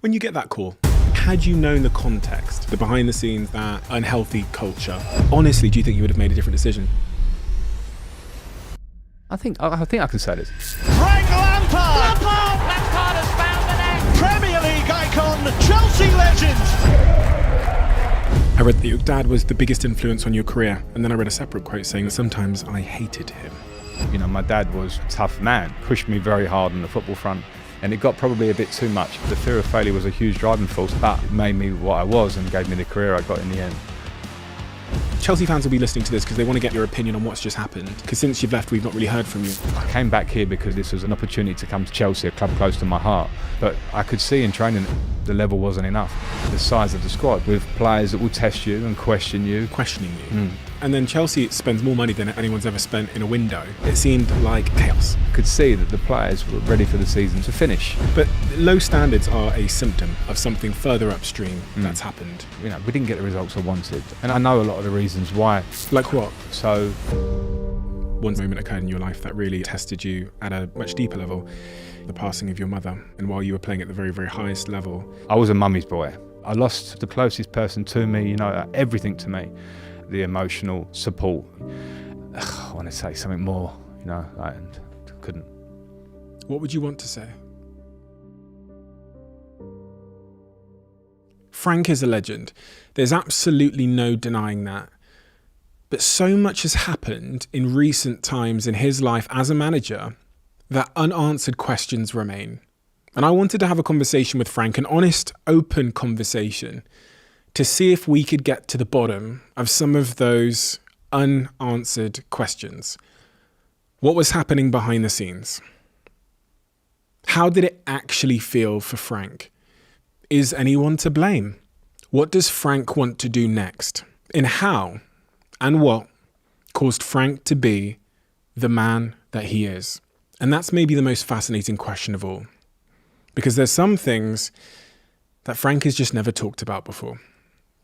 When you get that call, had you known the context, the behind the scenes, that unhealthy culture, honestly, do you think you would have made a different decision? I think I can say this. Frank Lampard! Lampard has found the net! Premier League icon, Chelsea legend! I read that your dad was the biggest influence on your career, and then I read a separate quote saying that sometimes I hated him. You know, my dad was a tough man, pushed me very hard on the football front, and it got probably a bit too much. The fear of failure was a huge driving force, but it made me what I was and gave me the career I got in the end. Chelsea fans will be listening to this because they want to get your opinion on what's just happened, because since you've left, we've not really heard from you. I came back here because this was an opportunity to come to Chelsea, a club close to my heart. But I could see in training that the level wasn't enough. The size of the squad, with players that will test you and question you. Questioning you. And then Chelsea spends more money than anyone's ever spent in a window. It seemed like chaos. I could see that the players were ready for the season to finish. But low standards are a symptom of something further upstream that's happened. You know, we didn't get the results I wanted. And I know a lot of the reasons why. Like what? So, one moment occurred in your life that really tested you at a much deeper level. The passing of your mother. And while you were playing at the very, very highest level. I was a mummy's boy. I lost the closest person to me, you know, everything to me. The emotional support. I want to say something more, you know, and couldn't. What would you want to say? Frank is a legend. There's absolutely no denying that. But so much has happened in recent times in his life as a manager that unanswered questions remain. And I wanted to have a conversation with Frank, an honest, open conversation, to see if we could get to the bottom of some of those unanswered questions. What was happening behind the scenes? How did it actually feel for Frank? Is anyone to blame? What does Frank want to do next? And how and what caused Frank to be the man that he is? And that's maybe the most fascinating question of all. Because there's some things that Frank has just never talked about before.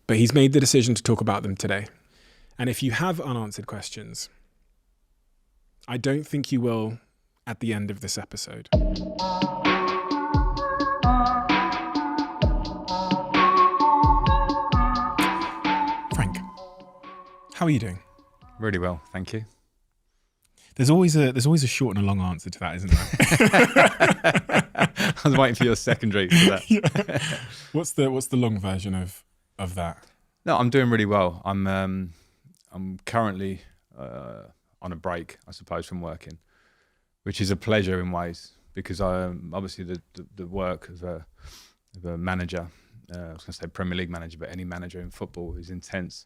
But he's made the decision to talk about them today. And if you have unanswered questions, I don't think you will at the end of this episode. Frank, how are you doing? Really well, thank you. There's always a short and a long answer to that, isn't there? I was waiting for your secondary for that. Yeah. What's the long version of that? No, I'm doing really well. I'm currently on a break, I suppose, from working, which is a pleasure in ways because obviously the work of a manager, I was going to say Premier League manager, but any manager in football is intense.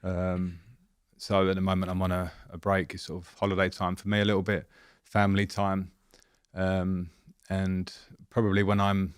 So at the moment I'm on a break. It's sort of holiday time for me a little bit, family time, and probably when I'm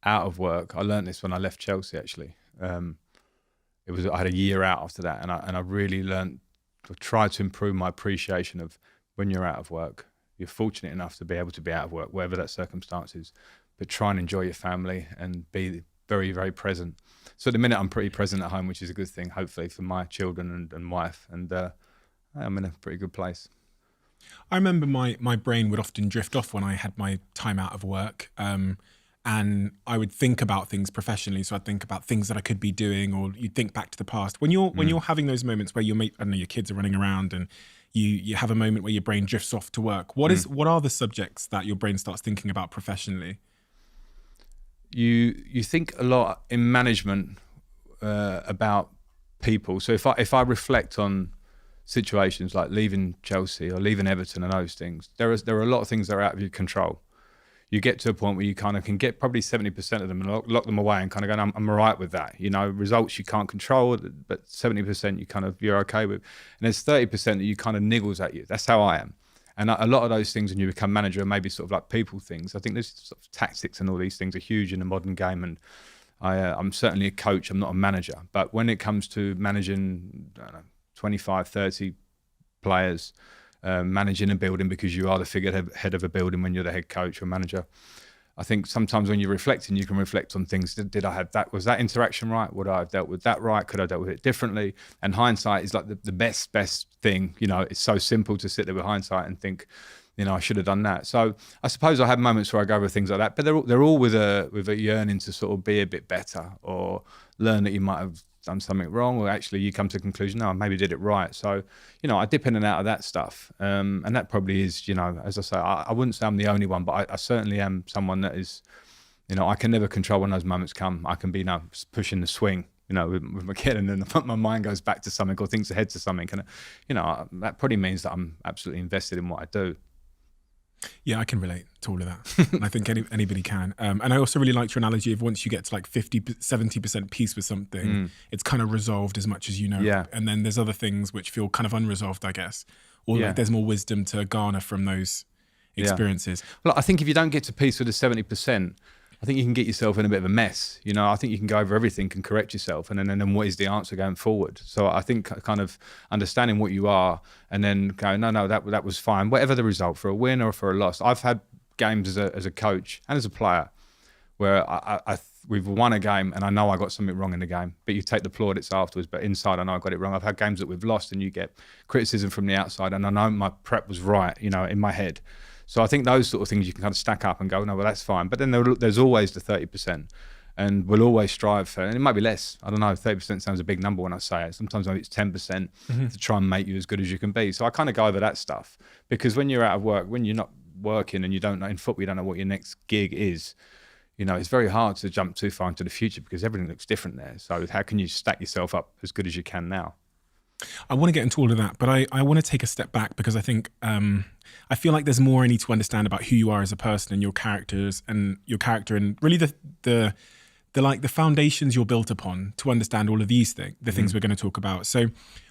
out of work, I learned this when I left Chelsea actually. I had a year out after that, and I really learned to try to improve my appreciation of when you're out of work. You're fortunate enough to be able to be out of work, whatever that circumstance is, but try and enjoy your family and be very, very present. So at the minute I'm pretty present at home, which is a good thing, hopefully for my children and wife, and I'm in a pretty good place. I remember my brain would often drift off when I had my time out of work. And I would think about things professionally. So I'd think about things that I could be doing, or you'd think back to the past. When you're having those moments where your kids are running around and you have a moment where your brain drifts off to work, what are the subjects that your brain starts thinking about professionally? You think a lot in management about people. So if I reflect on situations like leaving Chelsea or leaving Everton and those things, there are a lot of things that are out of your control. You get to a point where you kind of can get probably 70% of them and lock them away and kind of go, I'm all right with that. You know, results you can't control, but 70% you're okay with. And there's 30% that you kind of niggles at you. That's how I am. And a lot of those things when you become manager are maybe sort of like people things. I think there's sort of tactics and all these things are huge in the modern game. And I'm certainly a coach, I'm not a manager. But when it comes to managing, I don't know, 25, 30 players, managing a building, because you are the figurehead of a building when you're the head coach or manager. I think sometimes when you're reflecting, you can reflect on things. Did I have that? Was that interaction right? Would I have dealt with that right? Could I have dealt with it differently? And hindsight is like the best thing. You know, it's so simple to sit there with hindsight and think, I should have done that. So I suppose I have moments where I go over things like that, but they're all with a yearning to sort of be a bit better or learn that you might have done something wrong, or actually you come to the conclusion, no, I maybe did it right. So, I dip in and out of that stuff. And that probably is, as I say, I wouldn't say I'm the only one, but I certainly am someone that is, I can never control when those moments come. I can be pushing the swing, with my kid, and then my mind goes back to something or thinks ahead to something. And, that probably means that I'm absolutely invested in what I do. Yeah, I can relate to all of that. And I think anybody can. And I also really liked your analogy of once you get to like 50, 70% peace with something, it's kind of resolved as much as you know. Yeah. And then there's other things which feel kind of unresolved, I guess. Or like there's more wisdom to garner from those experiences. Well, I think if you don't get to peace with the 70%, I think you can get yourself in a bit of a mess. I think you can go over everything and correct yourself, and then what is the answer going forward? So I think kind of understanding what you are, and then going, no, that was fine, whatever the result, for a win or for a loss. I've had games as a coach and as a player where we've won a game and I know I got something wrong in the game, but you take the plaudits afterwards, but inside I know I got it wrong. I've had games that we've lost and you get criticism from the outside, and I know my prep was right, in my head. So I think those sort of things you can kind of stack up and go, no, well, that's fine. But then there's always the 30%, and we'll always strive for, and it might be less. I don't know, 30% sounds a big number when I say it. Sometimes maybe it's 10% to try and make you as good as you can be. So I kind of go over that stuff, because when you're out of work, when you're not working and you don't know, in football, you don't know what your next gig is, it's very hard to jump too far into the future because everything looks different there. So how can you stack yourself up as good as you can now? I want to get into all of that, but I want to take a step back, because I think I feel like there's more I need to understand about who you are as a person and your character, and really the foundations you're built upon to understand all of these things, the things we're going to talk about. So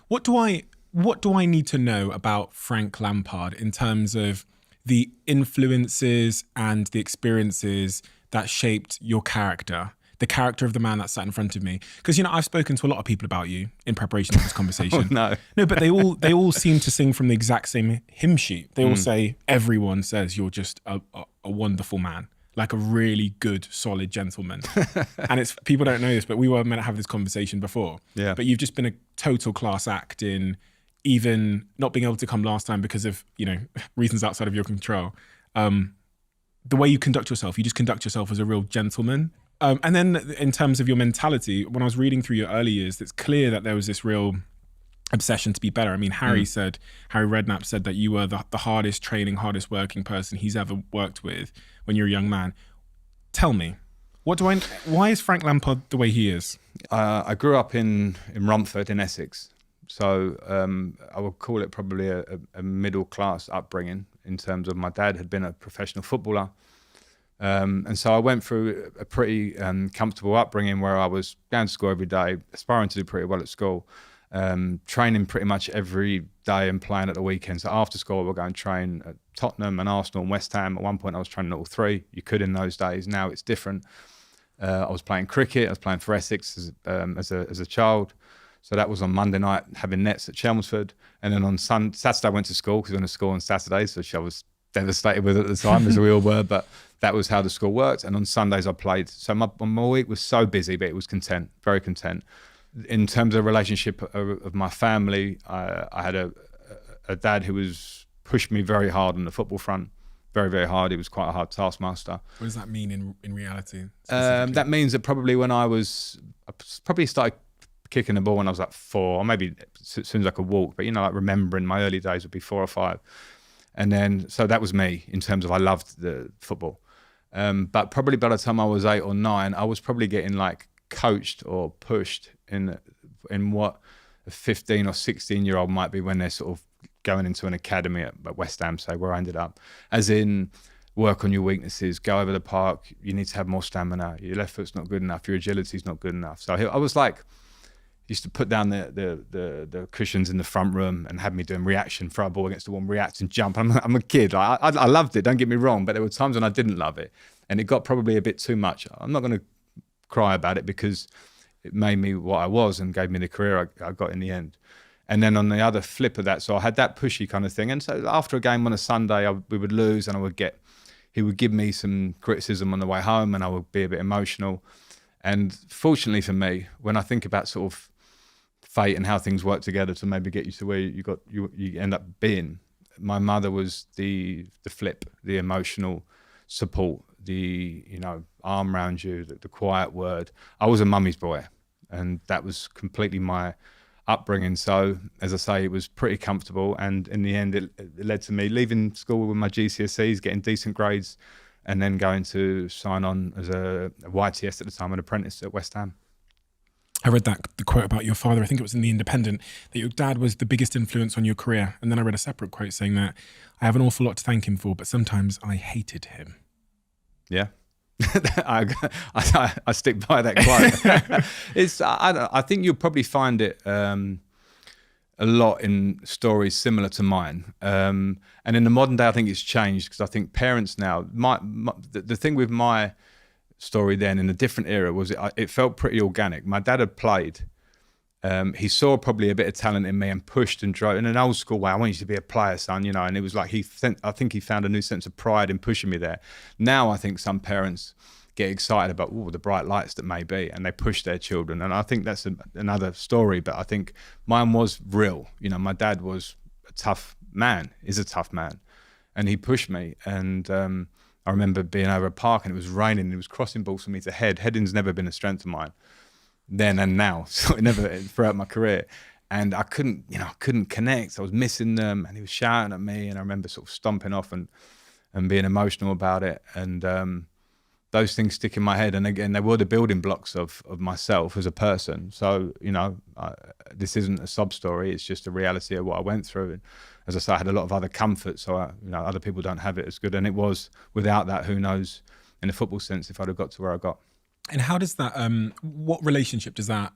what do I need to know about Frank Lampard in terms of the influences and the experiences that shaped your character? The character of the man that sat in front of me, because I've spoken to a lot of people about you in preparation for this conversation. No, but they all seem to sing from the exact same hymn sheet. They all say, everyone says you're just a wonderful man, like a really good, solid gentleman. And it's, people don't know this, but we were meant to have this conversation before. Yeah. But you've just been a total class act in even not being able to come last time because of reasons outside of your control. The way you conduct yourself, you just conduct yourself as a real gentleman. And then in terms of your mentality, when I was reading through your early years, it's clear that there was this real obsession to be better. I mean, Harry Redknapp said that you were the hardest training, hardest working person he's ever worked with when you're a young man. Tell me, why is Frank Lampard the way he is? I grew up in Romford in Essex. So I would call it probably a middle class upbringing, in terms of my dad had been a professional footballer. And so I went through a pretty comfortable upbringing where I was going to school every day, aspiring to do pretty well at school, training pretty much every day and playing at the weekends. So after school, I would go and train at Tottenham and Arsenal and West Ham. At one point, I was training at all three. You could in those days. Now it's different. I was playing cricket. I was playing for Essex as a child. So that was on Monday night, having nets at Chelmsford. And then on Saturday, I went to school, because I went to school on Saturdays, which I was devastated with at the time, as we all were. But that was how the school worked. And on Sundays I played. So my week was so busy, but it was content, very content. In terms of relationship of my family, I had a dad who was pushed me very hard on the football front, very, very hard. He was quite a hard taskmaster. What does that mean in reality? That means that probably I probably started kicking the ball when I was like 4, or maybe as soon as I could walk, but like remembering my early days would be 4 or 5. And then, so that was me in terms of I loved the football. But probably by the time I was 8 or 9, I was probably getting like coached or pushed in what a 15 or 16-year-old might be when they're sort of going into an academy at West Ham, say, where I ended up. As in, work on your weaknesses, go over the park, you need to have more stamina, your left foot's not good enough, your agility's not good enough. So I was like, used to put down the cushions in the front room and have me doing reaction, throw a ball against the wall, react and jump. I'm a kid. I loved it, don't get me wrong, but there were times when I didn't love it. And it got probably a bit too much. I'm not going to cry about it, because it made me what I was and gave me the career I got in the end. And then on the other flip of that, so I had that pushy kind of thing. And so after a game on a Sunday, we would lose, and he would give me some criticism on the way home, and I would be a bit emotional. And fortunately for me, when I think about sort of fate and how things work together to maybe get you to where you end up being, my mother was the flip, the emotional support, the, you know, arm around you, the quiet word. I was a mummy's boy, and that was completely my upbringing. So, as I say, it was pretty comfortable, and in the end, it led to me leaving school with my GCSEs, getting decent grades, and then going to sign on as a YTS at the time, an apprentice at West Ham. I read the quote about your father, I think it was in The Independent, that your dad was the biggest influence on your career. And then I read a separate quote saying that I have an awful lot to thank him for, but sometimes I hated him. Yeah. I stick by that quote. I think you'll probably find it a lot in stories similar to mine. And in the modern day, I think it's changed, because I think parents now, the thing with my story then in a different era was it felt pretty organic. My dad had played. He saw probably a bit of talent in me and pushed and drove in an old school way. I want you to be a player, son, you know. And it was like I think he found a new sense of pride in pushing me there. Now I think some parents get excited about the bright lights that may be, and they push their children. And I think that's another story. But I think mine was real. You know, my dad was a tough man, is a tough man, and he pushed me. And I remember being over a park and it was raining and it was crossing balls for me to head. Heading's never been a strength of mine then and now, so it never throughout my career. And I couldn't connect. I was missing them, and he was shouting at me, and I remember sort of stomping off and being emotional about it. And those things stick in my head. And again, they were the building blocks of myself as a person. So, you know, this isn't a sob story. It's just a reality of what I went through. And as I say, I had a lot of other comfort, so other people don't have it as good. And it was, without that, who knows, in a football sense, if I'd have got to where I got. And how does that, what relationship does that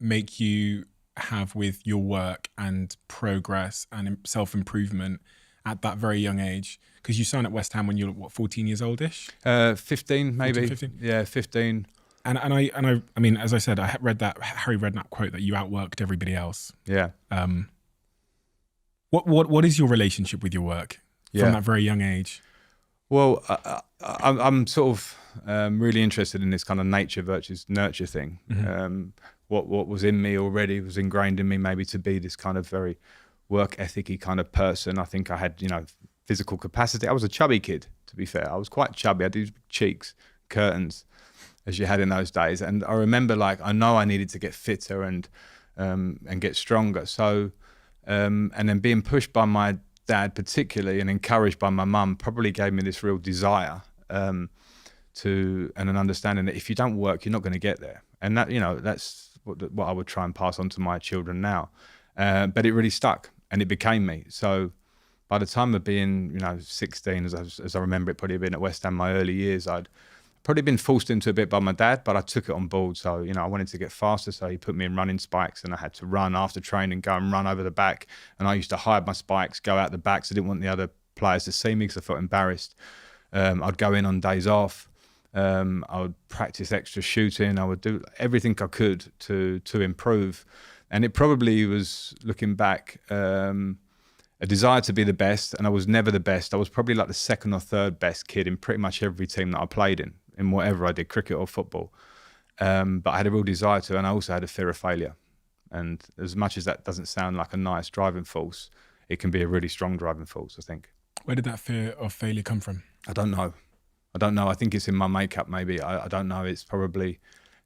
make you have with your work and progress and self-improvement at that very young age? Because you signed at West Ham when you were, 14 years oldish? 15 maybe. 14, 15? Yeah, 15. And I mean, as I said, I read that Harry Redknapp quote that you outworked everybody else. Yeah. What is your relationship with your work from that very young age? Well, I'm sort of really interested in this kind of nature versus nurture thing. Mm-hmm. What was in me already was ingrained in me, maybe to be this kind of very work ethic-y kind of person. I think I had, you know, physical capacity. I was a chubby kid, to be fair. I was quite chubby. I had these cheeks, curtains, as you had in those days. And I remember, like, I know I needed to get fitter and get stronger. So, and then being pushed by my dad particularly and encouraged by my mum probably gave me this real desire and an understanding that if you don't work, you're not going to get there. And that, you know, that's what I would try and pass on to my children now. But it really stuck, and it became me. So by the time of being, you know, 16, as I remember it probably being at West Ham, my early years, I'd probably been forced into a bit by my dad, but I took it on board. So, you know, I wanted to get faster, so he put me in running spikes, and I had to run after training, go and run over the back. And I used to hide my spikes, go out the back, so I didn't want the other players to see me because I felt embarrassed. I'd go in on days off. I would practice extra shooting. I would do everything I could to improve. And it probably was, looking back, a desire to be the best, and I was never the best. I was probably like the second or third best kid in pretty much every team that I played in whatever I did, cricket or football. But I had a real desire to, and I also had a fear of failure. And as much as that doesn't sound like a nice driving force, it can be a really strong driving force, I think. Where did that fear of failure come from? I don't know. I think it's in my makeup, maybe. I don't know. It's probably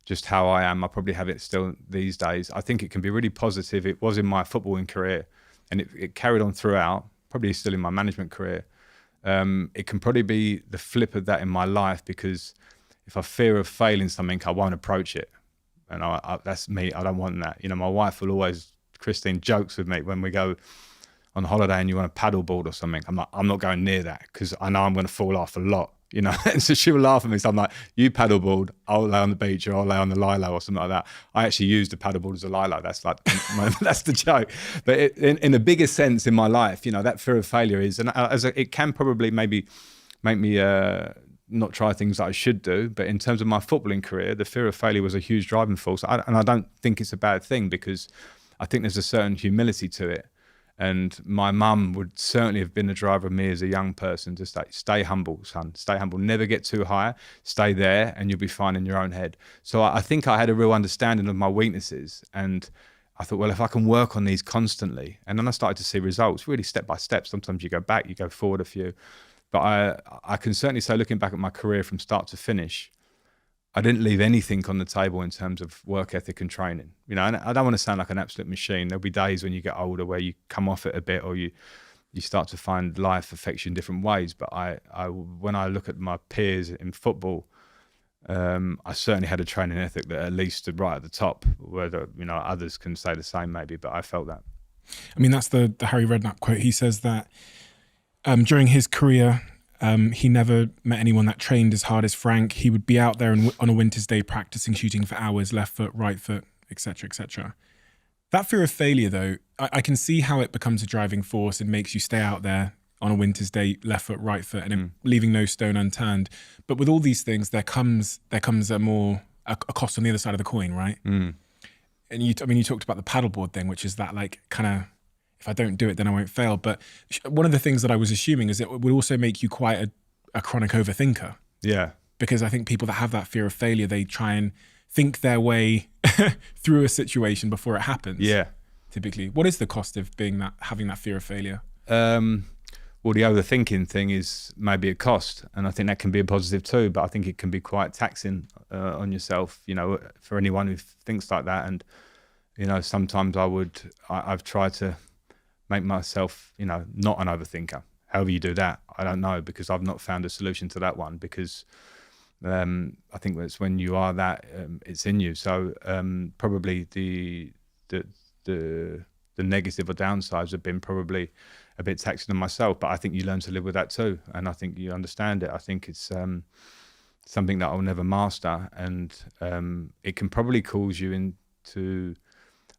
just how I am. I probably have it still these days. I think it can be really positive. It was in my footballing career, and it carried on throughout, probably still in my management career. It can probably be the flip of that in my life, because if I fear of failing something, I won't approach it. And that's me. I don't want that. You know, my wife will always, Christine jokes with me when we go on holiday and you want a paddleboard or something. I'm not going near that, because I know I'm going to fall off a lot. You know, and so she will laugh at me. So I'm like, you paddleboard, I'll lay on the beach, or I'll lay on the lilo or something like that. I actually use the paddleboard as a lilo. That's like, that's the joke. But in a bigger sense in my life, you know, that fear of failure is, and it can probably maybe make me not try things that I should do. But in terms of my footballing career, the fear of failure was a huge driving force. And I don't think it's a bad thing, because I think there's a certain humility to it. And my mum would certainly have been the driver of me as a young person to stay humble, son. Stay humble. Never get too high. Stay there, and you'll be fine in your own head. So I think I had a real understanding of my weaknesses, and I thought, well, if I can work on these constantly, and then I started to see results, really step by step. Sometimes you go back, you go forward a few. But I can certainly say, looking back at my career from start to finish, I didn't leave anything on the table in terms of work ethic and training. You know, and I don't want to sound like an absolute machine. There'll be days when you get older where you come off it a bit, or you start to find life affects you in different ways. But when I look at my peers in football, I certainly had a training ethic that at least stood right at the top. Whether, you know, others can say the same maybe, but I felt that. I mean, that's the Harry Redknapp quote. He says that during his career, he never met anyone that trained as hard as Frank. He would be out there on a winter's day practicing shooting for hours, left foot, right foot, etc., etc. That fear of failure, though, I can see how it becomes a driving force and makes you stay out there on a winter's day, left foot, right foot, and leaving no stone unturned. But with all these things, there comes a cost on the other side of the coin, right? And you talked about the paddleboard thing, which is that like kind of, if I don't do it, then I won't fail. But one of the things that I was assuming is it would also make you quite a chronic overthinker. Yeah. Because I think people that have that fear of failure, they try and think their way through a situation before it happens. Yeah. Typically. What is the cost of having that fear of failure? Well, the overthinking thing is maybe a cost, and I think that can be a positive too, but I think it can be quite taxing on yourself, you know, for anyone who thinks like that. And, you know, sometimes I've tried to make myself, you know, not an overthinker. However you do that, I don't know, because I've not found a solution to that one, because I think it's when you are that, it's in you. So probably the negative or downsides have been probably a bit taxing on myself, but I think you learn to live with that too, and I think you understand it. I think it's something that I'll never master, and it can probably cause you into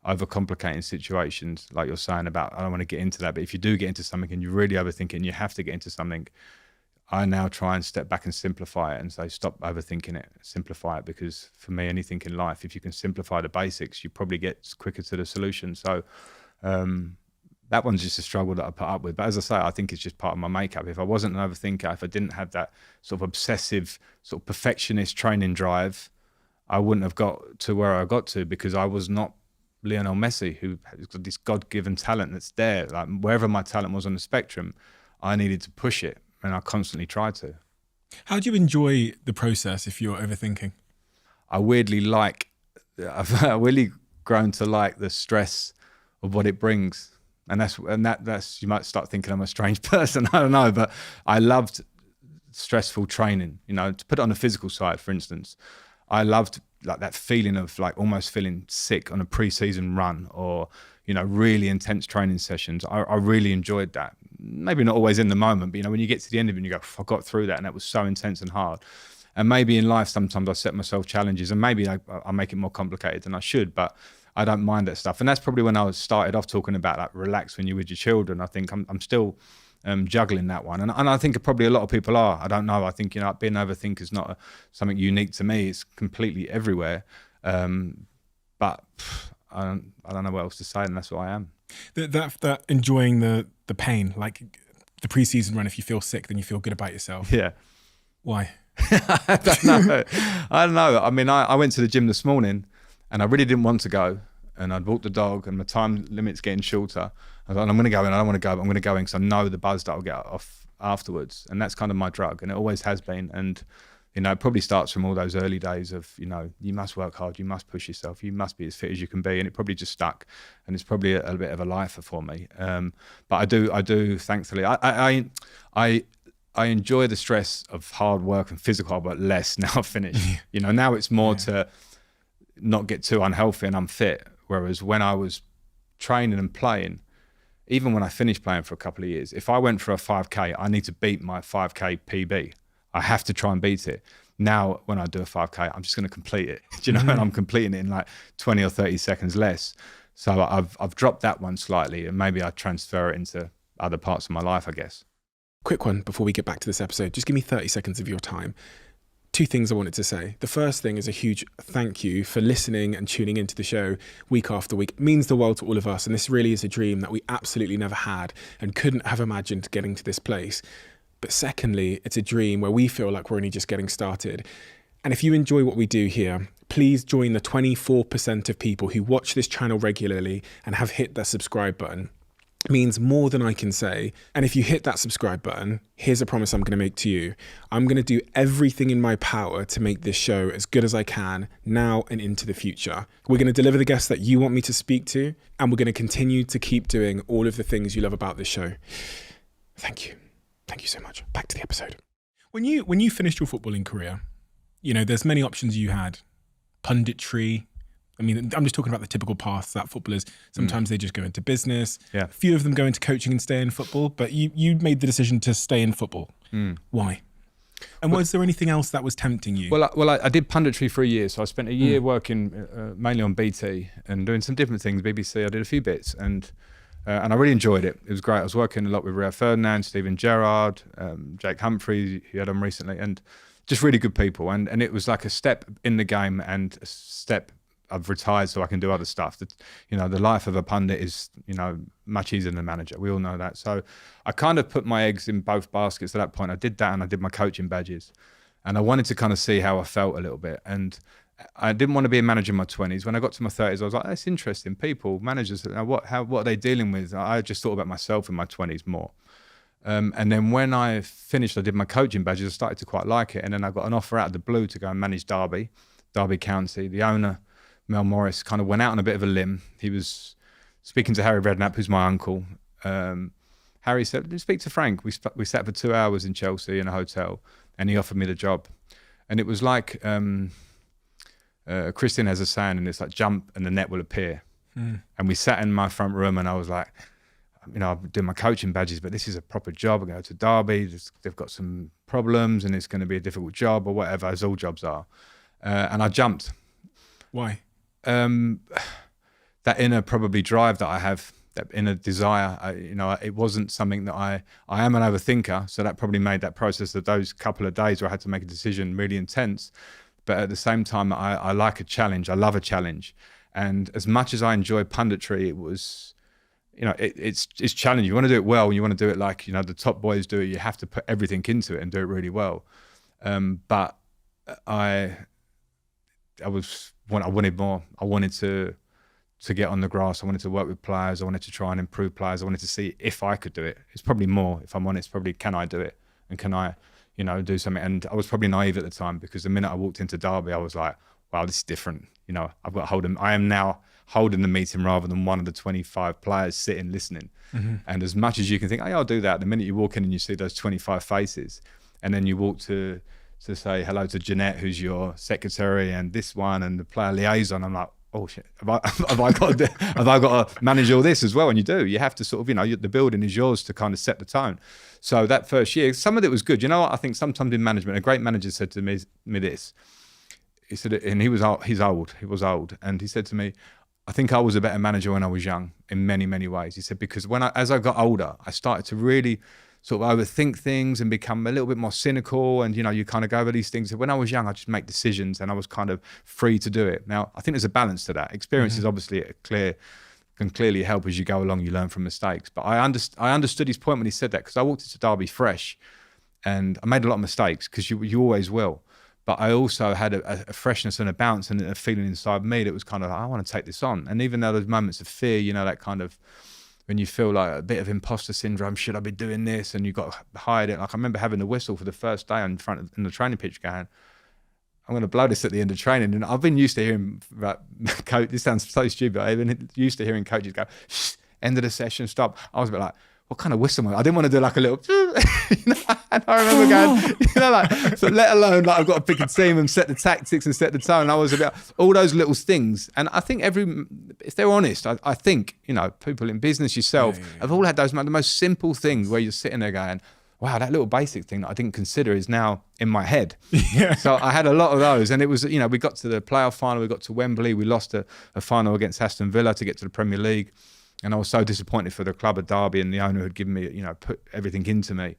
overcomplicating situations, like you're saying about, I don't want to get into that, but if you do get into something and you really overthink it and you have to get into something, I now try and step back and simplify it and say, stop overthinking it, simplify it, because for me, anything in life, if you can simplify the basics, you probably get quicker to the solution. So that one's just a struggle that I put up with. But as I say, I think it's just part of my makeup. If I wasn't an overthinker, if I didn't have that sort of obsessive, sort of perfectionist training drive, I wouldn't have got to where I got to, because I was not Lionel Messi, who has got this God-given talent that's there. Like, wherever my talent was on the spectrum, I needed to push it, and I constantly tried to. How do you enjoy the process if you're overthinking? I've really grown to like the stress of what it brings. And that's you might start thinking I'm a strange person, I don't know, but I loved stressful training, you know, to put it on the physical side, for instance. I loved like that feeling of like almost feeling sick on a pre-season run, or, you know, really intense training sessions. I really enjoyed that. Maybe not always in the moment, but, you know, when you get to the end of it and you go, I got through that, and that was so intense and hard. And maybe in life, sometimes I set myself challenges, and maybe I make it more complicated than I should, but I don't mind that stuff. And that's probably when I started off talking about like relax when you're with your children. I think I'm still juggling that one. And I think probably a lot of people are. I don't know. I think, you know, being overthinker is not something unique to me. It's completely everywhere. But I don't know what else to say, and that's what I am. That enjoying the pain, like the pre-season run, if you feel sick, then you feel good about yourself. Yeah. Why? I don't know. I mean, I went to the gym this morning, and I really didn't want to go, and I'd walked the dog, and my time limit's getting shorter. I thought, I'm going to go in. I don't want to go, but I'm going to go in because I know the buzz that I'll get off afterwards, and that's kind of my drug, and it always has been. And, you know, it probably starts from all those early days of, you know, you must work hard, you must push yourself, you must be as fit as you can be, and it probably just stuck, and it's probably a bit of a lifer for me. But I do, thankfully, I enjoy the stress of hard work and physical hard work less now I've finished. You know, now it's more to not get too unhealthy and unfit. Whereas when I was training and playing, even when I finished playing for a couple of years, if I went for a 5K, I need to beat my 5K PB. I have to try and beat it. Now, when I do a 5K, I'm just going to complete it, do you know, and I'm completing it in like 20 or 30 seconds less. So I've dropped that one slightly, and maybe I transfer it into other parts of my life, I guess. Quick one before we get back to this episode. Just give me 30 seconds of your time. 2 things I wanted to say. The first thing is a huge thank you for listening and tuning into the show week after week. It means the world to all of us, and this really is a dream that we absolutely never had and couldn't have imagined getting to this place. But secondly, it's a dream where we feel like we're only just getting started. And if you enjoy what we do here, please join the 24% of people who watch this channel regularly and have hit that subscribe button. It means more than I can say. And if you hit that subscribe button, here's a promise I'm going to make to you. I'm going to do everything in my power to make this show as good as I can now and into the future. We're going to deliver the guests that you want me to speak to, and we're going to continue to keep doing all of the things you love about this show. Thank you. Thank you so much. Back to the episode. When you finished your footballing career, you know, there's many options you had. Punditry. I mean, I'm just talking about the typical paths that footballers, sometimes they just go into business. Yeah. A few of them go into coaching and stay in football, but you made the decision to stay in football. Why? And was there anything else that was tempting you? Well, I did punditry for a year. So I spent a year working mainly on BT and doing some different things. BBC, I did a few bits and I really enjoyed it. It was great. I was working a lot with Rio Ferdinand, Stephen Gerrard, Jake Humphries, who had on recently, and just really good people. And it was like a step in the game and a step. I've retired so I can do other stuff. That, you know, the life of a pundit is, you know, much easier than a manager. We all know that. So I kind of put my eggs in both baskets at that point. I did that and I did my coaching badges. And I wanted to kind of see how I felt a little bit. And I didn't want to be a manager in my 20s. When I got to my 30s, I was like, that's interesting. People, managers, what are they dealing with? I just thought about myself in my 20s more. And then when I finished, I did my coaching badges. I started to quite like it. And then I got an offer out of the blue to go and manage Derby County. The owner, Mel Morris, kind of went out on a bit of a limb. He was speaking to Harry Redknapp, who's my uncle. Harry said, speak to Frank. We sat for 2 hours in Chelsea in a hotel and he offered me the job. And it was like, Christian has a saying and it's like, jump and the net will appear. And we sat in my front room and I was like, you know, I'm doing my coaching badges, but this is a proper job. I go to Derby, they've got some problems and it's going to be a difficult job or whatever, as all jobs are. And I jumped. Why? That inner probably drive that I have, that inner desire, it wasn't something that I am an overthinker. So that probably made that process of those couple of days where I had to make a decision really intense. But at the same time, I like a challenge. I love a challenge. And as much as I enjoy punditry, it was, you know, it's challenging. You want to do it well. You want to do it like, you know, the top boys do it. You have to put everything into it and do it really well. But I wanted more. I wanted to get on the grass. I wanted to work with players. I wanted to try and improve players. I wanted to see if I could do it. It's probably more, if I'm honest, probably can I do it? And can I, you know, do something? And I was probably naive at the time because the minute I walked into Derby, I was like, wow, this is different. You know, I've got to hold them. I am now holding the meeting rather than one of the 25 players sitting listening. And as much as you can think, oh, yeah, I'll do that. The minute you walk in and you see those 25 faces and then you walk to say hello to Jeanette, who's your secretary, and this one, and the player liaison. I'm like, oh shit, have I got to manage all this as well? And you do. You have to sort of, you know, the building is yours to kind of set the tone. So that first year, some of it was good. You know what? I think sometimes in management, a great manager said to me this. He said, and he was old, and he said to me, I think I was a better manager when I was young in many, many ways. He said, because as I got older, I started to really sort of overthink things and become a little bit more cynical. And, you know, you kind of go over these things. When I was young, I just make decisions and I was kind of free to do it. Now, I think there's a balance to that. Experience is obviously can clearly help as you go along. You learn from mistakes. But I understood his point when he said that, because I walked into Derby fresh and I made a lot of mistakes, because you always will. But I also had a freshness and a bounce and a feeling inside me that was kind of like, I want to take this on. And even though those moments of fear, you know, that kind of, when you feel like a bit of imposter syndrome, should I be doing this? And you got to hide it. Like I remember having the whistle for the first day in the training pitch going, I'm going to blow this at the end of training. And I've been used to hearing about coach. This sounds so stupid. I've been used to hearing coaches go, shh, end of the session, stop. I was a bit like, what kind of whistle am I? I didn't want to do like a little, you know, and I remember going, you know, like, so let alone like I've got to pick a team and set the tactics and set the tone. I was about all those little things. And I think if they're honest, I think, you know, people in business, yourself, have all had those, the most simple things where you're sitting there going, wow, that little basic thing that I didn't consider is now in my head. Yeah. So I had a lot of those. And it was, you know, we got to the playoff final, we got to Wembley, we lost a final against Aston Villa to get to the Premier League. And I was so disappointed for the club at Derby, and the owner had given me, you know, put everything into me.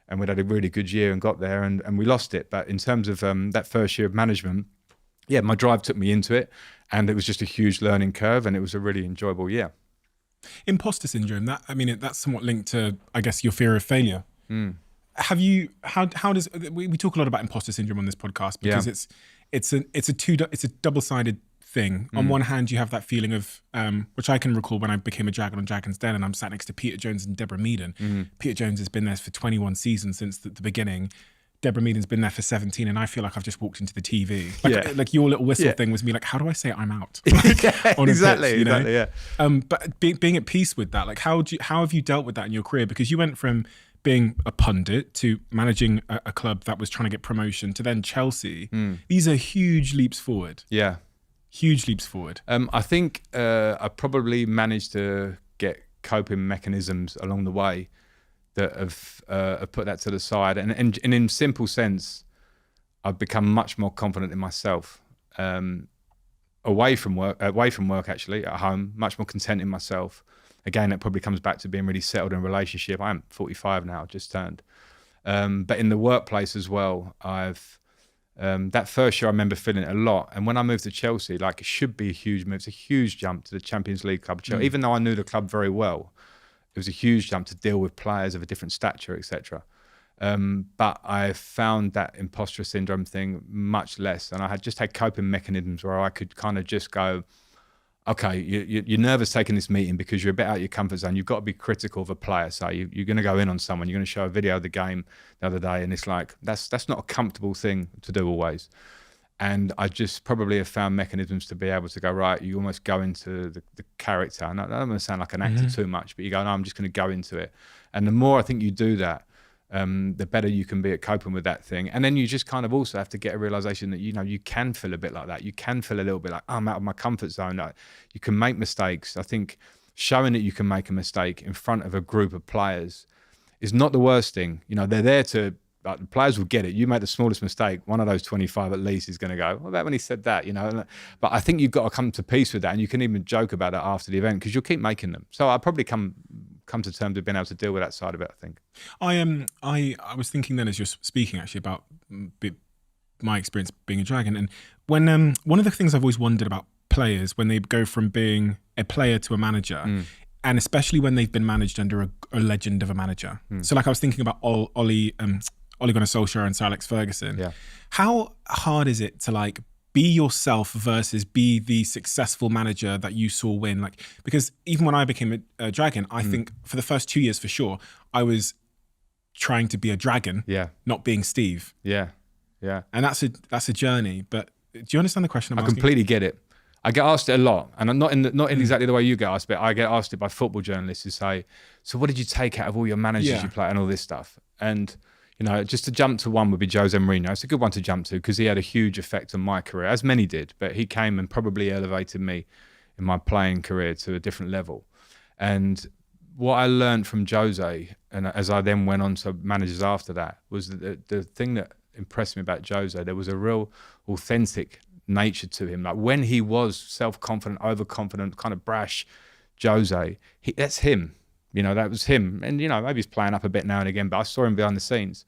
And we'd had a really good year and got there and we lost it. But in terms of that first year of management, yeah, my drive took me into it, and it was just a huge learning curve, and it was a really enjoyable year. Imposter syndrome, that's somewhat linked to, I guess, your fear of failure. Have you, how does, we talk a lot about imposter syndrome on this podcast because it's a double-sided thing. On one hand, you have that feeling of, which I can recall when I became a Dragon on Dragon's Den and I'm sat next to Peter Jones and Deborah Meaden. Peter Jones has been there for 21 seasons since the beginning. Deborah Meaden's been there for 17, and I feel like I've just walked into the TV. Like your little whistle thing was me like, how do I say I'm out? Like, on exactly, pitch, you know? exactly, yeah. But being at peace with that, like how have you dealt with that in your career? Because you went from being a pundit to managing a club that was trying to get promotion to then Chelsea. These are huge leaps forward. Yeah. Huge leaps forward. I think I probably managed to get coping mechanisms along the way that have put that to the side. And in simple sense, I've become much more confident in myself. Away from work actually, at home, much more content in myself. Again, that probably comes back to being really settled in a relationship. I'm 45 now, just turned. But in the workplace as well, I've that first year I remember feeling it a lot. And when I moved to Chelsea, like it should be a huge move. It's a huge jump to the Champions League club. Even though I knew the club very well, it was a huge jump to deal with players of a different stature, etc. But I found that imposter syndrome thing much less. And I had coping mechanisms where I could kind of just go, okay, you're nervous taking this meeting because you're a bit out of your comfort zone. You've got to be critical of a player. So you're going to go in on someone. You're going to show a video of the game the other day. And it's like, that's not a comfortable thing to do always. And I just probably have found mechanisms to be able to go, right, you almost go into the character. And I don't want to sound like an actor too much, but you go, no, I'm just going to go into it. And the more I think you do that, the better you can be at coping with that thing. And then you just kind of also have to get a realization that, you know, you can feel a bit like that. You can feel a little bit like, oh, I'm out of my comfort zone. You can make mistakes. I think showing that you can make a mistake in front of a group of players is not the worst thing. You know, they're there to, like, the players will get it. You make the smallest mistake, one of those 25 at least is going to go, what about when he said that, you know? But I think you've got to come to peace with that, and you can even joke about it after the event because you'll keep making them. So I'll probably come to terms with being able to deal with that side of it, I think. I was thinking then as you're speaking actually about my experience being a Dragon, and when one of the things I've always wondered about players when they go from being a player to a manager, and especially when they've been managed under a legend of a manager. So like I was thinking about Ole Gunnar Solskjaer and Sir Alex Ferguson. Yeah. How hard is it to like be yourself versus be the successful manager that you saw win? Like, because even when I became a Dragon, I think for the first 2 years for sure, I was trying to be a Dragon, not being Steve. Yeah. And that's a journey. But do you understand the question I'm asking? I completely get it. I get asked it a lot, and I'm not in exactly the way you get asked, but I get asked it by football journalists who say, so what did you take out of all your managers you play and all this stuff? And you know, just to jump to one would be Jose Mourinho. It's a good one to jump to because he had a huge effect on my career, as many did, but he came and probably elevated me in my playing career to a different level. And what I learned from Jose, and as I then went on to managers after that, was that the thing that impressed me about Jose, there was a real authentic nature to him. Like when he was self-confident, overconfident, kind of brash Jose, that's him. You know, that was him. And, you know, maybe he's playing up a bit now and again, but I saw him behind the scenes.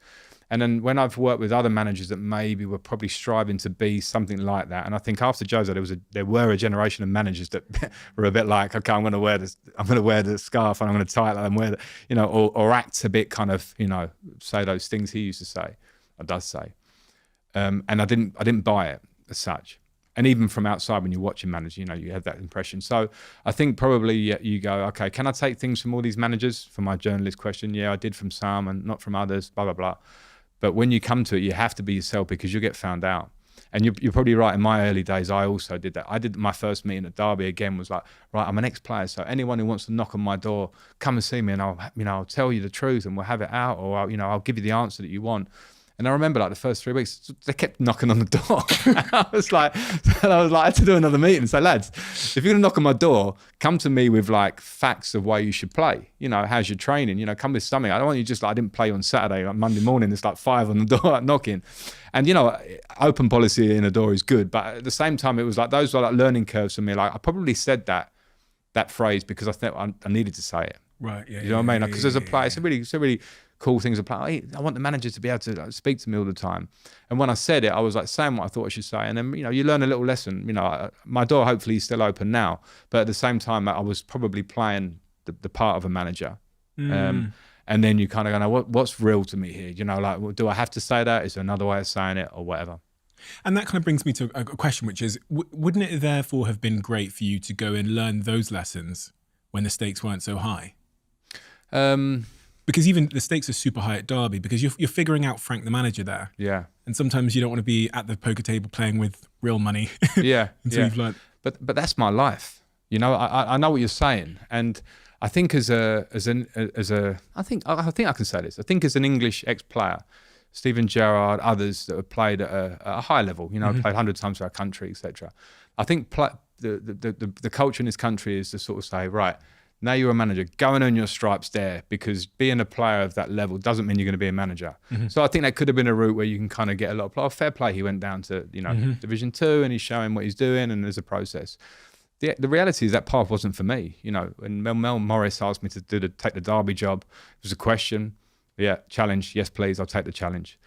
And then when I've worked with other managers that maybe were probably striving to be something like that, and I think after Jose, there were a generation of managers that were a bit like, okay, I'm going to wear the scarf and I'm going to tie it and wear, you know, or act a bit kind of, you know, say those things he used to say, or does say. And I didn't buy it as such. And even from outside, when you're watching managers, you know, you have that impression. So I think probably you go, okay, can I take things from all these managers? For my journalist question, yeah, I did from some and not from others, blah, blah, blah. But when you come to it, you have to be yourself because you'll get found out. And you're probably right. In my early days, I also did that. I did my first meeting at Derby again was like, right, I'm an ex-player. So anyone who wants to knock on my door, come and see me and I'll tell you the truth and we'll have it out, or I'll give you the answer that you want. And I remember like the first 3 weeks, they kept knocking on the door. I was like, I had to do another meeting and say, lads, if you're gonna knock on my door, come to me with like facts of why you should play. You know, how's your training? You know, come with something. I don't want you just like, I didn't play on Saturday, like Monday morning, there's like 5 on the door like, knocking. And you know, open policy in a door is good, but at the same time, it was like, those were like learning curves for me. Like I probably said that phrase because I thought I needed to say it. Right, yeah. You know what I mean? Because as a player, it's a really cool thing to play. I want the manager to be able to speak to me all the time. And when I said it, I was like saying what I thought I should say. And then, you know, you learn a little lesson. You know, my door hopefully is still open now, but at the same time, I was probably playing the part of a manager. And then you kind of go, no, what's real to me here? You know, like, well, do I have to say that? Is there another way of saying it or whatever? And that kind of brings me to a question, which is, wouldn't it therefore have been great for you to go and learn those lessons when the stakes weren't so high? Because even the stakes are super high at Derby, because you're figuring out Frank the manager there. Yeah. And sometimes you don't want to be at the poker table playing with real money. Yeah. until you've learned. But that's my life. You know, I know what you're saying, and I think I think I can say this. I think as an English ex-player, Steven Gerrard, others that have played at a high level, you know, played 100 times for our country, etc. I think the culture in this country is to sort of say, right, now you're a manager, go and earn your stripes there, because being a player of that level doesn't mean you're going to be a manager. So I think that could have been a route where you can kind of get a lot of play. Fair play, he went down to, you know, Division 2 and he's showing what he's doing, and there's a process. The reality is that path wasn't for me. You know, when Mel Morris asked me to take the Derby job, it was a question. Yeah, challenge. Yes, please, I'll take the challenge.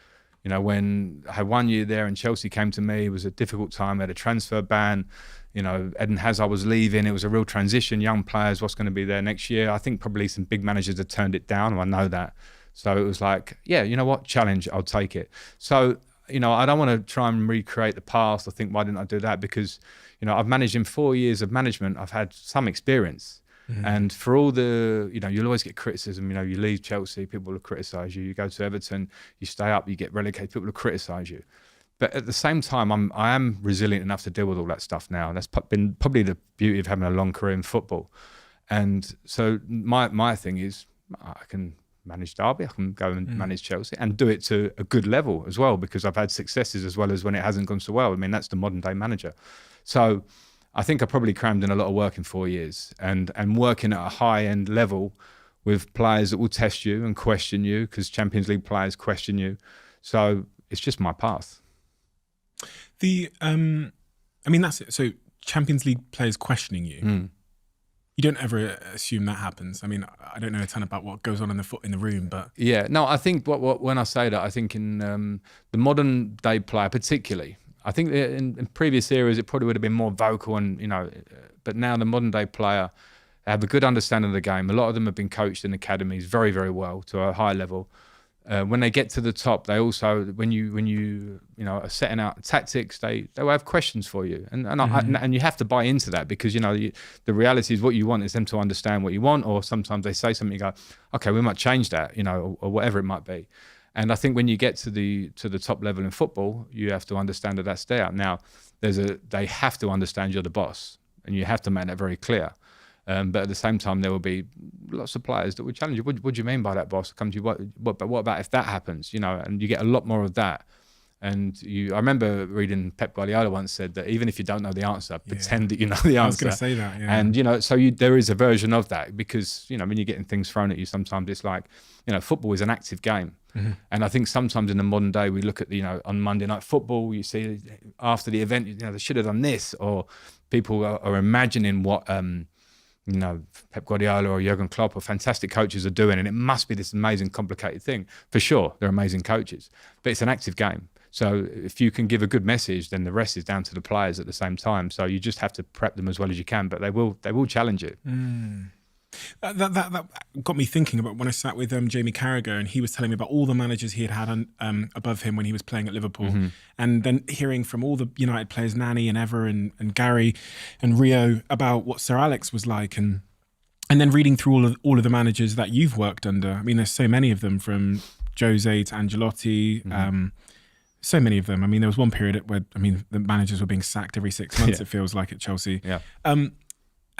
You know, when I had 1 year there and Chelsea came to me, it was a difficult time. I had a transfer ban. You know, Eden Hazard was leaving. It was a real transition. Young players, what's going to be there next year? I think probably some big managers have turned it down, and I know that. So it was like, yeah, you know what? Challenge, I'll take it. So, you know, I don't want to try and recreate the past or think, why didn't I do that? Because, you know, I've managed in 4 years of management. I've had some experience. And for all the, you know, you'll always get criticism. You know, you leave Chelsea, people will criticise you. You go to Everton, you stay up, you get relegated, people will criticise you. But at the same time, I am resilient enough to deal with all that stuff now. That's been probably the beauty of having a long career in football. And so my thing is, I can manage Derby, I can go and manage Chelsea and do it to a good level as well, because I've had successes as well as when it hasn't gone so well. I mean, that's the modern day manager. So I think I probably crammed in a lot of work in 4 years, and working at a high end level with players that will test you and question you, because Champions League players question you. So it's just my path. I mean, that's it. So Champions League players questioning you. You don't ever assume that happens. I mean, I don't know a ton about what goes on in the room, but yeah, no, I think when I say that, I think in the modern day player particularly, I think in previous eras it probably would have been more vocal, and you know, but now the modern day player have a good understanding of the game. A lot of them have been coached in academies very, very well to a high level. When they get to the top, they also, when you know, are setting out tactics, they will have questions for you, and you have to buy into that, because you know the reality is what you want is them to understand what you want, or sometimes they say something, you go, okay, we might change that, you know, or whatever it might be. And I think when you get to the top level in football, you have to understand that that's there. Now, they have to understand you're the boss, and you have to make that very clear. But at the same time, there will be lots of players that will challenge you. What do you mean by that, boss? Come to you. What about if that happens? You know, and you get a lot more of that. And I remember reading Pep Guardiola once said that even if you don't know the answer, pretend that you know the answer. I was going to say that. Yeah. And you know, so there is a version of that, because you know when you're getting things thrown at you, sometimes it's like, you know, football is an active game. And I think sometimes in the modern day, we look at, you know, on Monday Night Football, you see after the event, you know, they should have done this, or people are imagining what. You know, Pep Guardiola or Jurgen Klopp or fantastic coaches are doing, and it must be this amazing, complicated thing. For sure, they're amazing coaches, but it's an active game. So if you can give a good message, then the rest is down to the players at the same time. So you just have to prep them as well as you can, but they will challenge you. That got me thinking about when I sat with Jamie Carragher, and he was telling me about all the managers he had above him when he was playing at Liverpool, and then hearing from all the United players, Nani and Ever and Gary and Rio, about what Sir Alex was like, and then reading through all of the managers that you've worked under. I mean, there's so many of them, from Jose to Ancelotti. So many of them. I mean, there was one period where the managers were being sacked every 6 months. It feels like at Chelsea. Yeah.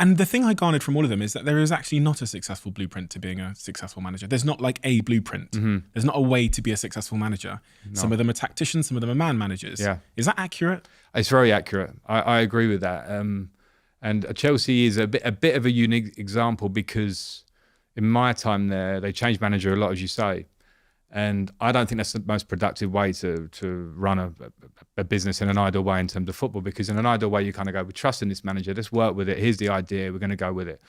And the thing I garnered from all of them is that there is actually not a successful blueprint to being a successful manager. There's not like a blueprint. There's not a way to be a successful manager. No. Some of them are tacticians, some of them are man managers. Yeah. Is that accurate? It's very accurate. I agree with that. And Chelsea is a bit of a unique example, because in my time there, they changed manager a lot, as you say. And I don't think that's the most productive way to run a business in an ideal way in terms of football, because in an ideal way, you kind of go, we trust in this manager, let's work with it. Here's the idea, we're going to go with it.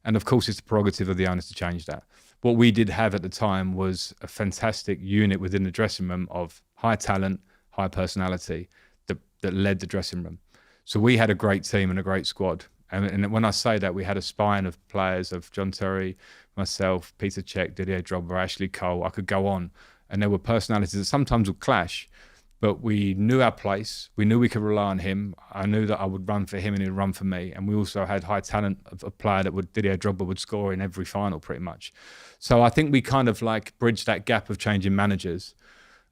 And of course, it's the prerogative of the owners to change that. What we did have at the time was a fantastic unit within the dressing room of high talent, high personality that led the dressing room. So we had a great team and a great squad. And when I say that, we had a spine of players of John Terry, myself, Peter Cech, Didier Drogba, Ashley Cole. I could go on. And there were personalities that sometimes would clash. but we knew our place. We knew we could rely on him. I knew that I would run for him and he'd run for me. And we also had high talent of a player that Didier Drogba would score in every final pretty much. So I think we kind of like bridged that gap of changing managers.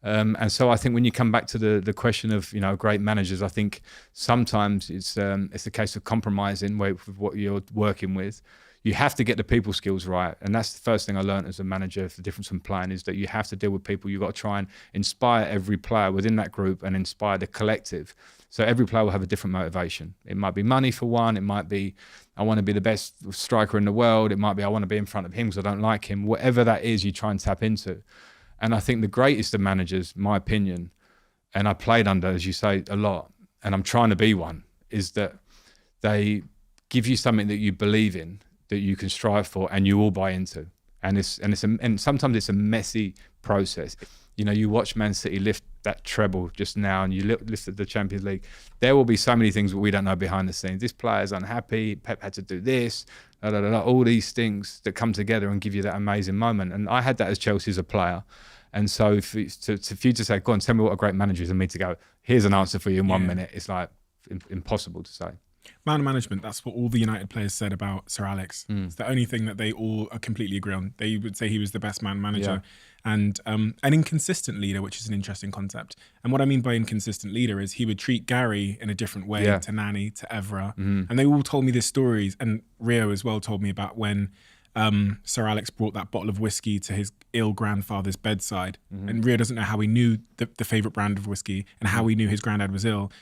And so I think when you come back to the question of, great managers, I think sometimes it's a case of compromising with what you're working with. You have to get the people skills right. And that's the first thing I learned as a manager. The difference from playing is that you have to deal with people. You've got to try and inspire every player within that group and inspire the collective. So every player will have a different motivation. It might be money for one. It might be, I want to be the best striker in the world. It might be, I want to be in front of him because I don't like him. Whatever that is, you try and tap into. And I think the greatest of managers, my opinion, and I played under, as you say, a lot, and I'm trying to be one, is that they give you something that you believe in, that you can strive for, and you all buy into. And sometimes it's a messy process. You watch Man City lift that treble just now, and you lifted the Champions League. There will be so many things that we don't know behind the scenes. This player's unhappy. Pep had to do this. All these things that come together and give you that amazing moment. And I had that as Chelsea as a player. And so for you to say, go on, tell me what a great manager is, and me to go, here's an answer for you in 1 minute, it's like impossible to say. Man management, that's what all the United players said about Sir Alex. It's the only thing that they all completely agree on. They would say he was the best man manager and an inconsistent leader, which is an interesting concept. And what I mean by inconsistent leader is he would treat Gary in a different way to Nani, to Evra. And they all told me these stories, and Rio as well told me about when Sir Alex brought that bottle of whiskey to his ill grandfather's bedside. And Rio doesn't know how he knew the favourite brand of whiskey and how he knew his granddad was ill.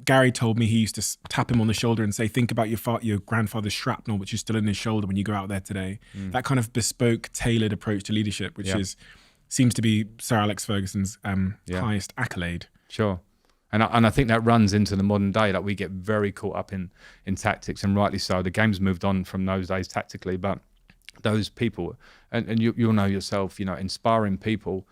Gary told me he used to tap him on the shoulder and say, think about your grandfather's shrapnel, which is still in his shoulder when you go out there today. That kind of bespoke, tailored approach to leadership, which seems to be Sir Alex Ferguson's highest accolade. Sure. And I think that runs into the modern day, that we get very caught up in tactics, and rightly so. The game's moved on from those days tactically, but those people, and you'll know yourself, inspiring people,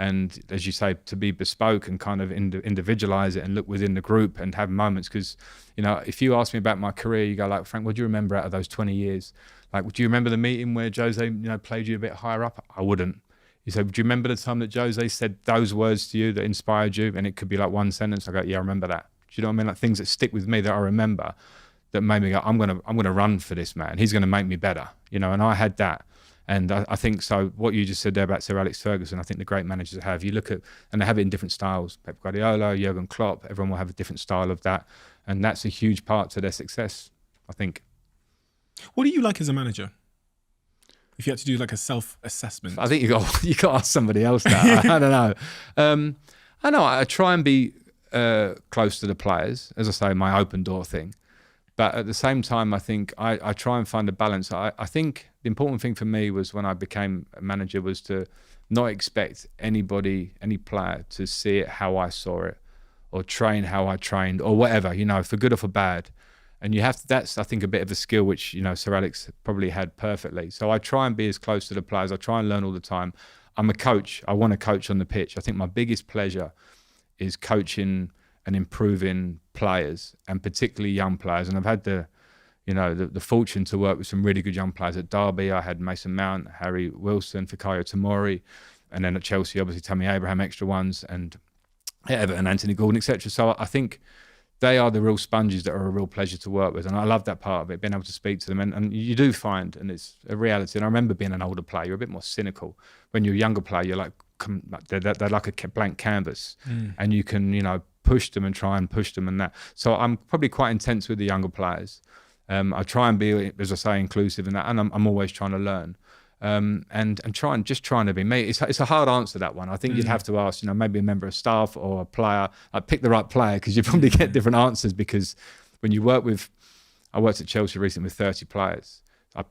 and as you say, to be bespoke and kind of individualize it and look within the group and have moments. Because, if you ask me about my career, you go like, Frank, what do you remember out of those 20 years? Like, do you remember the meeting where Jose, played you a bit higher up? I wouldn't. You said, do you remember the time that Jose said those words to you that inspired you? And it could be like one sentence. I go, yeah, I remember that. Do you know what I mean? Like things that stick with me that I remember that made me go, I'm gonna run for this man. He's gonna make me better. And I had that. And I think so. What you just said there about Sir Alex Ferguson, I think the great managers have. You look at, and they have it in different styles. Pep Guardiola, Jurgen Klopp, everyone will have a different style of that, and that's a huge part to their success, I think. What do you like as a manager? If you had to do like a self-assessment, I think you got to ask somebody else that. I don't know. I know. I try and be close to the players, as I say, my open door thing. But at the same time, I think I try and find a balance. I think the important thing for me was when I became a manager was to not expect any player to see it how I saw it, or train how I trained, or whatever, for good or for bad. And you have to, that's, I think, a bit of a skill which, Sir Alex probably had perfectly. So I try and be as close to the players. I try and learn all the time. I'm a coach. I want to coach on the pitch. I think my biggest pleasure is coaching and improving players, and particularly young players. And I've had the fortune to work with some really good young players. At Derby, I had Mason Mount, Harry Wilson, Fikayo Tomori, and then at Chelsea, obviously Tammy Abraham, extra ones, and Everton, Anthony Gordon, etc. So I think they are the real sponges that are a real pleasure to work with. And I love that part of it, being able to speak to them. And you do find, and it's a reality, and I remember being an older player, you're a bit more cynical. When you're a younger player, you're like, they're like a blank canvas. And you can, push them and try and push them and that. So I'm probably quite intense with the younger players. I try and be, as I say, inclusive in that, and I'm always trying to learn. And trying to be me. It's a hard answer, that one. I think you'd have to ask, maybe a member of staff or a player. I'd pick the right player, because you probably get different answers. Because when you work with, I worked at Chelsea recently with 30 players. You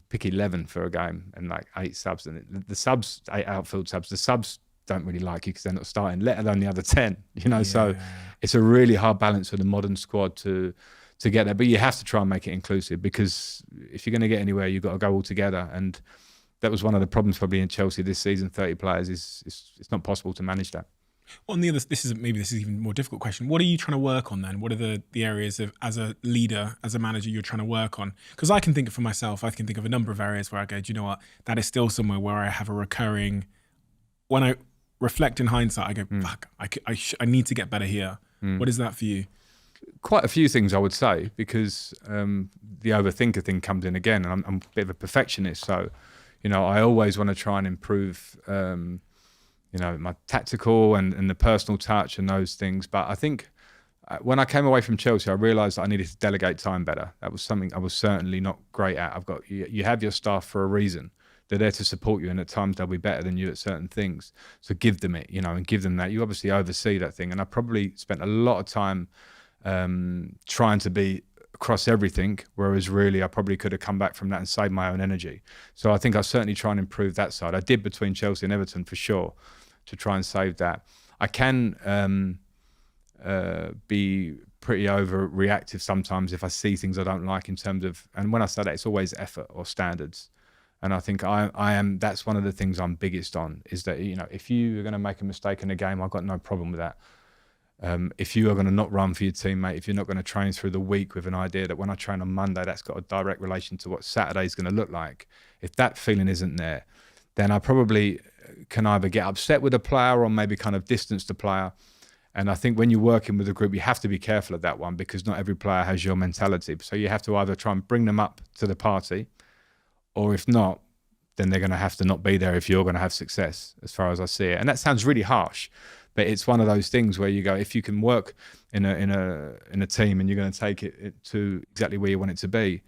pick 11 for a game and like 8 subs, and the subs, 8 outfield subs. The subs don't really like you because they're not starting, let alone the other 10. So it's a really hard balance for the modern squad to get there. But you have to try and make it inclusive, because if you're going to get anywhere, you've got to go all together. And that was one of the problems probably in Chelsea this season. 30 players it's not possible to manage that. On the other, this is even a more difficult question. What are you trying to work on then? What are the areas of, as a leader, as a manager, you're trying to work on? Because I can think for myself, I can think of a number of areas where I go, do you know what? That is still somewhere where I have a recurring reflect in hindsight, I go, fuck, I need to get better here. What is that for you? Quite a few things, I would say, because the overthinker thing comes in again, and I'm a bit of a perfectionist, so I always want to try and improve my tactical and the personal touch and those things. But I think when I came away from Chelsea, I realised that I needed to delegate time better. That was something I was certainly not great at. You have your staff for a reason. They're there to support you, and at times they'll be better than you at certain things. So give them it, and give them that. You obviously oversee that thing. And I probably spent a lot of time trying to be across everything, whereas really I probably could have come back from that and saved my own energy. So I think I certainly try and improve that side. I did between Chelsea and Everton for sure, to try and save that. I can be pretty overreactive sometimes if I see things I don't like in terms of, and when I say that, it's always effort or standards. And I think that's one of the things I'm biggest on, is that, if you are going to make a mistake in a game, I've got no problem with that. If you are going to not run for your teammate, if you're not going to train through the week with an idea that when I train on Monday, that's got a direct relation to what Saturday is going to look like. If that feeling isn't there, then I probably can either get upset with a player or maybe kind of distance the player. And I think when you're working with a group, you have to be careful of that one, because not every player has your mentality. So you have to either try and bring them up to the party, or if not, then they're going to have to not be there if you're going to have success, as far as I see it. And that sounds really harsh, but it's one of those things where you go, if you can work in a team and you're going to take it to exactly where you want it to be,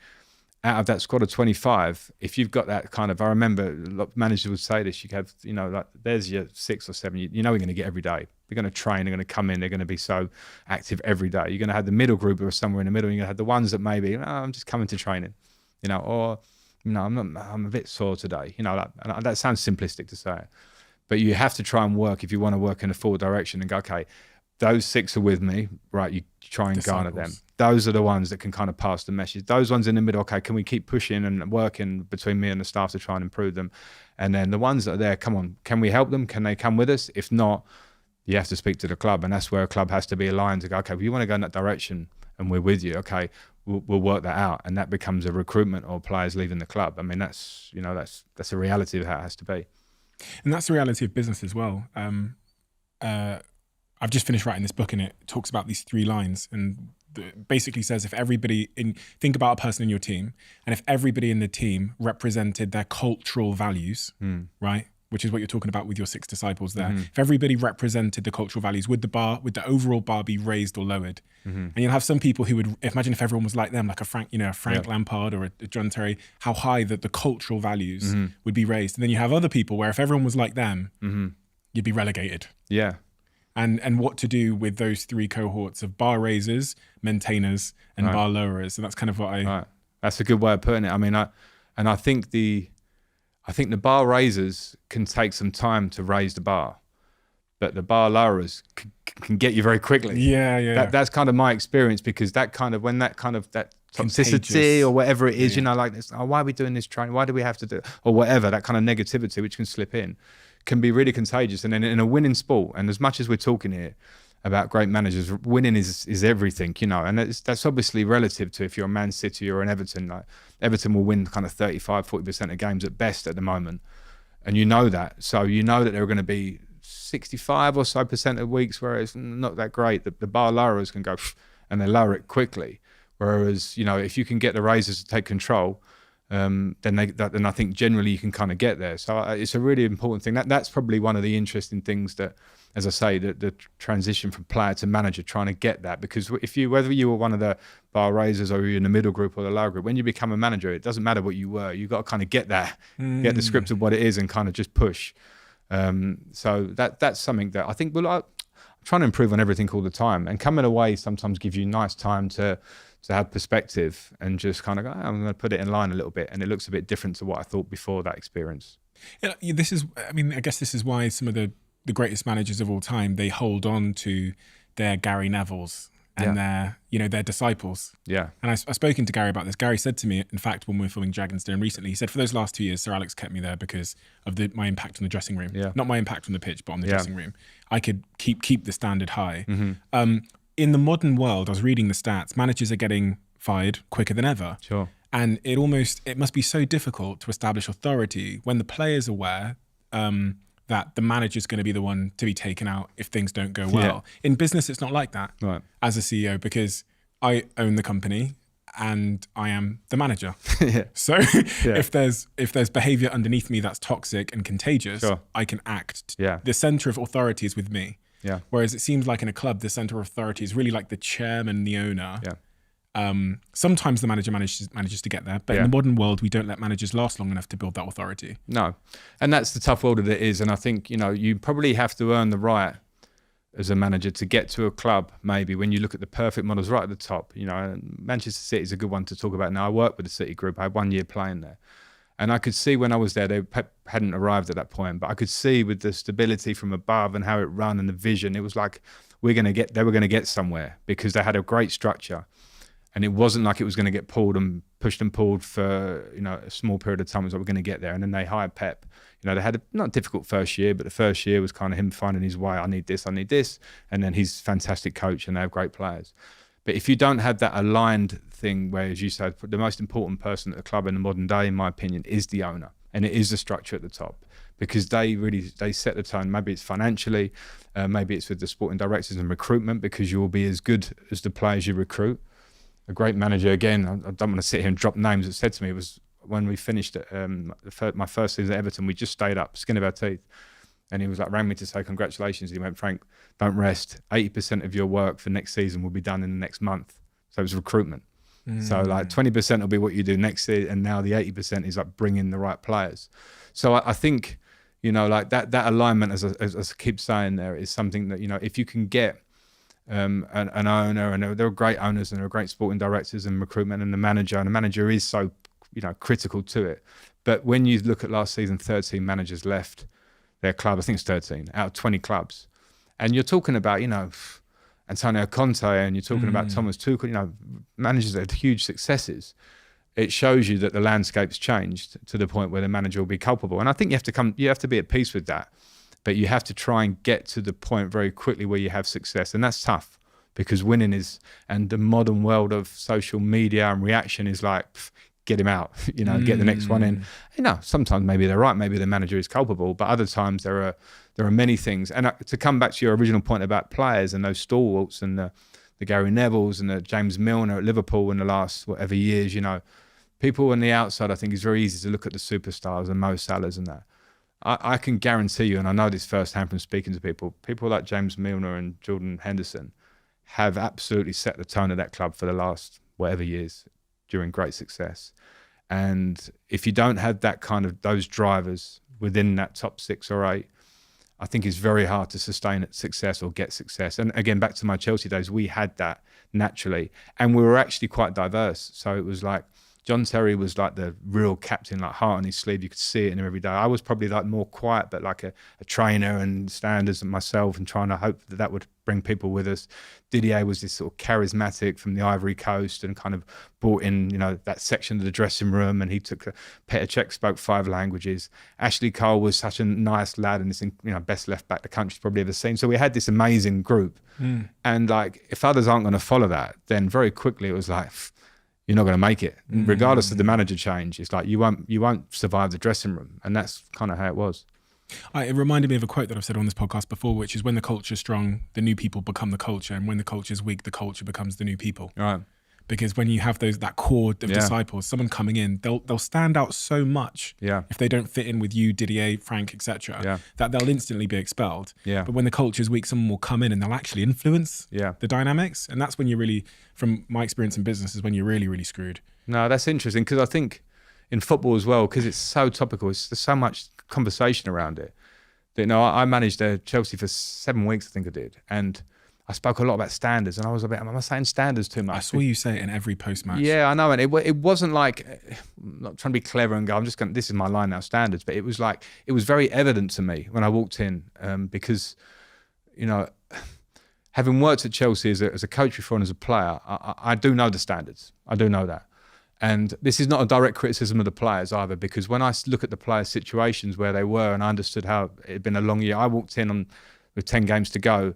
out of that squad of 25, if you've got that kind of, I remember managers would say this, you have, like there's your 6 or 7, you're going to get every day. They're going to train, they're going to come in, they're going to be so active every day. You're going to have the middle group who are somewhere in the middle, and you're going to have the ones that maybe, I'm just coming to training, or, I'm a bit sore today, and that sounds simplistic to say, but you have to try and work, if you want to work in a forward direction, and go, okay, those 6 are with me, right? You try and garner them. Those are the ones that can kind of pass the message. Those ones in the middle, okay, can we keep pushing and working between me and the staff to try and improve them? And then the ones that are there, come on, can we help them? Can they come with us? If not, you have to speak to the club, and that's where a club has to be aligned to go, okay, well, you want to go in that direction and we're with you, okay, we'll work that out. And that becomes a recruitment or players leaving the club. I mean, that's a reality of how it has to be. And that's the reality of business as well. I've just finished writing this book, and it talks about these 3 lines, and basically says if everybody think about a person in your team, and if everybody in the team represented their cultural values, right, which is what you're talking about with your 6 disciples there. If everybody represented the cultural values, would the overall bar be raised or lowered? And you'll have some people who would imagine if everyone was like them, like a Frank Lampard or a John Terry, how high that the cultural values would be raised. And then you have other people where if everyone was like them, you'd be relegated. Yeah. And what to do with those 3 cohorts of bar raisers, maintainers, and bar lowerers. And that's kind of what I... Right. That's a good way of putting it. I mean, I think the bar raisers can take some time to raise the bar, but the bar lowerers can get you very quickly. Yeah. That's kind of my experience, because that toxicity Contagious. or whatever it is, like this, why are we doing this training? Why do we have to do it? Or whatever, that kind of negativity which can slip in, can be really contagious. And then in a winning sport, and as much as we're talking here about great managers, winning is everything, and that's obviously relative to if you're a Man City or an Everton. Like Everton will win kind of 35-40% of games at best at the moment, and that. So that there are going to be 65 or so % of weeks where it's not that great. The bar lowerers can go and they lower it quickly. Whereas if you can get the raisers to take control, then I think generally you can kind of get there. So it's a really important thing. That's probably one of the interesting things that, as I say, the transition from player to manager, trying to get that, because whether you were one of the bar raisers or you're in the middle group or the lower group, when you become a manager, it doesn't matter what you were. You've got to kind of get that, get the script of what it is, and kind of just push. So that's something that I think I'm trying to improve on everything all the time, and coming away sometimes gives you nice time to have perspective and just kind of go, I'm going to put it in line a little bit, and it looks a bit different to what I thought before that experience. Yeah, I guess this is why some of the greatest managers of all time, they hold on to their Gary Nevilles and their disciples. Yeah. And I've spoken to Gary about this. Gary said to me, in fact, when we were filming Dragon's Den recently, he said, for those last 2 years, Sir Alex kept me there because of my impact on the dressing room. Yeah. Not my impact on the pitch, but on the dressing room. I could keep the standard high. In the modern world, I was reading the stats, managers are getting fired quicker than ever. Sure. And it must be so difficult to establish authority when the players are aware that the manager's going to be the one to be taken out if things don't go well. In business, it's not like that as a CEO, because I own the company and I am the manager. So if there's behavior underneath me that's toxic and contagious, I can act. The center of authority is with me. Whereas it seems like in a club, the center of authority is really like the chairman, the owner. Sometimes the manager manages to get there, but in the modern world, we don't let managers last long enough to build that authority. No, and that's the tough world that it is. And I think, you know, you probably have to earn the right as a manager to get to a club, maybe when you look at the perfect models right at the top. You know, and Manchester City is a good one to talk about now. I worked with the City group. I had 1 year playing there. And I could see when I was there, they hadn't arrived at that point, but I could see with the stability from above and how it ran and the vision, it was like they were going to get somewhere because they had a great structure. And it wasn't like it was going to get pulled and pushed and pulled for, you know, a small period of time. It was like, we're going to get there. And then they hired Pep. You know, they had a not difficult first year, but the first year was kind of him finding his way. I need this. And then he's a fantastic coach and they have great players. But if you don't have that aligned thing where, as you said, the most important person at the club in the modern day, in my opinion, is the owner. And it is the structure at the top, because they set the tone. Maybe it's financially, maybe it's with the sporting directors and recruitment, because you will be as good as the players you recruit. A great manager, again, I don't want to sit here and drop names, that said to me, it was when we finished my first season at Everton, we just stayed up, skin of our teeth. And he was like, rang me to say congratulations. He went, Frank, don't rest. 80% of your work for next season will be done in the next month. So it was recruitment. So like 20% will be what you do next year. And now the 80% is like bringing the right players. So I think, you know, like that alignment, as I keep saying there, is something that, you know, if you can get an owner, and there are great owners and there are great sporting directors and recruitment, and the manager is so, you know, critical to it. But when you look at last season, 13 managers left their club, I think it's 13 out of 20 clubs. And you're talking about, you know, Antonio Conte, and you're talking about Thomas Tuchel, you know, managers that had huge successes. It shows you that the landscape's changed to the point where the manager will be culpable. And I think you have to be at peace with that. But you have to try and get to the point very quickly where you have success. And that's tough, because winning is, and the modern world of social media and reaction is like, get him out, you know, get the next one in. You know, sometimes maybe they're right, maybe the manager is culpable, but other times there are many things. And to come back to your original point about players and those stalwarts and the Gary Nevilles and the James Milner at Liverpool in the last whatever years, you know, people on the outside, I think it's very easy to look at the superstars and Mo Salahs and that. I can guarantee you, and I know this firsthand from speaking to people like James Milner and Jordan Henderson have absolutely set the tone of that club for the last whatever years during great success. And if you don't have that kind of those drivers within that top 6 or 8, I think it's very hard to sustain success or get success. And again, back to my Chelsea days, we had that naturally, and we were actually quite diverse. So it was like John Terry was like the real captain, like heart on his sleeve. You could see it in him every day. I was probably like more quiet, but like a trainer and standards and myself, and trying to hope that would bring people with us. Didier was this sort of charismatic from the Ivory Coast and kind of brought in, you know, that section of the dressing room, and he took Petr Cech spoke 5 languages. Ashley Cole was such a nice lad, and this, you know, best left back the country's probably ever seen. So we had this amazing group. And like, if others aren't going to follow that, then very quickly it was like, you're not going to make it, regardless of the manager change. It's like you won't survive the dressing room, and that's kind of how it was. It reminded me of a quote that I've said on this podcast before, which is, when the culture's strong, the new people become the culture, and when the culture's weak, the culture becomes the new people. Right. Because when you have that core of disciples, someone coming in, they'll stand out so much if they don't fit in with you, Didier, Frank, etc., that they'll instantly be expelled. But when the culture's weak, someone will come in and they'll actually influence the dynamics. And that's when you're really, from my experience in business, is when you're really, really screwed. No, that's interesting, because I think in football as well, because it's so topical, there's so much conversation around it. That, you know, I managed Chelsea for 7 weeks, I think I did. And I spoke a lot about standards, and I was a bit, am I saying standards too much? I saw you say it in every post-match. Yeah, I know. And it wasn't like, I'm not trying to be clever and go, this is my line now, standards. But it was like, it was very evident to me when I walked in, because, you know, having worked at Chelsea as a coach before and as a player, I do know the standards. I do know that. And this is not a direct criticism of the players either, because when I look at the players' situations where they were, and I understood how it had been a long year, I walked in with 10 games to go.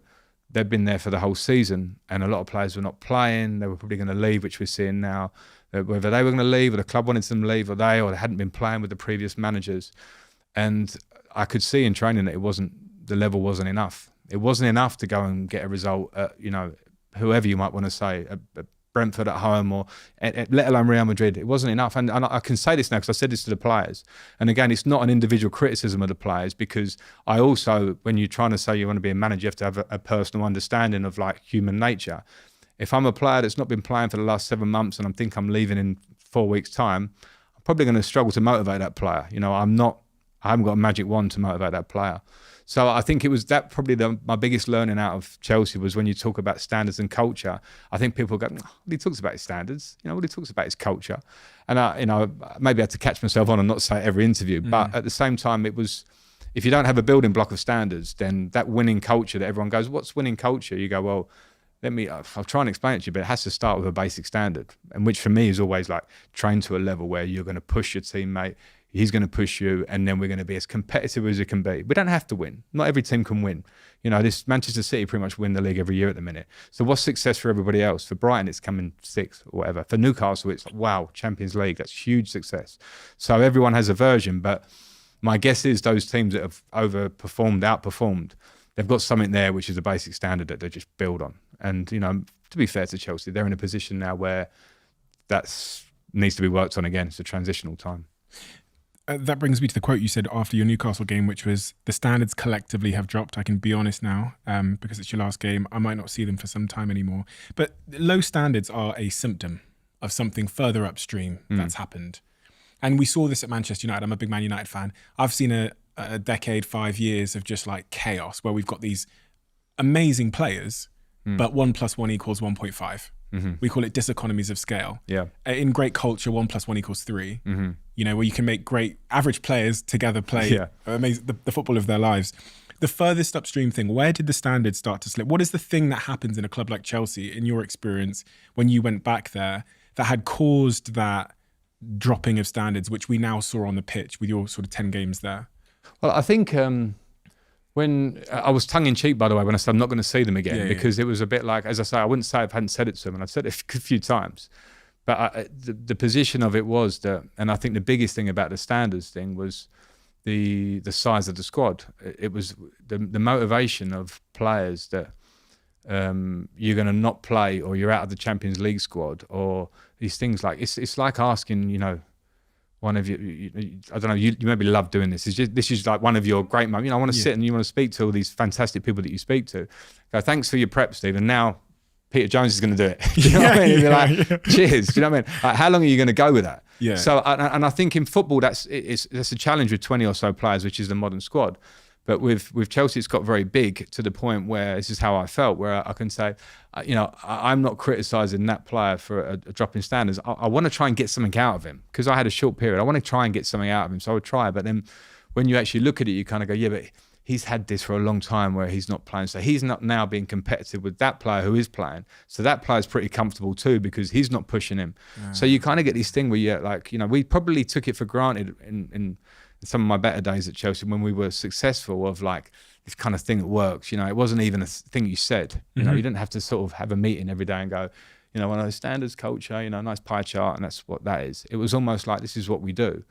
They'd been there for the whole season, and a lot of players were not playing. They were probably going to leave, which we're seeing now. Whether they were going to leave, or the club wanted them to leave, or they hadn't been playing with the previous managers. And I could see in training that the level wasn't enough. It wasn't enough to go and get a result at, whoever you might want to say, at Brentford at home or let alone Real Madrid. It wasn't enough. And I can say this now because I said this to the players. And again, it's not an individual criticism of the players, because I also, when you're trying to say you want to be a manager, you have to have a personal understanding of like human nature. If I'm a player that's not been playing for the last 7 months and I think I'm leaving in 4 weeks' time, I'm probably going to struggle to motivate that player. I haven't got a magic wand to motivate that player. So I think it was that probably my biggest learning out of Chelsea was when you talk about standards and culture. I think people go, well, he talks about his standards, what he talks about his culture. And maybe I had to catch myself on and not say it every interview. But at the same time, it was, if you don't have a building block of standards, then that winning culture that everyone goes, what's winning culture? You go, well, I'll try and explain it to you, but it has to start with a basic standard. And which for me is always like train to a level where you're going to push your teammate, he's going to push you, and then we're going to be as competitive as it can be. We don't have to win. Not every team can win. This Manchester City pretty much win the league every year at the minute. So what's success for everybody else? For Brighton, it's coming 6th or whatever. For Newcastle, it's like, wow, Champions League. That's huge success. So everyone has a version, but my guess is those teams that have outperformed, they've got something there which is a basic standard that they just build on. And, to be fair to Chelsea, they're in a position now where that needs to be worked on again. It's a transitional time. That brings me to the quote you said after your Newcastle game, which was, the standards collectively have dropped. I can be honest now, because it's your last game. I might not see them for some time anymore. But low standards are a symptom of something further upstream that's happened. And we saw this at Manchester United. I'm a big Man United fan. I've seen a decade, 5 years of just like chaos where we've got these amazing players, but 1 + 1 = 1.5. We call it diseconomies of scale. Yeah. In great culture, 1 + 1 = 3. Where you can make great average players together play amazing, the football of their lives. The furthest upstream thing, where did the standards start to slip? What is the thing that happens in a club like Chelsea, in your experience, when you went back there, that had caused that dropping of standards, which we now saw on the pitch with your sort of 10 games there? Well, I think when I was tongue-in-cheek, by the way, when I said I'm not going to see them again, because it was a bit like, as I say, I wouldn't say I hadn't said it to them, and I've said it a few times. But the position of it was that, and I think the biggest thing about the standards thing was the size of the squad. It was the motivation of players that you're going to not play, or you're out of the Champions League squad, or these things like, it's like asking, one of you, I don't know, you maybe love doing this. This is like one of your great moments. I want to sit and you want to speak to all these fantastic people that you speak to. Go, thanks for your prep, Steve. And now Peter Jones is going to do it. You know what I mean? You'd be like, cheers. Do you know what I mean? Like, how long are you going to go with that? Yeah. So, and I think in football, that's a challenge with 20 or so players, which is the modern squad. But with Chelsea, it's got very big to the point where this is how I felt, where I can say, I'm not criticising that player for a drop in standards. I want to try and get something out of him, because I had a short period. I want to try and get something out of him, so I would try. But then when you actually look at it, you kind of go, yeah, but he's had this for a long time where he's not playing. So he's not now being competitive with that player who is playing. So that player's pretty comfortable too, because he's not pushing him. Yeah. So you kind of get this thing where you're like, we probably took it for granted in some of my better days at Chelsea when we were successful, of like this kind of thing that works. It wasn't even a thing you said. You didn't have to sort of have a meeting every day and go, one of those standards culture, nice pie chart, and that's what that is. It was almost like, this is what we do.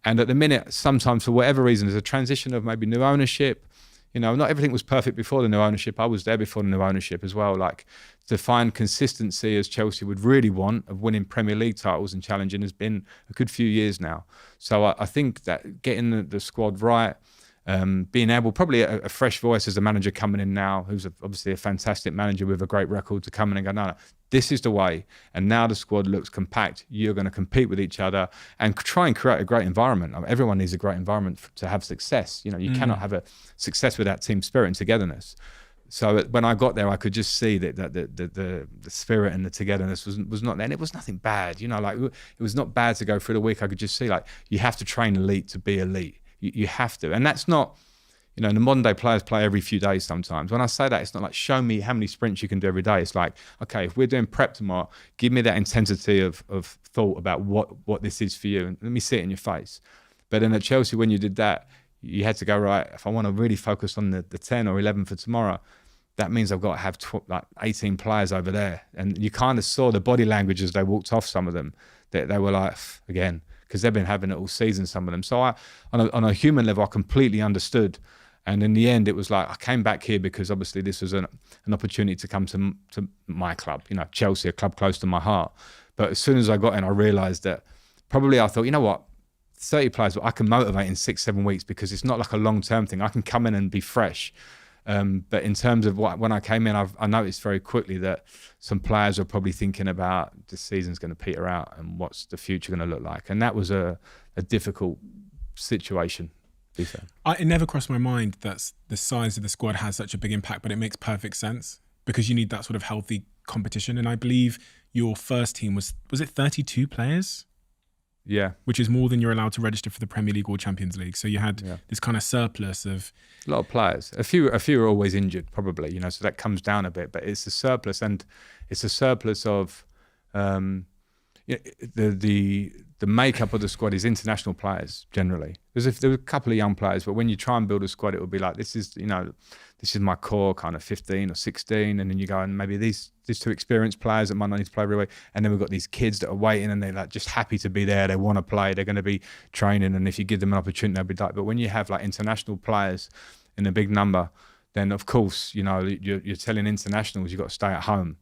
And at the minute, sometimes for whatever reason, there's a transition of maybe new ownership. Not everything was perfect before the new ownership. I was there before the new ownership as well. Like, to find consistency, as Chelsea would really want, of winning Premier League titles and challenging, has been a good few years now. So I think that getting the squad right, being able, probably a fresh voice as a manager coming in now, who's obviously a fantastic manager with a great record, to come in and go, no, this is the way. And now the squad looks compact. You're going to compete with each other and try and create a great environment. Everyone needs a great environment to have success. You cannot have a success without team spirit and togetherness. So when I got there, I could just see that the spirit and the togetherness was not there. And it was nothing bad. It was not bad to go through the week. I could just see, like, you have to train elite to be elite. You have to. And that's not, the modern day players play every few days sometimes. When I say that, it's not like, show me how many sprints you can do every day. It's like, okay, if we're doing prep tomorrow, give me that intensity of thought about what this is for you, and let me see it in your face. But then at Chelsea, when you did that, you had to go, right, if I want to really focus on the 10 or 11 for tomorrow, that means I've got to have 18 players over there. And you kind of saw the body language as they walked off, some of them, that they were like, again, because they've been having it all season, some of them. So on a human level, I completely understood. And in the end, it was like I came back here because obviously this was an opportunity to come to my club, Chelsea, a club close to my heart. But as soon as I got in, I realised that probably I thought, you know what, 30 players, I can motivate in 6-7 weeks because it's not like a long-term thing. I can come in and be fresh. But in terms of when I came in, I noticed very quickly that some players were probably thinking about this season's going to peter out and what's the future going to look like. And that was a difficult situation. It never crossed my mind that the size of the squad has such a big impact, but it makes perfect sense because you need that sort of healthy competition. And I believe your first team was it 32 players? Yeah. Which is more than you're allowed to register for the Premier League or Champions League. So you had this kind of surplus of... A lot of players. A few are always injured, probably, so that comes down a bit. But it's a surplus, and it's a surplus of... The makeup of the squad is international players generally. There were a couple of young players, but when you try and build a squad, it would be like this is my core kind of 15 or 16, and then you go and maybe these two experienced players that might not need to play every week, and then we've got these kids that are waiting and they're like just happy to be there. They want to play. They're going to be training, and if you give them an opportunity, they'll be like. But when you have like international players in a big number, then of course you're telling internationals you've got to stay at home.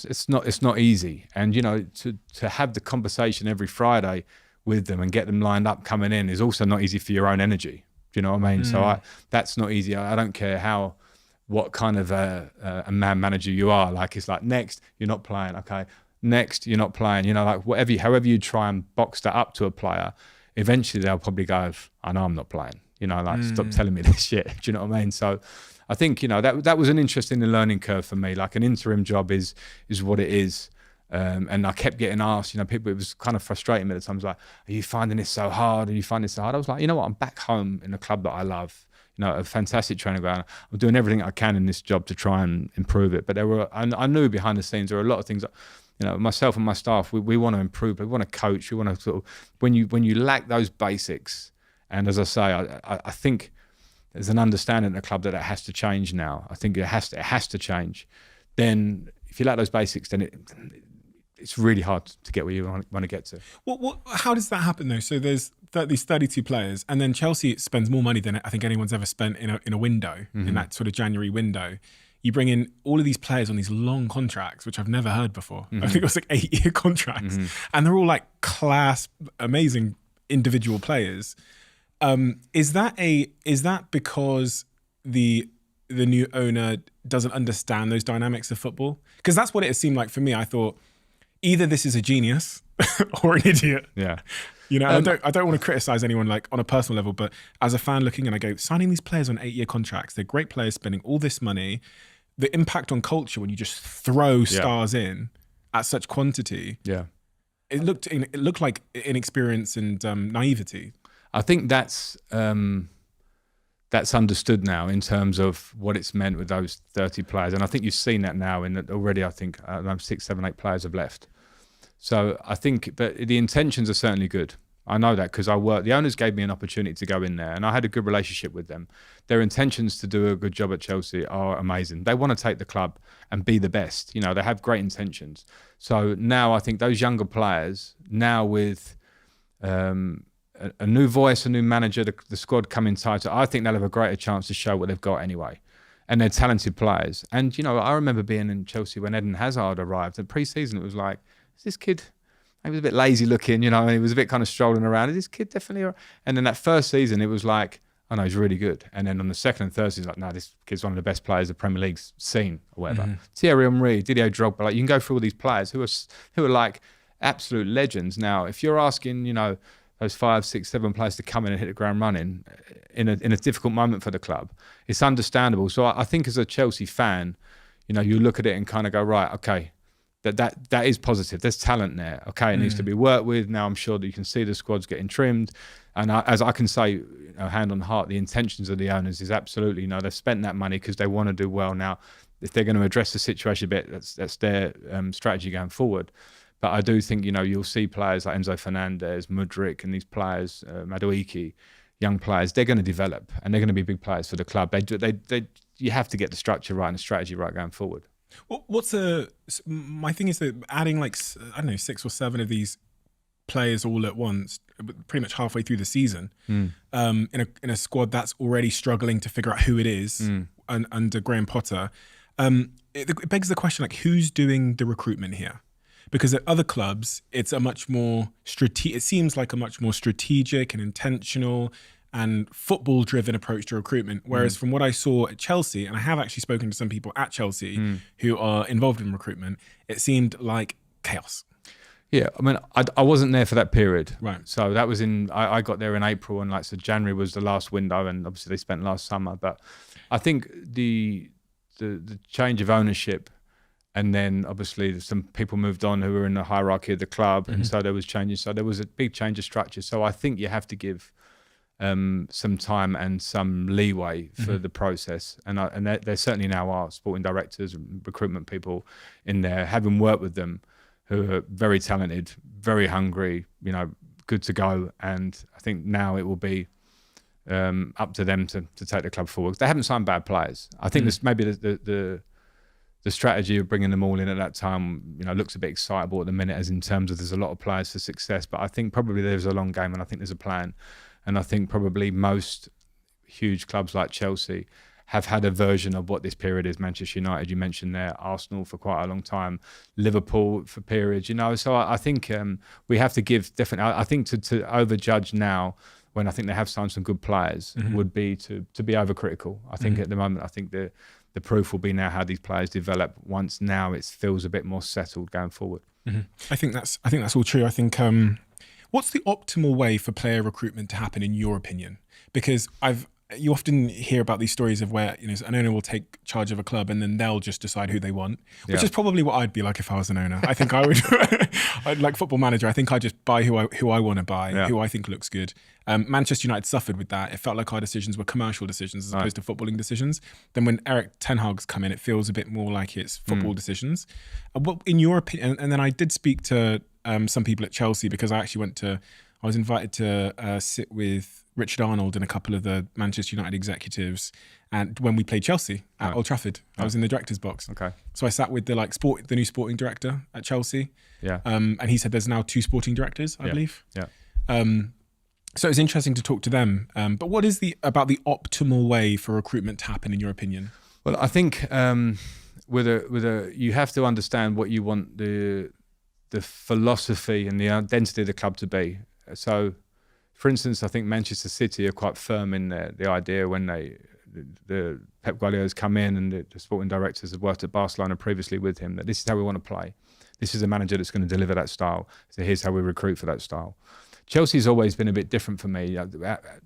It's not easy, and to have the conversation every Friday with them and get them lined up coming in is also not easy for your own energy. Do you know what I mean? So that's not easy. I don't care what kind of a man manager you are. Like it's like next you're not playing, okay. Next you're not playing. Like however you try and box that up to a player, eventually they'll probably go, I know I'm not playing. Stop telling me this shit. Do you know what I mean? So I think that was an interesting learning curve for me. Like an interim job is what it is, and I kept getting asked. People, it was kind of frustrating at times. Like, are you finding this so hard? Are you finding this so hard? I was like, you know what? I'm back home in a club that I love. A fantastic training ground. I'm doing everything I can in this job to try and improve it. But I knew behind the scenes there were a lot of things that, myself and my staff, we want to improve. We want to coach. We want to sort of when you lack those basics. And as I say, I think. There's an understanding in the club that it has to change now. I think it has to change. Then, if you lack those basics, then it's really hard to get where you want to get to. How does that happen though? So there's these 32 players, and then Chelsea spends more money than I think anyone's ever spent in a window, in that sort of January window. You bring in all of these players on these long contracts, which I've never heard before. I think it was like 8-year contracts, and they're all like class, amazing individual players. Is that because the new owner doesn't understand those dynamics of football? Because that's what it seemed like for me. I thought either this is a genius or an idiot. Yeah. I don't want to criticize anyone like on a personal level, but as a fan looking and I go, signing these players on 8-year contracts, they're great players spending all this money. The impact on culture when you just throw stars in at such quantity. Yeah. It looked like inexperience and naivety. I think that's understood now in terms of what it's meant with those 30 players. And I think you've seen that now in that already. I think 6, 7, 8 players have left. So I think, but the intentions are certainly good. I know that because the owners gave me an opportunity to go in there and I had a good relationship with them. Their intentions to do a good job at Chelsea are amazing. They want to take the club and be the best. They have great intentions. So now I think those younger players, now with a new voice, a new manager, the squad coming tighter, I think they'll have a greater chance to show what they've got anyway. And they're talented players. And, I remember being in Chelsea when Eden Hazard arrived. At pre-season, it was like, is this kid, he was a bit lazy looking, and he was a bit kind of strolling around. Is this kid definitely... And then that first season, it was like, oh no, he's really good. And then on the second and third season, like, no, this kid's one of the best players the Premier League's seen, or whatever. Thierry Henry, Didier Drogba, like, you can go through all these players who are like absolute legends. Now, if you're asking, those 5, 6, 7 players to come in and hit the ground running in a difficult moment for the club, it's understandable. So I think as a Chelsea fan, you look at it and kind of go, right, okay, that is positive. There's talent there. Okay, it needs to be worked with. Now I'm sure that you can see the squad's getting trimmed. And as I can say, hand on heart, the intentions of the owners is absolutely, they've spent that money because they want to do well. Now, if they're going to address the situation a bit, that's their strategy going forward. But I do think, you'll see players like Enzo Fernandez, Mudryk, and these players, Madueke, young players, they're going to develop and they're going to be big players for the club. You have to get the structure right and the strategy right going forward. My thing is that adding 6 or 7 of these players all at once, pretty much halfway through the season, in a squad that's already struggling to figure out who it is under Graham Potter. It begs the question, like, who's doing the recruitment here? Because at other clubs, it's a much more it seems like a much more strategic and intentional and football-driven approach to recruitment. Whereas from what I saw at Chelsea, and I have actually spoken to some people at Chelsea who are involved in recruitment, it seemed like chaos. Yeah, I mean, I wasn't there for that period. Right. So that was I got there in April, and so January was the last window, and obviously they spent last summer. But I think the change of ownership, and then obviously some people moved on who were in the hierarchy of the club, and so there was changes. So there was a big change of structure. So I think you have to give some time and some leeway for the process. And there certainly now are sporting directors and recruitment people in there, having worked with them, who are very talented, very hungry, good to go. And I think now it will be up to them to take the club forward. They haven't signed bad players. I think this maybe the strategy of bringing them all in at that time, looks a bit excitable at the minute, as in terms of there's a lot of players for success. But I think probably there's a long game, and I think there's a plan. And I think probably most huge clubs like Chelsea have had a version of what this period is. Manchester United, you mentioned there, Arsenal for quite a long time, Liverpool for periods, So I think we have to give definitely. I think to overjudge now, when I think they have signed some good players, would be to be overcritical. I think at the moment, I think the proof will be now how these players develop once now it feels a bit more settled going forward. I think that's all true. I think what's the optimal way for player recruitment to happen in your opinion? Because you often hear about these stories of where an owner will take charge of a club and then they'll just decide who they want, which is probably what I'd be like if I was an owner. I think I would, I'd like Football Manager. I think I just buy who I want to buy, who I think looks good. Manchester United suffered with that. It felt like our decisions were commercial decisions as opposed to footballing decisions. Then when Erik ten Hag's come in, it feels a bit more like it's football decisions. What, in your opinion? And then I did speak to some people at Chelsea, because I was invited to sit with Richard Arnold and a couple of the Manchester United executives, and when we played Chelsea at Old Trafford, I was in the director's box. Okay. So I sat with the new sporting director at Chelsea. Yeah. And he said there's now 2 sporting directors, I believe. Yeah. So it was interesting to talk to them. But what is about the optimal way for recruitment to happen in your opinion? Well, I think you have to understand what you want the philosophy and the identity of the club to be. So, for instance, I think Manchester City are quite firm in the idea when the Pep Guardiola's come in, and the sporting directors have worked at Barcelona previously with him, that this is how we want to play. This is a manager that's going to deliver that style. So here's how we recruit for that style. Chelsea's always been a bit different for me.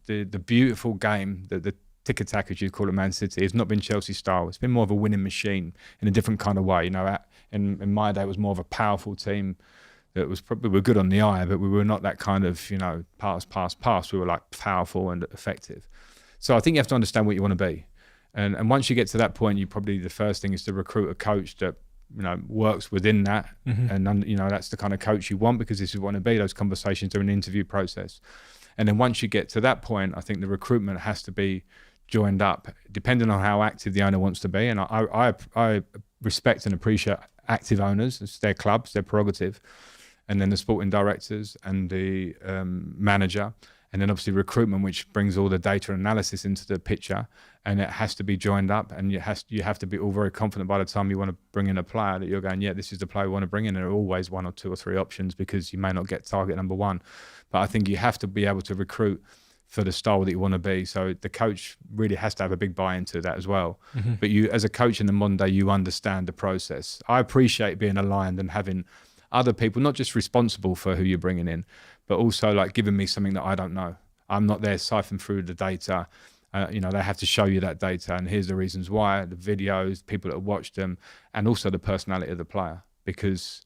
The beautiful game, the tick-attack, as you call it, Man City, has not been Chelsea style. It's been more of a winning machine in a different kind of way. In my day, it was more of a powerful team. That was probably, we were good on the eye, but we were not that kind of, pass. We were like powerful and effective. So I think you have to understand what you want to be. And once you get to that point, the first thing is to recruit a coach that, works within that. And, that's the kind of coach you want, because this is what you want to be. Those conversations are an interview process. And then once you get to that point, I think the recruitment has to be joined up, depending on how active the owner wants to be. And I respect and appreciate active owners. It's their clubs, their prerogative. And then the sporting directors and the manager, and then obviously recruitment, which brings all the data analysis into the picture, and it has to be joined up, and you have to be all very confident by the time you want to bring in a player that you're going, this is the player we want to bring in. There are always 1 or 2 or 3 options, because you may not get target number 1, but I think you have to be able to recruit for the style that you want to be. So the coach really has to have a big buy into that as well. But you, as a coach in the modern day, you understand the process. I appreciate being aligned and having other people, not just responsible for who you're bringing in, but also like giving me something that I don't know. I'm not there siphon through the data. They have to show you that data, and here's the reasons why, the videos, people that have watched them, and also the personality of the player. Because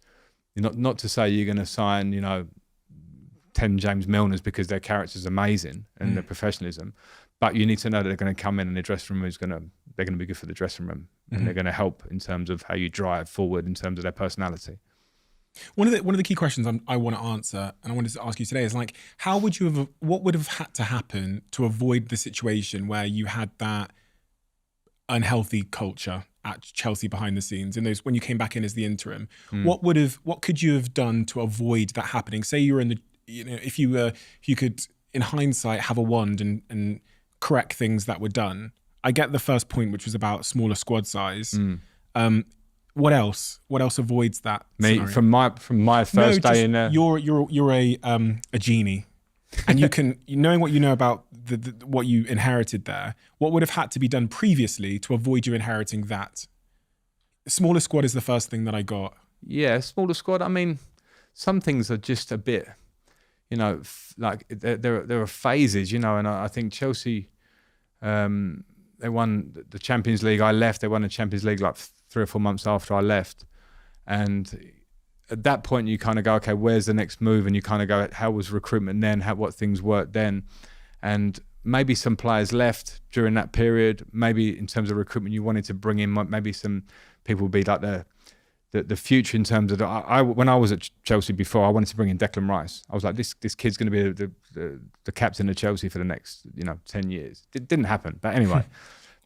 not to say you're going to sign, 10 James Milners because their character's amazing and their professionalism, but you need to know that they're going to come in and the dressing room they're going to be good for the dressing room, and they're going to help in terms of how you drive forward in terms of their personality. One of the key questions I want to answer, and I wanted to ask you today, is like, what would have had to happen to avoid the situation where you had that unhealthy culture at Chelsea behind the scenes, in those when you came back in as the interim? What could you have done to avoid that happening? Say you were if you could, in hindsight, have a wand and correct things that were done. I get the first point, which was about smaller squad size. What else? What else avoids that? Me scenario? from my first day in there. You're a genie, and you can, knowing what you know about what you inherited there. What would have had to be done previously to avoid you inheriting that? Smaller squad is the first thing that I got. Yeah, smaller squad. I mean, some things are just a bit, like there are phases, and I think Chelsea, they won the Champions League. I left. They won the Champions League like 3 or 4 months after I left, and at that point you kind of go, okay, where's the next move? And you kind of go, how was recruitment then? What things worked then? And maybe some players left during that period. Maybe in terms of recruitment, you wanted to bring in maybe some people would be like the future in terms of when I was at Chelsea before, I wanted to bring in Declan Rice. I was like, this kid's going to be the captain of Chelsea for the next 10 years. It didn't happen, but anyway.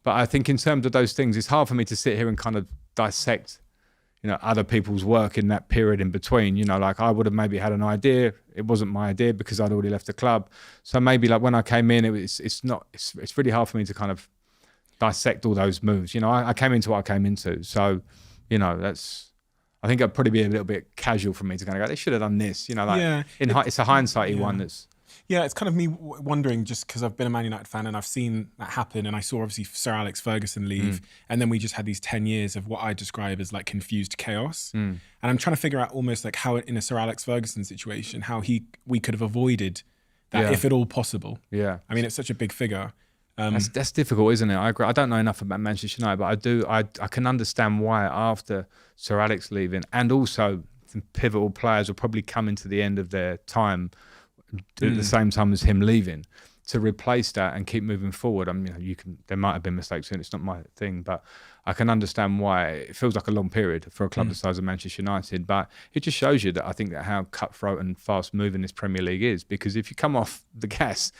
But I think in terms of those things, it's hard for me to sit here and kind of dissect other people's work in that period in between. Like I would have maybe had an idea. It wasn't my idea because I'd already left the club. So maybe like when I came in, it's really hard for me to kind of dissect all those moves. I came into what I came into. So, I think it'd probably be a little bit casual for me to kind of go, they should have done this. It's a hindsighty one that's. Yeah, it's kind of me wondering, just because I've been a Man United fan and I've seen that happen, and I saw obviously Sir Alex Ferguson leave, and then we just had these 10 years of what I describe as like confused chaos. And I'm trying to figure out almost like how in a Sir Alex Ferguson situation, how we could have avoided that if at all possible. Yeah. I mean, it's such a big figure. That's difficult, isn't it? I agree. I don't know enough about Manchester United, but I can understand why after Sir Alex leaving, and also some pivotal players will probably come into the end of their time at the same time as him leaving, to replace that and keep moving forward. I mean, there might have been mistakes in it. It's not my thing, but I can understand why it feels like a long period for a club the size of Manchester United. But it just shows you that I think that how cutthroat and fast moving this Premier League is, because if you come off the gas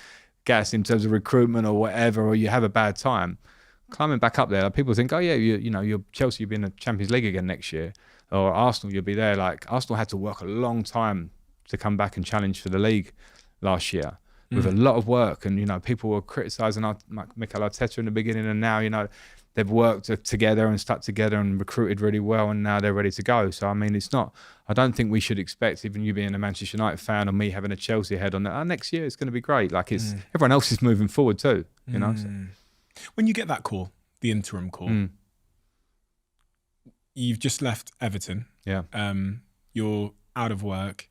in terms of recruitment or whatever, or you have a bad time, climbing back up there, people think, oh yeah, you're Chelsea, you'll be in the Champions League again next year, or Arsenal, you'll be there. Like Arsenal had to work a long time to come back and challenge for the league last year with a lot of work, and people were criticising Mikel Arteta in the beginning, and now they've worked together and stuck together and recruited really well, and now they're ready to go. So I mean, I don't think we should expect, even you being a Manchester United fan or me having a Chelsea head on that, next year it's going to be great. Like everyone else is moving forward too, So. When you get that call, the interim call, you've just left Everton. Yeah. You're out of work.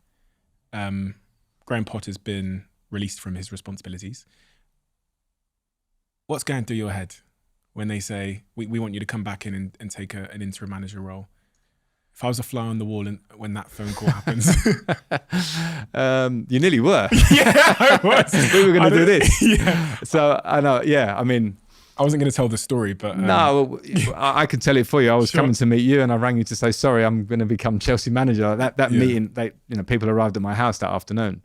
Graham Potter's been released from his responsibilities. What's going through your head when they say, we want you to come back in and take an interim manager role? If I was a fly on the wall when that phone call happens. You nearly were. Yeah, I was. We were going to do this. Yeah. So I know, I mean. I wasn't going to tell the story, but... No, I can tell it for you. I was coming to meet you and I rang you to say, sorry, I'm going to become Chelsea manager. That meeting, people arrived at my house that afternoon.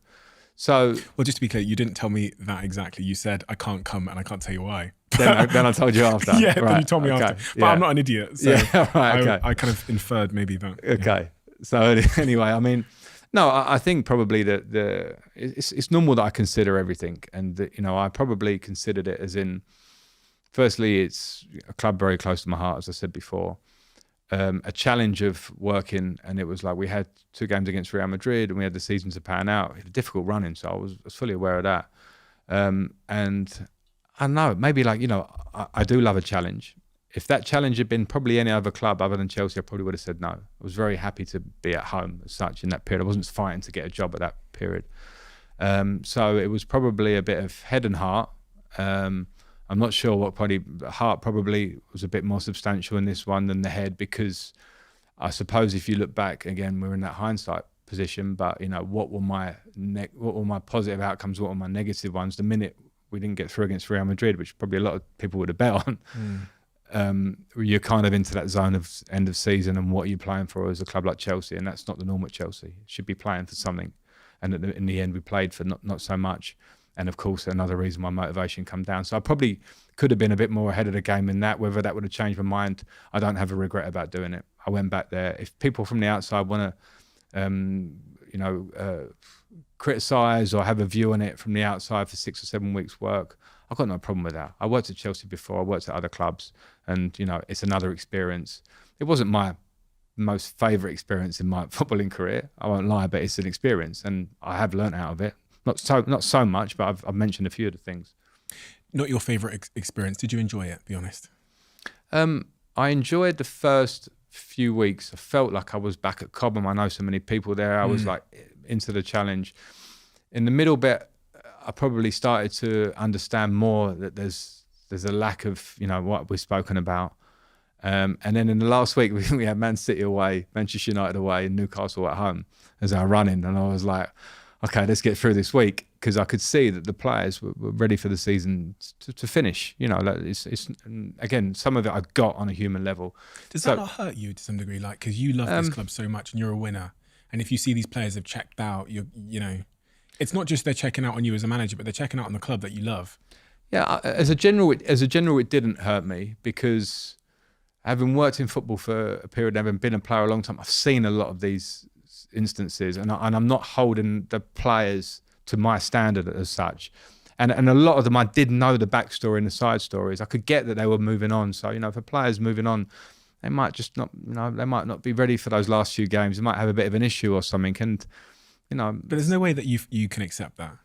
So... Well, just to be clear, you didn't tell me that exactly. You said, I can't come and I can't tell you why. Then I told you after. Yeah, right. Then you told me after. But I'm not an idiot. So right, okay. I kind of inferred maybe that. Okay. So anyway, I mean... No, I think probably that it's normal that I consider everything. And, I probably considered it as in... Firstly, it's a club very close to my heart, as I said before. A challenge of working, and it was like we had 2 games against Real Madrid, and we had the season to pan out. It was a difficult running, so I was fully aware of that. And I don't know, maybe I do love a challenge. If that challenge had been probably any other club other than Chelsea, I probably would have said no. I was very happy to be at home as such in that period. I wasn't fighting to get a job at that period. So it was probably a bit of head and heart. I'm not sure what the heart probably was a bit more substantial in this one than the head, because I suppose if you look back again, we're in that hindsight position. But what were my positive outcomes? What were my negative ones? The minute we didn't get through against Real Madrid, which probably a lot of people would have bet on, you're kind of into that zone of end of season and what are you playing for as a club like Chelsea, and that's not the norm at Chelsea. You should be playing for something, and in the end, we played for not so much. And of course, another reason my motivation come down. So I probably could have been a bit more ahead of the game in that. Whether that would have changed my mind, I don't have a regret about doing it. I went back there. If people from the outside want to, criticise or have a view on it from the outside for 6 or 7 weeks' work, I've got no problem with that. I worked at Chelsea before, I worked at other clubs, and it's another experience. It wasn't my most favourite experience in my footballing career, I won't lie, but it's an experience, and I have learnt out of it. Not so much, but I've mentioned a few of the things. Not your favourite experience. Did you enjoy it? Be honest. I enjoyed the first few weeks. I felt like I was back at Cobham. I know so many people there. I was like into the challenge. In the middle bit, I probably started to understand more that there's a lack of what we've spoken about. And then in the last week, we had Man City away, Manchester United away, and Newcastle at home as our run-in. And I was like, okay, let's get through this week, because I could see that the players were ready for the season to finish. It's again, some of it I got on a human level. Does that not hurt you to some degree? Like, because you love this club so much and you're a winner. And if you see these players have checked out, it's not just they're checking out on you as a manager, but they're checking out on the club that you love. Yeah, as a general, it didn't hurt me, because having worked in football for a period, having been a player a long time, I've seen a lot of these instances, and I'm not holding the players to my standard as such. And a lot of them, I did know the backstory and the side stories. I could get that they were moving on. So, if a player's moving on, they might just not, they might not be ready for those last few games. They might have a bit of an issue or something. And, But there's no way that you can accept that.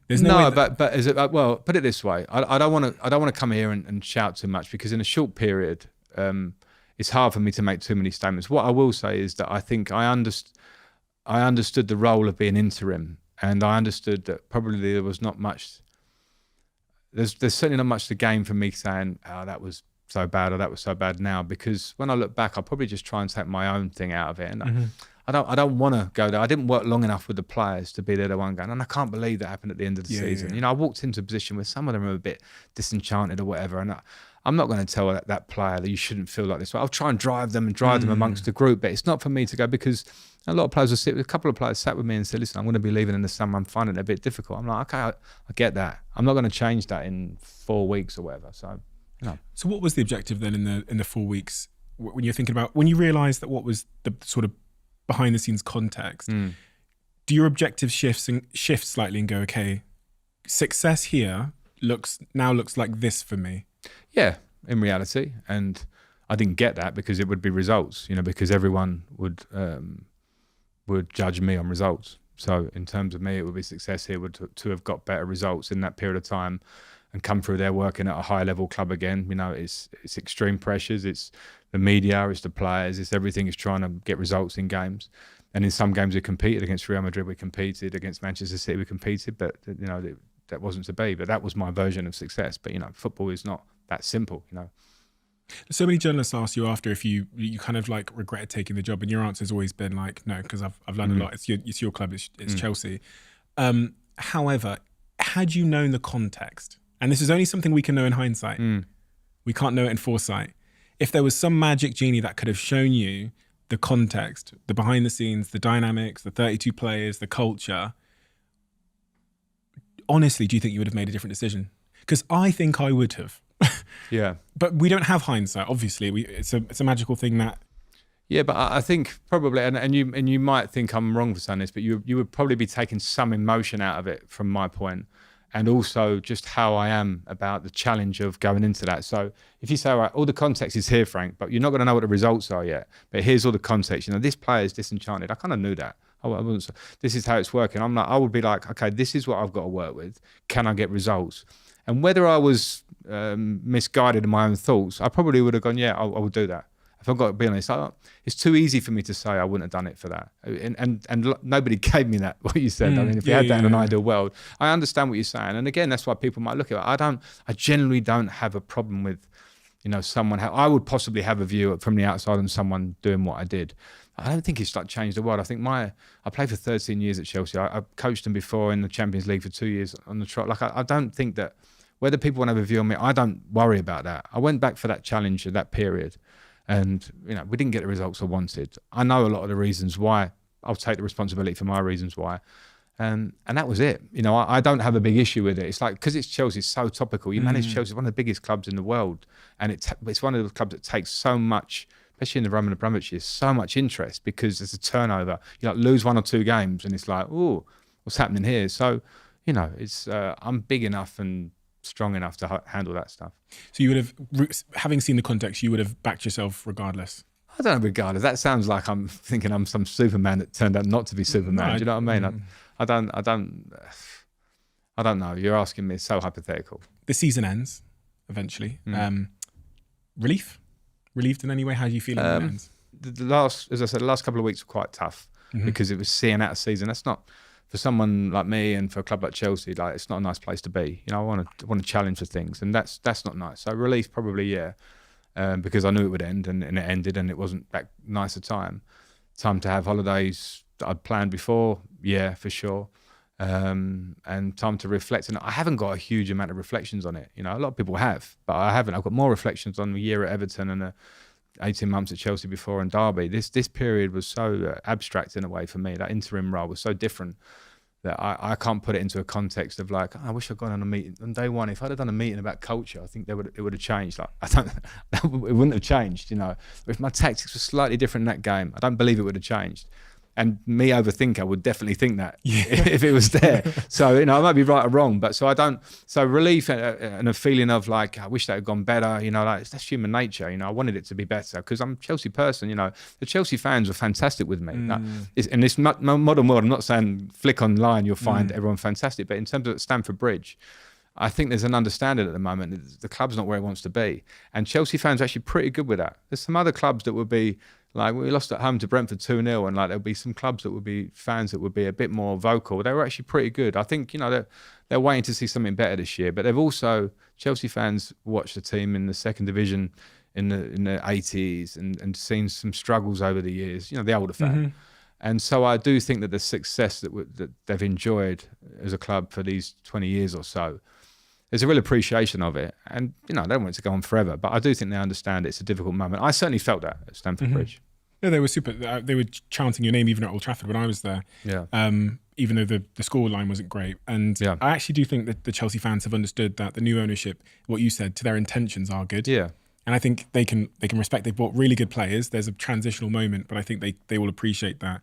There's no way that... but is it, well, put it this way. I don't want to come here and shout too much, because in a short period, it's hard for me to make too many statements. What I will say is that I think I understood the role of being interim, and I understood that probably there was not much. There's certainly not much to gain from me saying, "Oh, that was so bad," or "That was so bad." Now, because when I look back, I'll probably just try and take my own thing out of it, and I don't want to go there. I didn't work long enough with the players to be there the one going, and I can't believe that happened at the end of the season. Yeah. I walked into a position where some of them were a bit disenchanted or whatever, and I'm not going to tell that player that you shouldn't feel like this. I'll try and drive them amongst the group, but it's not for me to go, because a lot of players a couple of players sat with me and said, "Listen, I'm going to be leaving in the summer. I'm finding it a bit difficult." I'm like, okay, I get that. I'm not going to change that in 4 weeks or whatever. So, So what was the objective then in the 4 weeks when you're thinking about, when you realised that what was the sort of behind the scenes context? Do your objectives shift slightly and go, okay, success here looks like this for me? Yeah, in reality, and I didn't get that because it would be results, because everyone would judge me on results. So in terms of me, it would be success here to have got better results in that period of time and come through there working at a high level club again. It's extreme pressures, it's the media, it's the players, it's everything is trying to get results in games. And in some games we competed against Real Madrid, we competed against Manchester City, we competed, but that wasn't to be. But that was my version of success. But football is not that simple. So many journalists ask you after if you kind of like regretted taking the job, and your answer's always been like, no, because I've learned a lot. It's your club, it's Chelsea. However, had you known the context, and this is only something we can know in hindsight, we can't know it in foresight. If there was some magic genie that could have shown you the context, the behind the scenes, the dynamics, the 32 players, the culture, honestly, do you think you would have made a different decision? Because I think I would have. Yeah. But we don't have hindsight, obviously. It's a magical thing that... Yeah, but I think probably, and you might think I'm wrong for saying this, but you would probably be taking some emotion out of it from my point, and also just how I am about the challenge of going into that. So if you say, all right, all the context is here, Frank, but you're not going to know what the results are yet, but here's all the context. This player is disenchanted. I kind of knew that. This is how it's working. I would be like, okay, this is what I've got to work with. Can I get results? And whether I was misguided in my own thoughts, I probably would have gone, yeah, I will do that. If I've got to be honest, it's too easy for me to say I wouldn't have done it for that. And nobody gave me that, what you said. If we had that in an ideal world, I understand what you're saying. And again, that's why people might look at it. I generally don't have a problem with, someone. I would possibly have a view from the outside on someone doing what I did. I don't think it's changed the world. I think I played for 13 years at Chelsea. I coached them before in the Champions League for 2 years on the trot. I don't think that whether people want to have a view on me, I don't worry about that. I went back for that challenge at that period, and we didn't get the results I wanted. I know a lot of the reasons why. I'll take the responsibility for my reasons why. And that was it. I don't have a big issue with it. It's like, because it's Chelsea, it's so topical. You manage Chelsea, one of the biggest clubs in the world, and it's one of the clubs that takes so much, especially in the Roman Abramovich years, so much interest because there's a turnover. You lose 1 or 2 games, and it's like, oh, what's happening here. So, you know, it's I'm big enough and strong enough to handle that stuff. So you would have, having seen the context, you would have backed yourself regardless. I don't know, regardless. That sounds like I'm thinking I'm some Superman that turned out not to be Superman. No, Do you know what I mean? I don't know. You're asking me. It's so hypothetical. The season ends eventually. Relieved in any way? How do you feel when it ends? The last, as I said, the last couple of weeks were quite tough because it was seeing out a season. That's not for someone like me and for a club like Chelsea. Like, it's not a nice place to be. You know, I want to challenge for things, and that's not nice. So relief, probably, yeah, because I knew it would end, and it ended, and it wasn't that nice a time. Time to have holidays that I'd planned before, yeah, for sure. And time to reflect. And I haven't got a huge amount of reflections on it. You know, a lot of people have, but I haven't. I've got more reflections on the year at Everton and 18 months at Chelsea before and Derby. This period was so abstract in a way for me. That interim role was so different that I can't put it into a context of like, oh, I wish I'd gone on a meeting on day one. If I'd have done a meeting about culture, I think it would have changed. Like, it wouldn't have changed, you know. If my tactics were slightly different in that game, I don't believe it would have changed. And me, overthinker, would definitely think that if it was there. So, you know, I might be right or wrong, but so relief and a feeling of like, I wish that had gone better, you know, like that's human nature. You know, I wanted it to be better because I'm a Chelsea person, you know. The Chelsea fans were fantastic with me. Like, in this modern world, I'm not saying flick online, you'll find everyone fantastic, but in terms of Stamford Bridge, I think there's an understanding at the moment that the club's not where it wants to be. And Chelsea fans are actually pretty good with that. There's some other clubs that would be, like, we lost at home to Brentford 2-0, and like there'll be some clubs that would be fans that would be a bit more vocal. They were actually pretty good. I think, you know, they're waiting to see something better this year. But they've also, Chelsea fans watched the team in the second division in the 80s and seen some struggles over the years, you know, the older fan. And so I do think that the success that they've enjoyed as a club for these 20 years or so, there's a real appreciation of it. And, you know, they don't want it to go on forever, but I do think they understand it's a difficult moment. I certainly felt that at Stamford Bridge. Yeah, they were super. They were chanting your name even at Old Trafford when I was there. Yeah. Even though the score line wasn't great. And I actually do think that the Chelsea fans have understood that the new ownership, what you said, to their intentions are good. Yeah. And I think they can respect. They've bought really good players. There's a transitional moment, but I think they will appreciate that.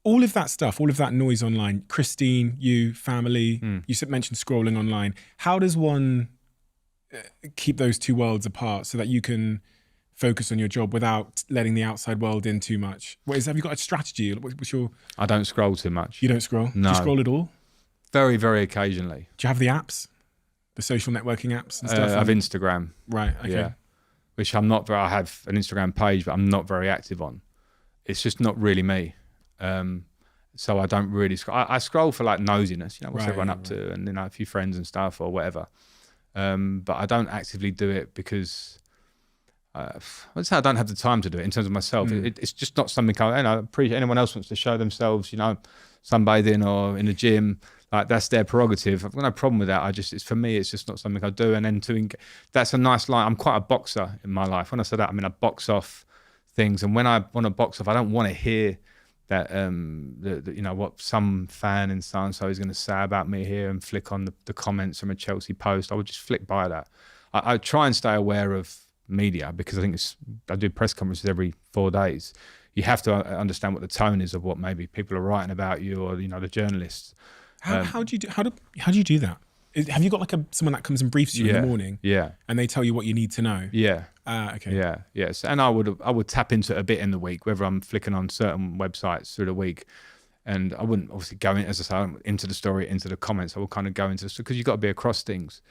All of that stuff, all of that noise online, Christine, you, family, you mentioned scrolling online. How does one keep those two worlds apart so that you can focus on your job without letting the outside world in too much? Have you got a strategy? What's your... I don't scroll too much. You don't scroll? No. Do you scroll at all? Very, very occasionally. Do you have the apps? The social networking apps and stuff? I have Instagram. Right, okay. Yeah. Which I have an Instagram page, but I'm not very active on. It's just not really me. So I don't really scroll. I scroll for like nosiness, you know, what's everyone up to, and, you know, a few friends and stuff or whatever. But I don't actively do it because I'd say I don't have the time to do it in terms of myself. It's just not something I appreciate. Anyone else wants to show themselves, you know, sunbathing or in the gym, like that's their prerogative. I've got no problem with that. It's for me, it's just not something I do. And then that's a nice line. I'm quite a boxer in my life. When I say that, I mean I box off things, and when I want to box off, I don't want to hear that you know what some fan in so and so is going to say about me here and flick on the comments from a Chelsea post. I would just flick by that. I try and stay aware of media because I think I do press conferences every 4 days. You have to understand what the tone is of what maybe people are writing about you, or, you know, the journalists. How do you do that? Have you got like someone that comes and briefs you in the morning? Yeah. And they tell you what you need to know? Yeah. Okay. Yeah. Yes. And I would tap into it a bit in the week, whether I'm flicking on certain websites through the week. And I wouldn't obviously go in, as I say, into the story, into the comments. I would kind of go into, because you've got to be across things.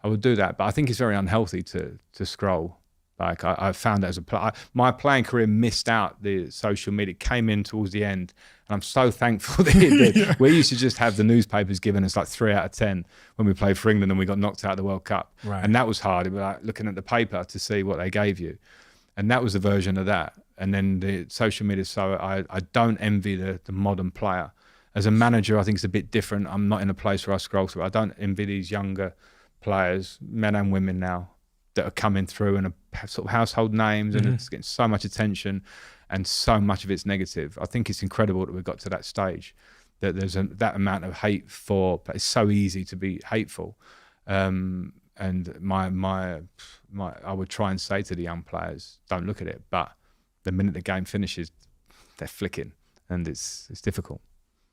I would do that. But I think it's very unhealthy to scroll. Like I found that as a player, my playing career missed out the social media. It came in towards the end, and I'm so thankful that it did. We used to just have the newspapers giving us like 3 out of 10 when we played for England and we got knocked out of the World Cup. Right. And that was hard. It was like looking at the paper to see what they gave you. And that was a version of that. And then the social media, so I don't envy the modern player. As a manager, I think it's a bit different. I'm not in a place where I scroll through. I don't envy these younger players, men and women now, that are coming through and are sort of household names, and it's getting so much attention and so much of it's negative. I think it's incredible that we've got to that stage, that there's that amount of hate but it's so easy to be hateful. And I would try and say to the young players, don't look at it. But the minute the game finishes, they're flicking, and it's difficult.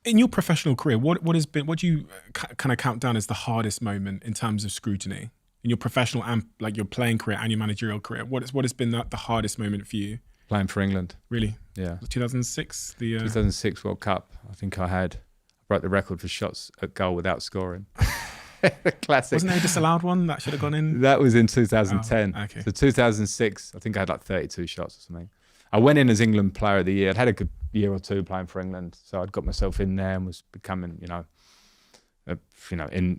In your professional career, what do you kind of count down as the hardest moment in terms of scrutiny in your professional and like your playing career and your managerial career? What has been the hardest moment for you? Playing for England. Really? Yeah. 2006? 2006 World Cup. I broke the record for shots at goal without scoring. Classic. Wasn't there a disallowed one that should have gone in? That was in 2010. Oh, okay. So 2006, I think I had like 32 shots or something. I went in as England Player of the Year. I'd had a good year or two playing for England, so I'd got myself in there and was becoming, in a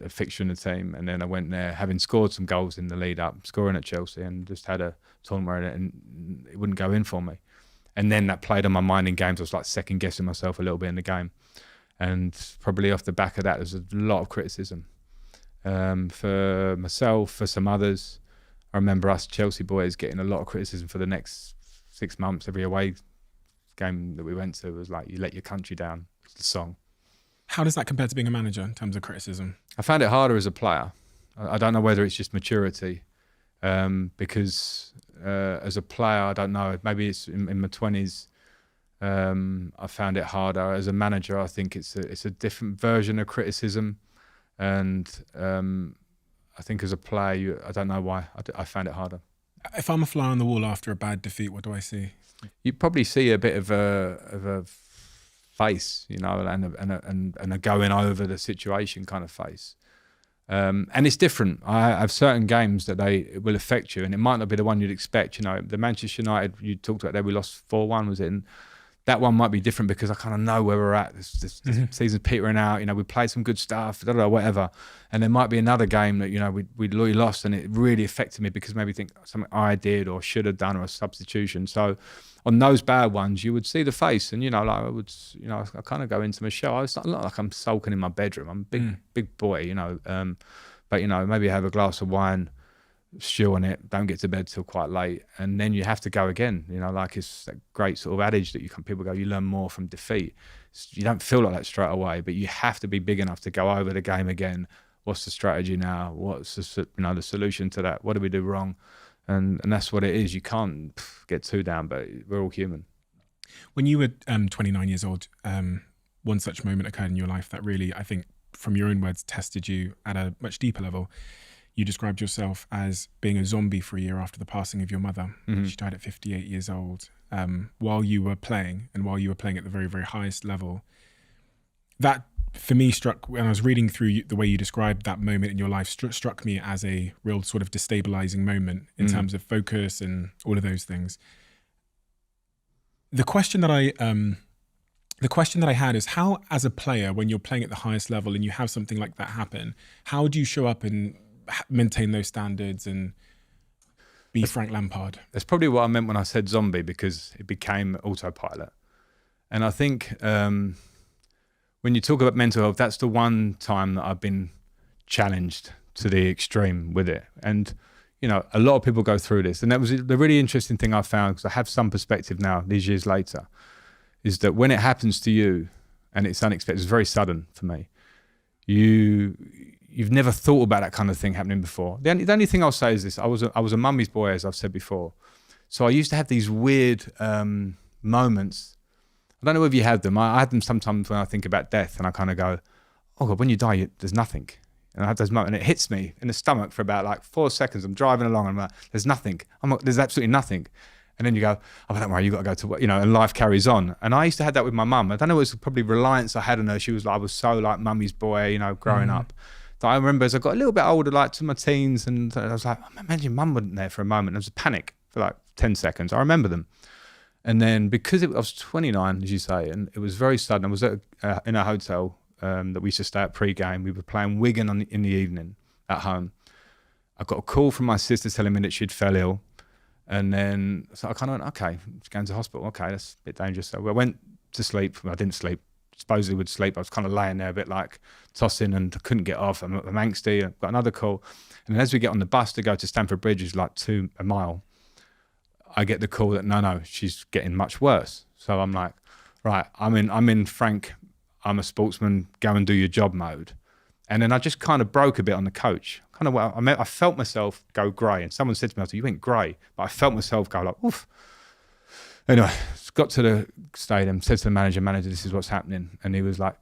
fixture in the team. And then I went there, having scored some goals in the lead up, scoring at Chelsea, and just had a tournament and it wouldn't go in for me. And then that played on my mind in games. I was like second guessing myself a little bit in the game, and probably off the back of that, there's a lot of criticism for myself, for some others. I remember us Chelsea boys getting a lot of criticism for the next 6 months. Every away game that we went to was like, "You let your country down." It's the song. How does that compare to being a manager in terms of criticism? I found it harder as a player. I don't know whether it's just maturity, because as a player, I don't know. Maybe it's in my 20s. I found it harder. As a manager, I think it's a different version of criticism, and I think as a player, I don't know why. I found it harder. If I'm a fly on the wall after a bad defeat, what do I see? You probably see a bit of a face, and a going over the situation kind of face. And it's different. I have certain games that it will affect you, and it might not be the one you'd expect. The Manchester United you talked about there, we lost 4-1, was it? And that one might be different because I kind of know where we're at. This season's petering out. We played some good stuff, whatever. And there might be another game that we lost, and it really affected me because maybe think something I did or should have done or a substitution. So on those bad ones, you would see the face, and I kind of go into my show. It's not like I'm sulking in my bedroom. I'm a big boy, but maybe have a glass of wine, stew on it, don't get to bed till quite late, and then you have to go again. Like it's that great sort of adage that people go, you learn more from defeat. You don't feel like that straight away, but you have to be big enough to go over the game again. What's the strategy now? What's the solution to that? What do we do wrong? And that's what it is. You can't get too down, but we're all human. When you were 29 years old, one such moment occurred in your life that really, I think, from your own words, tested you at a much deeper level. You described yourself as being a zombie for a year after the passing of your mother. Mm-hmm. She died at 58 years old while you were playing, and while you were playing at the very, very highest level. That, for me, struck, when I was reading through the way you described that moment in your life, struck me as a real sort of destabilizing moment in terms of focus and all of those things. The question that I had is how, as a player, when you're playing at the highest level and you have something like that happen, how do you show up and maintain those standards and be Frank Lampard? That's probably what I meant when I said zombie, because it became autopilot. And I think when you talk about mental health, that's the one time that I've been challenged to the extreme with it. And, a lot of people go through this. And that was the really interesting thing I found, because I have some perspective now, these years later, is that when it happens to you and it's unexpected, it's very sudden for me. You've never thought about that kind of thing happening before. The only thing I'll say is this: I was a mummy's boy, as I've said before. So I used to have these weird moments. I don't know if you had them. I had them sometimes when I think about death, and I kind of go, "Oh God, when you die, there's nothing." And I have those moments, and it hits me in the stomach for about like 4 seconds. I'm driving along, and I'm like, "There's nothing." There's absolutely nothing. And then you go, "Oh, don't worry, you got to go to work," and life carries on. And I used to have that with my mum. I don't know, it was probably reliance I had on her. I was so like mummy's boy, growing up. That I remember as I got a little bit older, like to my teens, and I was like, imagine mum wasn't there for a moment. There was a panic for like 10 seconds. I remember them. And then because I was 29, as you say, and it was very sudden. I was in a hotel that we used to stay at pre-game. We were playing Wigan in the evening at home. I got a call from my sister telling me that she'd fell ill. And then so I kind of went, okay, she's going to hospital. Okay, that's a bit dangerous. So I went to sleep. I didn't sleep. Supposedly would sleep. I was kind of laying there a bit like tossing and couldn't get off. I'm angsty. I've got another call. And then as we get on the bus to go to Stamford Bridge, which is like a mile, I get the call that no, she's getting much worse. So I'm like, right, I'm in Frank, I'm a sportsman, go and do your job mode. And then I just kind of broke a bit on the coach. I felt myself go grey. And someone said to me, I said, "You went grey." But I felt myself go like, oof. Anyway, got to the stadium, said to the manager, "This is what's happening." And he was like,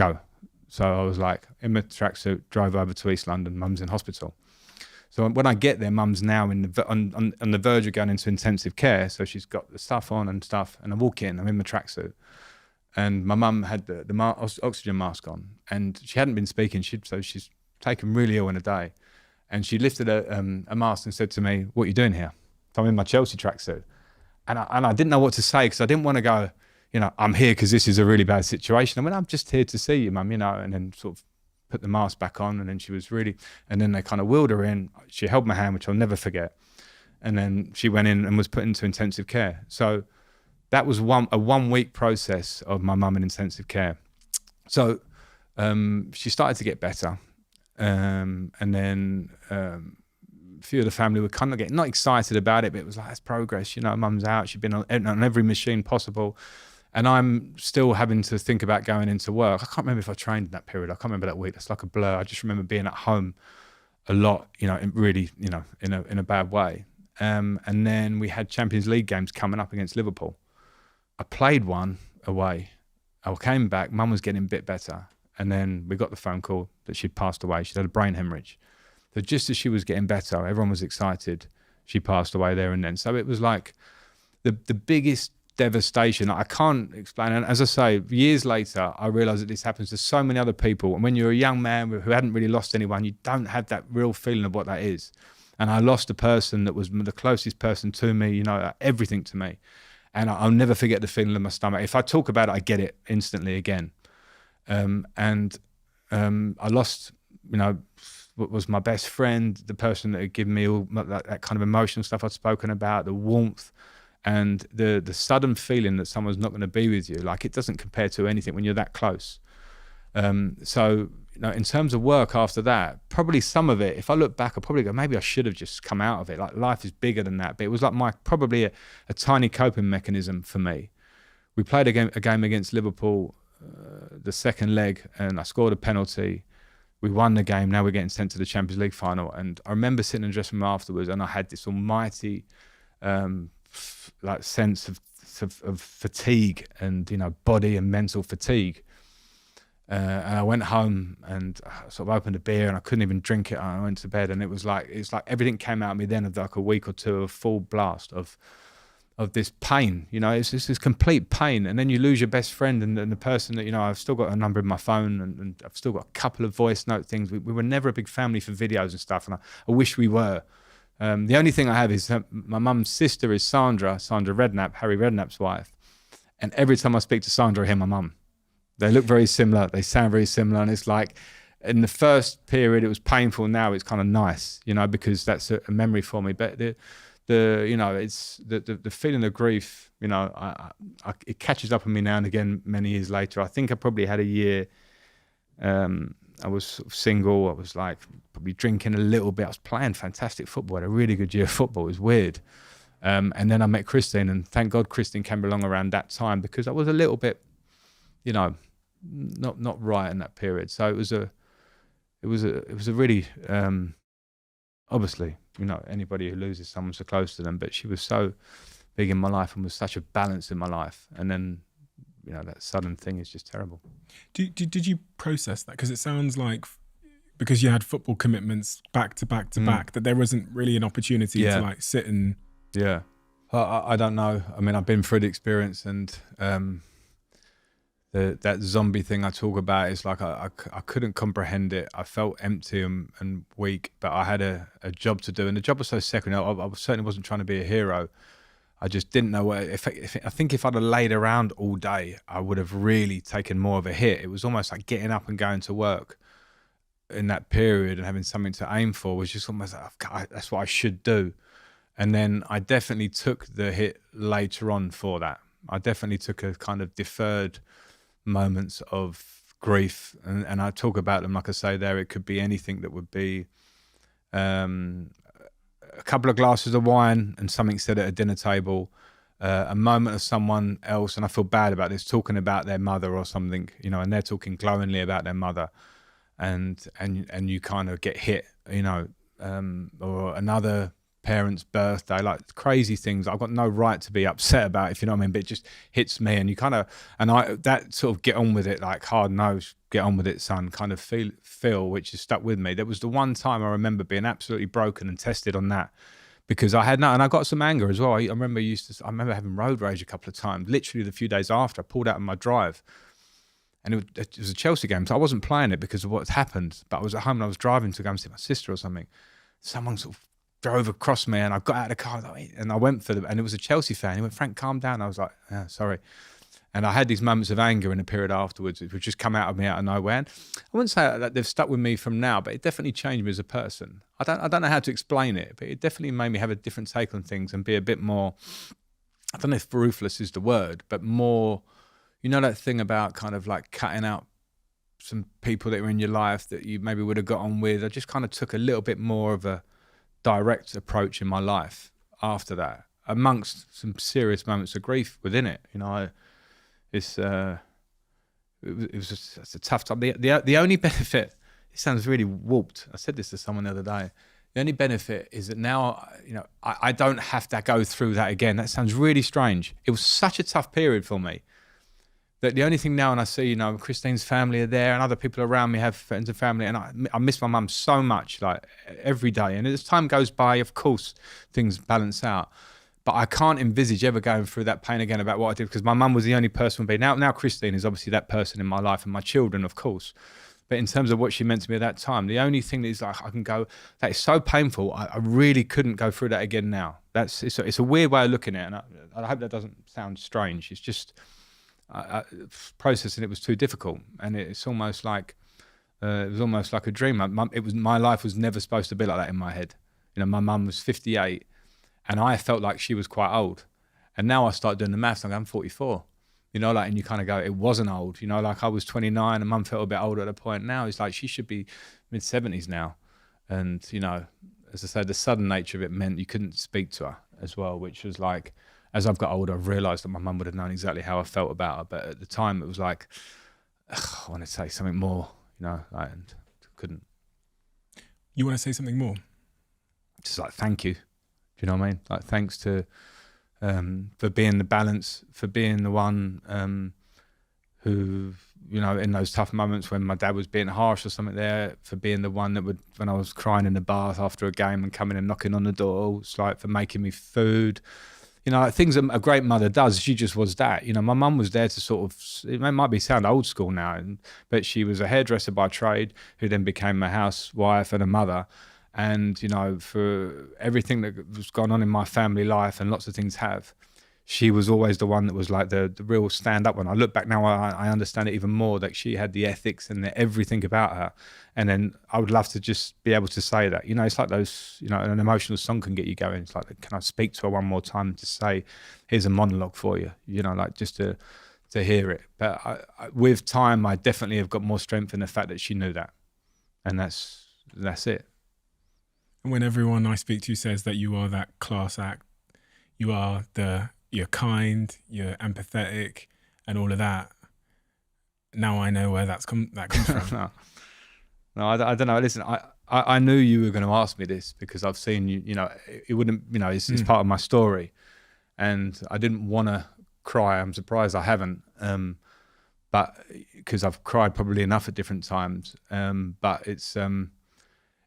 go. So I was like, in my tracksuit, drove over to East London. Mum's in hospital. So when I get there, Mum's now on the verge of going into intensive care. So she's got the stuff on and stuff. And I walk in, I'm in my tracksuit. And my mum had the oxygen mask on. And she hadn't been speaking, so she's taken really ill in a day. And she lifted a mask and said to me, "What are you doing here?" So I'm in my Chelsea tracksuit. And I didn't know what to say because I didn't want to go, I'm here because this is a really bad situation. I went, "I'm just here to see you, Mum," and then sort of put the mask back on. And then she was really, and then they kind of wheeled her in. She held my hand, which I'll never forget. And then she went in and was put into intensive care. So that was a 1 week process of my mum in intensive care. So she started to get better. And then a few of the family were kind of getting, not excited about it, but it was like, that's progress. Mum's out. She'd been on every machine possible. And I'm still having to think about going into work. I can't remember if I trained in that period. I can't remember that week. That's like a blur. I just remember being at home a lot, really, in a bad way. And then we had Champions League games coming up against Liverpool. I played one away. I came back. Mum was getting a bit better. And then we got the phone call that she'd passed away. She'd had a brain hemorrhage. So just as she was getting better, everyone was excited. She passed away there and then. So it was like the biggest devastation. I can't explain. And as I say, years later, I realised that this happens to so many other people. And when you're a young man who hadn't really lost anyone, you don't have that real feeling of what that is. And I lost a person that was the closest person to me, everything to me. And I'll never forget the feeling in my stomach. If I talk about it, I get it instantly again. I lost, what was my best friend, the person that had given me all that kind of emotional stuff I'd spoken about, the warmth, and the sudden feeling that someone's not going to be with you. Like, it doesn't compare to anything when you're that close. So in terms of work after that, probably some of it, if I look back, I probably go, maybe I should have just come out of it. Like, life is bigger than that. But it was like probably a tiny coping mechanism for me. We played a game against Liverpool, the second leg, and I scored a penalty. We won the game. Now we're getting sent to the Champions League final. And I remember sitting in the dressing room afterwards, and I had this almighty sense of fatigue and body and mental fatigue. And I went home and sort of opened a beer, and I couldn't even drink it. And I went to bed, and it's like everything came out of me then of like a week or two of full blast of this pain. It's this complete pain. And then you lose your best friend and the person that I've still got a number in my phone, and I've still got a couple of voice note things. We were never a big family for videos and stuff, and I wish we were. The only thing I have is my mum's sister is Sandra Redknapp, Harry Redknapp's wife. And every time I speak to Sandra, I hear my mum. They look very similar. They sound very similar. And it's like, in the first period, it was painful. Now it's kind of nice, because that's a memory for me. But it's the feeling of grief, it catches up on me now and again many years later. I think I probably had a year, I was sort of single. I was like probably drinking a little bit. I was playing fantastic football. I had a really good year of football. It was weird. And then I met Christine, and thank God Christine came along around that time, because I was a little bit, not right in that period. So it was a really, obviously, anybody who loses someone so close to them, but she was so big in my life and was such a balance in my life. And then, that sudden thing is just terrible. Did you process that? Because it sounds like, because you had football commitments back to back to back, that there wasn't really an opportunity to like sit and... Yeah. I don't know. I mean, I've been through the experience, and that zombie thing I talk about is like, I couldn't comprehend it. I felt empty and weak, but I had a job to do, and the job was so secondary. I certainly wasn't trying to be a hero. I just didn't know I think if I'd have laid around all day, I would have really taken more of a hit. It was almost like getting up and going to work in that period and having something to aim for was just almost like, that's what I should do. And then I definitely took the hit later on for that. I definitely took a kind of deferred moments of grief, and I talk about them, like I say there. It could be anything that would be a couple of glasses of wine and something said at a dinner table, a moment of someone else, and I feel bad about this, talking about their mother or something, and they're talking glowingly about their mother, and you kind of get hit, or another parents' birthday, like crazy things I've got no right to be upset about, if you know what I mean, but it just hits me, and you kind of, and I, that sort of get on with it, like hard nose, get on with it, son, kind of feel, which has stuck with me. There was the one time I remember being absolutely broken and tested on that, because I had no, and I got some anger as well. I remember having road rage a couple of times, literally the few days after I pulled out on my drive. And it was a Chelsea game, so I wasn't playing it because of what's happened, but I was at home and I was driving to go and see my sister or something. Someone sort of drove across me, and I got out of the car, and I went for them, and it was a Chelsea fan. He went, "Frank, calm down." I was like, "Yeah, sorry." And I had these moments of anger in a period afterwards, which would just come out of me out of nowhere. And I wouldn't say that they've stuck with me from now, but it definitely changed me as a person. I don't know how to explain it, but it definitely made me have a different take on things and be a bit more, I don't know if ruthless is the word, but more, you know, that thing about kind of like cutting out some people that were in your life that you maybe would have got on with. I just kind of took a little bit more of a direct approach in my life after that, amongst some serious moments of grief within it. You know, it was just a tough time. The only benefit, it sounds really warped. I said this to someone the other day. The only benefit is that now, you know, I don't have to go through that again. That sounds really strange. It was such a tough period for me that the only thing now, and I see, you know, Christine's family are there and other people around me have friends and family, and I miss my mum so much, like every day. And as time goes by, of course, things balance out. But I can't envisage ever going through that pain again about what I did, because my mum was the only person. Now Christine is obviously that person in my life, and my children, of course. But in terms of what she meant to me at that time, the only thing that is like, I can go, that is so painful, I really couldn't go through that again now. It's a weird way of looking at it, and I hope that doesn't sound strange. It's just, processing it was too difficult, and it's almost like it was almost like a dream. My life was never supposed to be like that in my head. You know, my mum was 58, and I felt like she was quite old. And now I start doing the maths, I'm 44. You know, like, and you kind of go, it wasn't old. You know, like I was 29, and mum felt a bit older at a point. Now it's like she should be mid-70s now. And, you know, as I said, the sudden nature of it meant you couldn't speak to her as well, which was like, as I've got older, I've realised that my mum would have known exactly how I felt about her. But at the time, it was like, I want to say something more, you know, like, and couldn't. You want to say something more? Just like, thank you. Do you know what I mean? Like, thanks to, for being the balance, for being the one who, you know, in those tough moments when my dad was being harsh or something there, for being the one that would, when I was crying in the bath after a game and coming and knocking on the door, it's like for making me food. You know, like things a great mother does, she just was that. You know, my mum was there to sort of, it might sound old school now, but she was a hairdresser by trade who then became a housewife and a mother. And, you know, for everything that was going on in my family life, and lots of things have, she was always the one that was like the real stand-up one. I look back now, I understand it even more, that she had the ethics and everything about her. And then I would love to just be able to say that. You know, it's like those, you know, an emotional song can get you going. It's like, can I speak to her one more time to say, here's a monologue for you, you know, like just to hear it. But with time, I definitely have got more strength in the fact that she knew that. And that's it. And when everyone I speak to says that you are that class act, you're kind, you're empathetic, and all of that, now I know where that comes from. No, I don't know. Listen, I knew you were going to ask me this, because I've seen you. You know, it wouldn't. You know, it's part of my story, and I didn't want to cry. I'm surprised I haven't, but because I've cried probably enough at different times. But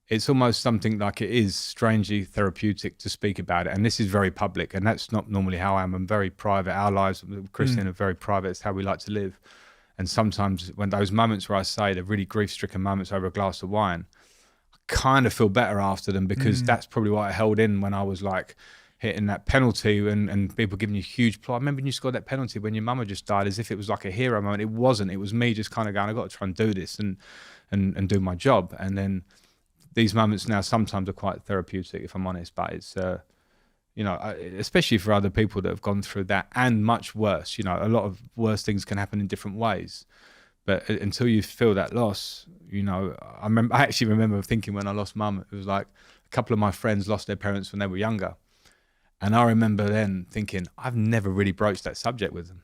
it's almost something like, it is strangely therapeutic to speak about it. And this is very public, and that's not normally how I am. I'm very private. Our lives with Christian are very private. It's how we like to live. And sometimes when those moments where I say the really grief-stricken moments over a glass of wine, I kind of feel better after them, because that's probably what I held in when I was like hitting that penalty and people giving you huge applause. I remember when you scored that penalty when your mum had just died, as if it was like a hero moment. It wasn't. It was me just kind of going, I've got to try and do this and do my job. And then these moments now sometimes are quite therapeutic, if I'm honest, but it's, you know, especially for other people that have gone through that and much worse. You know, a lot of worse things can happen in different ways, but until you feel that loss, you know, I actually remember thinking when I lost mum, it was like a couple of my friends lost their parents when they were younger. And I remember then thinking, I've never really broached that subject with them.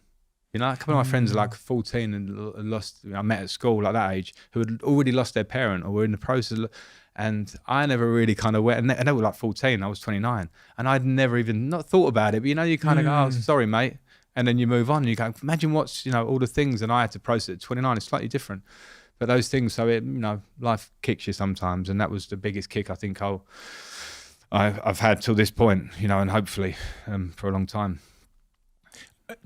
You know, a couple of my friends are like 14 and lost, I met at school like that age, who had already lost their parent or were in the process of, And I never really kind of went, and they were like 14, I was 29. And I'd never even not thought about it, but you kind of go, oh, sorry, mate. And then you move on and you go, imagine what's, all the things that I had to process at 29 is slightly different. But those things, so it, life kicks you sometimes. And that was the biggest kick I think I've had till this point, and hopefully for a long time.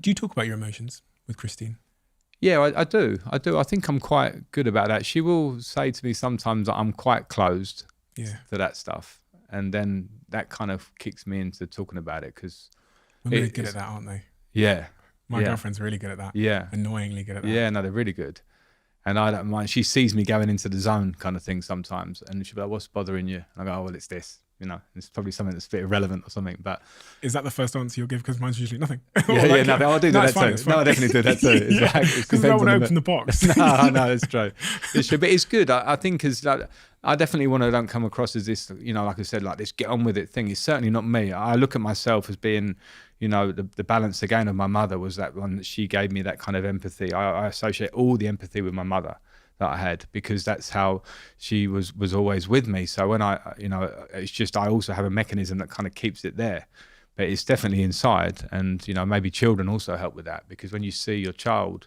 Do you talk about your emotions with Christine? Yeah, I do. I think I'm quite good about that. She will say to me sometimes that I'm quite closed to that stuff. And then that kind of kicks me into talking about it because... They're really good at that, aren't they? Yeah. My girlfriend's really good at that. Yeah. Annoyingly good at that. Yeah, no, they're really good. And I don't mind. She sees me going into the zone kind of thing sometimes. And she'll be like, what's bothering you? And I go, oh, well, it's this. It's probably something that's a bit irrelevant or something. But is that the first answer you'll give? Because mine's usually nothing. Nothing. I'll do that too. No, I definitely do that too. Because I don't want to open the box. No, it's true. It's true. But it's good. I think I definitely don't come across as this, like I said, like this get on with it thing. It's certainly not me. I look at myself as being, the balance again of my mother was that one that she gave me that kind of empathy. I associate all the empathy with my mother that I had because that's how she was always with me. So when it's just, I also have a mechanism that kind of keeps it there, but it's definitely inside. And, maybe children also help with that because when you see your child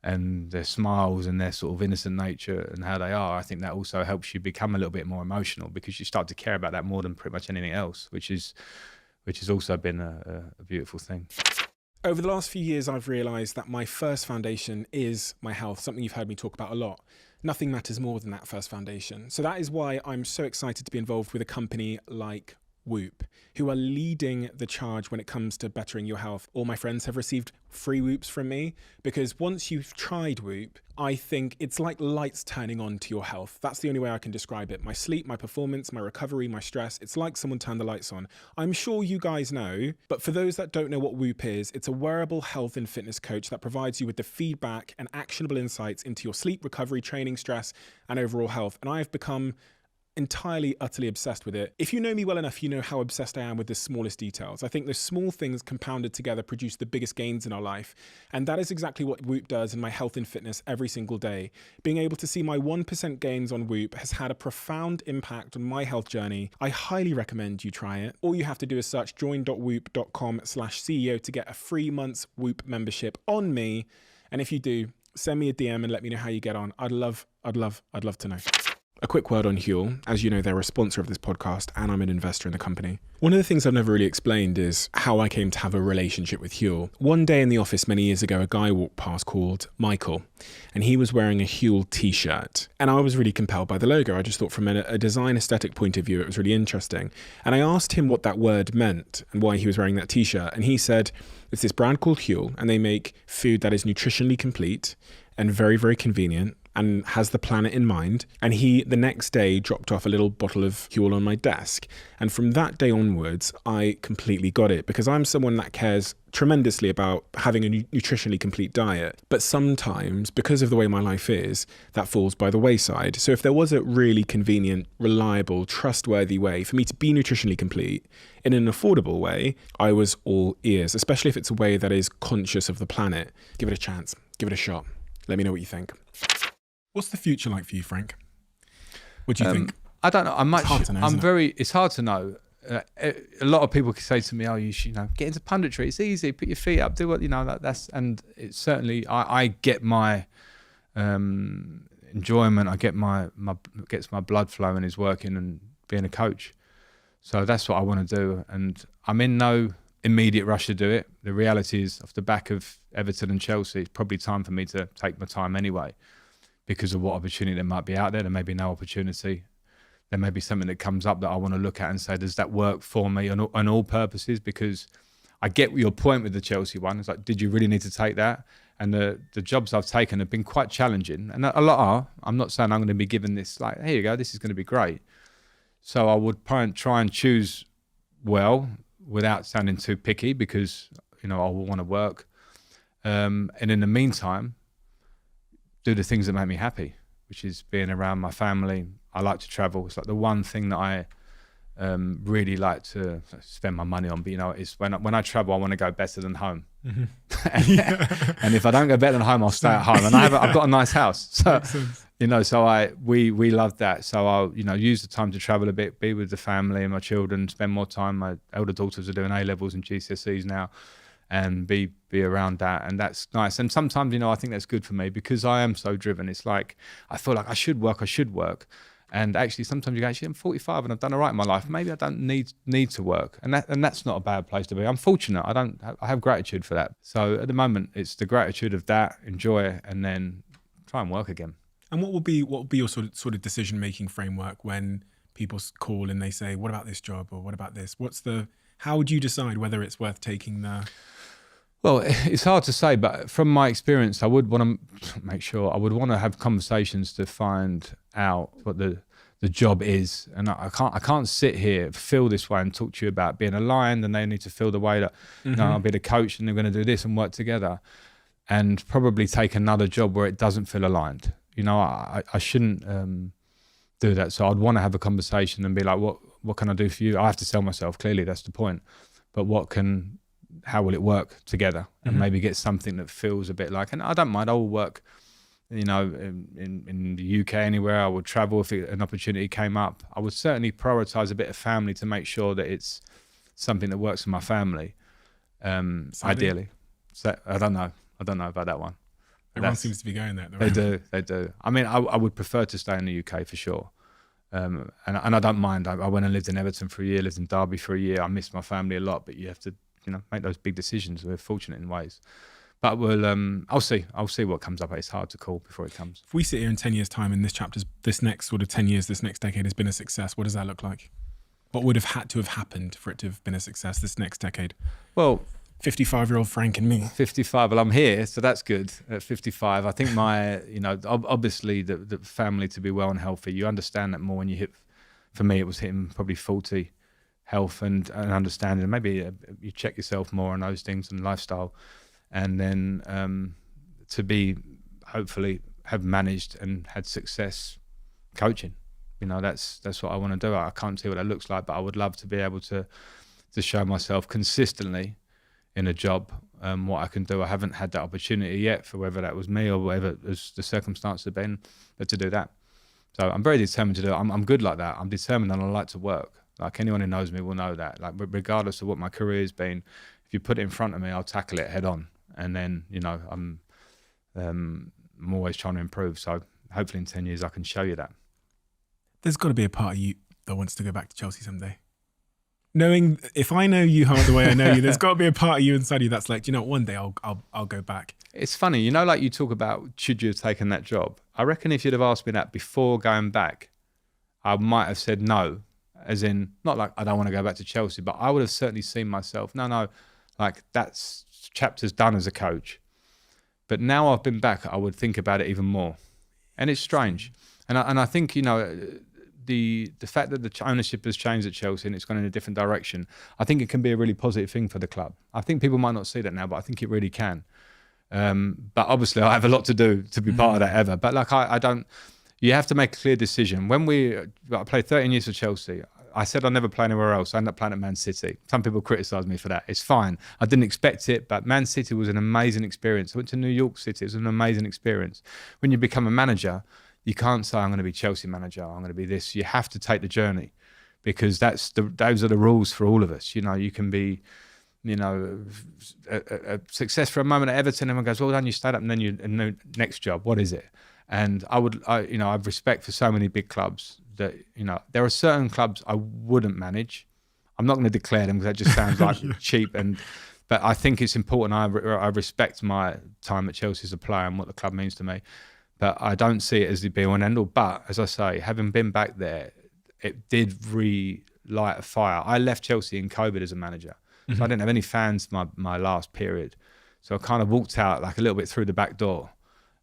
and their smiles and their sort of innocent nature and how they are, I think that also helps you become a little bit more emotional because you start to care about that more than pretty much anything else, which has also been a beautiful thing. Over the last few years, I've realised that my first foundation is my health, something you've heard me talk about a lot. Nothing matters more than that first foundation. So that is why I'm so excited to be involved with a company like Whoop, who are leading the charge when it comes to bettering your health. All my friends have received free Whoops from me because once you've tried Whoop, I think it's like lights turning on to your health. That's the only way I can describe it. My sleep, my performance, my recovery, my stress, it's like someone turned the lights on. I'm sure you guys know, but for those that don't know what Whoop is, it's a wearable health and fitness coach that provides you with the feedback and actionable insights into your sleep, recovery, training, stress, and overall health. And I have become entirely, utterly obsessed with it. If you know me well enough, you know how obsessed I am with the smallest details. I think the small things compounded together produce the biggest gains in our life. And that is exactly what Whoop does in my health and fitness every single day. Being able to see my 1% gains on Whoop has had a profound impact on my health journey. I highly recommend you try it. All you have to do is search join.whoop.com/CEO to get a 3 months Whoop membership on me. And if you do, send me a DM and let me know how you get on. I'd love to know. A quick word on Huel. As you know, they're a sponsor of this podcast and I'm an investor in the company. One of the things I've never really explained is how I came to have a relationship with Huel. One day in the office many years ago, a guy walked past called Michael and he was wearing a Huel t-shirt. And I was really compelled by the logo. I just thought from a design aesthetic point of view, it was really interesting. And I asked him what that word meant and why he was wearing that t-shirt. And he said, it's this brand called Huel and they make food that is nutritionally complete and very, very convenient and has the planet in mind. And he, the next day, dropped off a little bottle of Huel on my desk. And from that day onwards, I completely got it because I'm someone that cares tremendously about having a nutritionally complete diet. But sometimes, because of the way my life is, that falls by the wayside. So if there was a really convenient, reliable, trustworthy way for me to be nutritionally complete in an affordable way, I was all ears, especially if it's a way that is conscious of the planet. Give it a chance. Give it a shot. Let me know what you think. What's the future like for you, Frank? What do you think? I don't know. It's hard to know, It's hard to know. A lot of people can say to me, "Oh, you should, get into punditry. It's easy. Put your feet up. Do what that's." And it's certainly I get my enjoyment. I get gets my blood flowing is working and being a coach. So that's what I want to do. And I'm in no immediate rush to do it. The reality is, off the back of Everton and Chelsea, it's probably time for me to take my time anyway. Because of what opportunity there might be out there. There may be no opportunity. There may be something that comes up that I want to look at and say, does that work for me on all purposes? Because I get your point with the Chelsea one. It's like, did you really need to take that? And the jobs I've taken have been quite challenging. And a lot are. I'm not saying I'm going to be given this, like, here you go, this is going to be great. So I would try and choose well without sounding too picky because, I will want to work. And in the meantime, do the things that make me happy, which is being around my family. I like to travel. It's like the one thing that I really like to spend my money on. But it's when I travel, I want to go better than home. Mm-hmm. And if I don't go better than home, I'll stay at home. And I've got a nice house. So So we loved that. So I'll, use the time to travel a bit, be with the family and my children, spend more time. My elder daughters are doing A-levels and GCSEs now, and be around that. And that's nice. And sometimes, I think that's good for me because I am so driven. It's like, I feel like I should work. And actually, sometimes you go, actually, I'm 45 and I've done all right in my life. Maybe I don't need to work. And that's not a bad place to be. I'm fortunate. I have gratitude for that. So at the moment, it's the gratitude of that, enjoy it, and then try and work again. And what will be your sort of decision-making framework when people call and they say, what about this job or what about this? How would you decide whether it's worth taking the... Well, it's hard to say, but from my experience, I would want to have conversations to find out what the job is. And I can't sit here, feel this way and talk to you about being aligned, and they need to feel the way that, I'll be the coach and they're going to do this and work together, and probably take another job where it doesn't feel aligned. I shouldn't do that. So I'd want to have a conversation and be like, what can I do for you? I have to sell myself, clearly, that's the point. But how will it work together, and maybe get something that feels a bit like, and I don't mind, I will work, in the UK, anywhere. I would travel if an opportunity came up. I would certainly prioritize a bit of family to make sure that it's something that works for my family, ideally. So I don't know about that one. Everyone seems to be going there. They do. I mean, I would prefer to stay in the UK for sure. And I don't mind. I went and lived in Everton for a year, lived in Derby for a year. I miss my family a lot, but you have to, make those big decisions. We're fortunate in ways. But I'll see what comes up. It's hard to call before it comes. If we sit here in 10 years' time and this next sort of 10 years, this next decade has been a success, what does that look like? What would have had to have happened for it to have been a success this next decade? Well, 55-year-old Frank and me. 55. Well, I'm here, so that's good. At 55, I think obviously the family to be well and healthy. You understand that more when you hit. For me, it was hitting probably 40, health and understanding. Maybe you check yourself more on those things and lifestyle, and then to be hopefully have managed and had success coaching. That's what I want to do. I can't see what that looks like, but I would love to be able to show myself consistently in a job, what I can do. I haven't had that opportunity yet, for whether that was me or whatever the circumstances have been, but to do that. So I'm very determined to do it. I'm good like that. I'm determined and I like to work. Like anyone who knows me will know that. Like regardless of what my career has been, if you put it in front of me, I'll tackle it head on. And then, I'm always trying to improve. So hopefully in 10 years I can show you that. There's got to be a part of you that wants to go back to Chelsea someday. Knowing, if I know you the way I know you, there's got to be a part of you inside you that's like, one day I'll go back. It's funny, like you talk about, should you have taken that job? I reckon if you'd have asked me that before going back, I might have said no, as in, not like I don't want to go back to Chelsea, but I would have certainly seen myself, no, like that's chapter's done as a coach. But now I've been back, I would think about it even more. And it's strange. And I think, the fact that the ownership has changed at Chelsea and it's gone in a different direction, I think it can be a really positive thing for the club. I think people might not see that now, but I think it really can. But obviously I have a lot to do to be part of that ever. But like I don't, you have to make a clear decision. When I played 13 years for Chelsea, I said I'd never play anywhere else. I ended up playing at Man City. Some people criticise me for that. It's fine. I didn't expect it, but Man City was an amazing experience. I went to New York City. It was an amazing experience. When you become a manager, you can't say, I'm going to be Chelsea manager, I'm going to be this. You have to take the journey, because those are the rules for all of us. You can be, a success for a moment at Everton, everyone goes, well done, you stayed up, and then next job, what is it? And I have respect for so many big clubs that, there are certain clubs I wouldn't manage. I'm not going to declare them because that just sounds like cheap. But I think it's important. I respect my time at Chelsea as a player and what the club means to me. But I don't see it as the be-all and end-all. But as I say, having been back there, it did relight a fire. I left Chelsea in COVID as a manager. So I didn't have any fans my last period. So I kind of walked out like a little bit through the back door,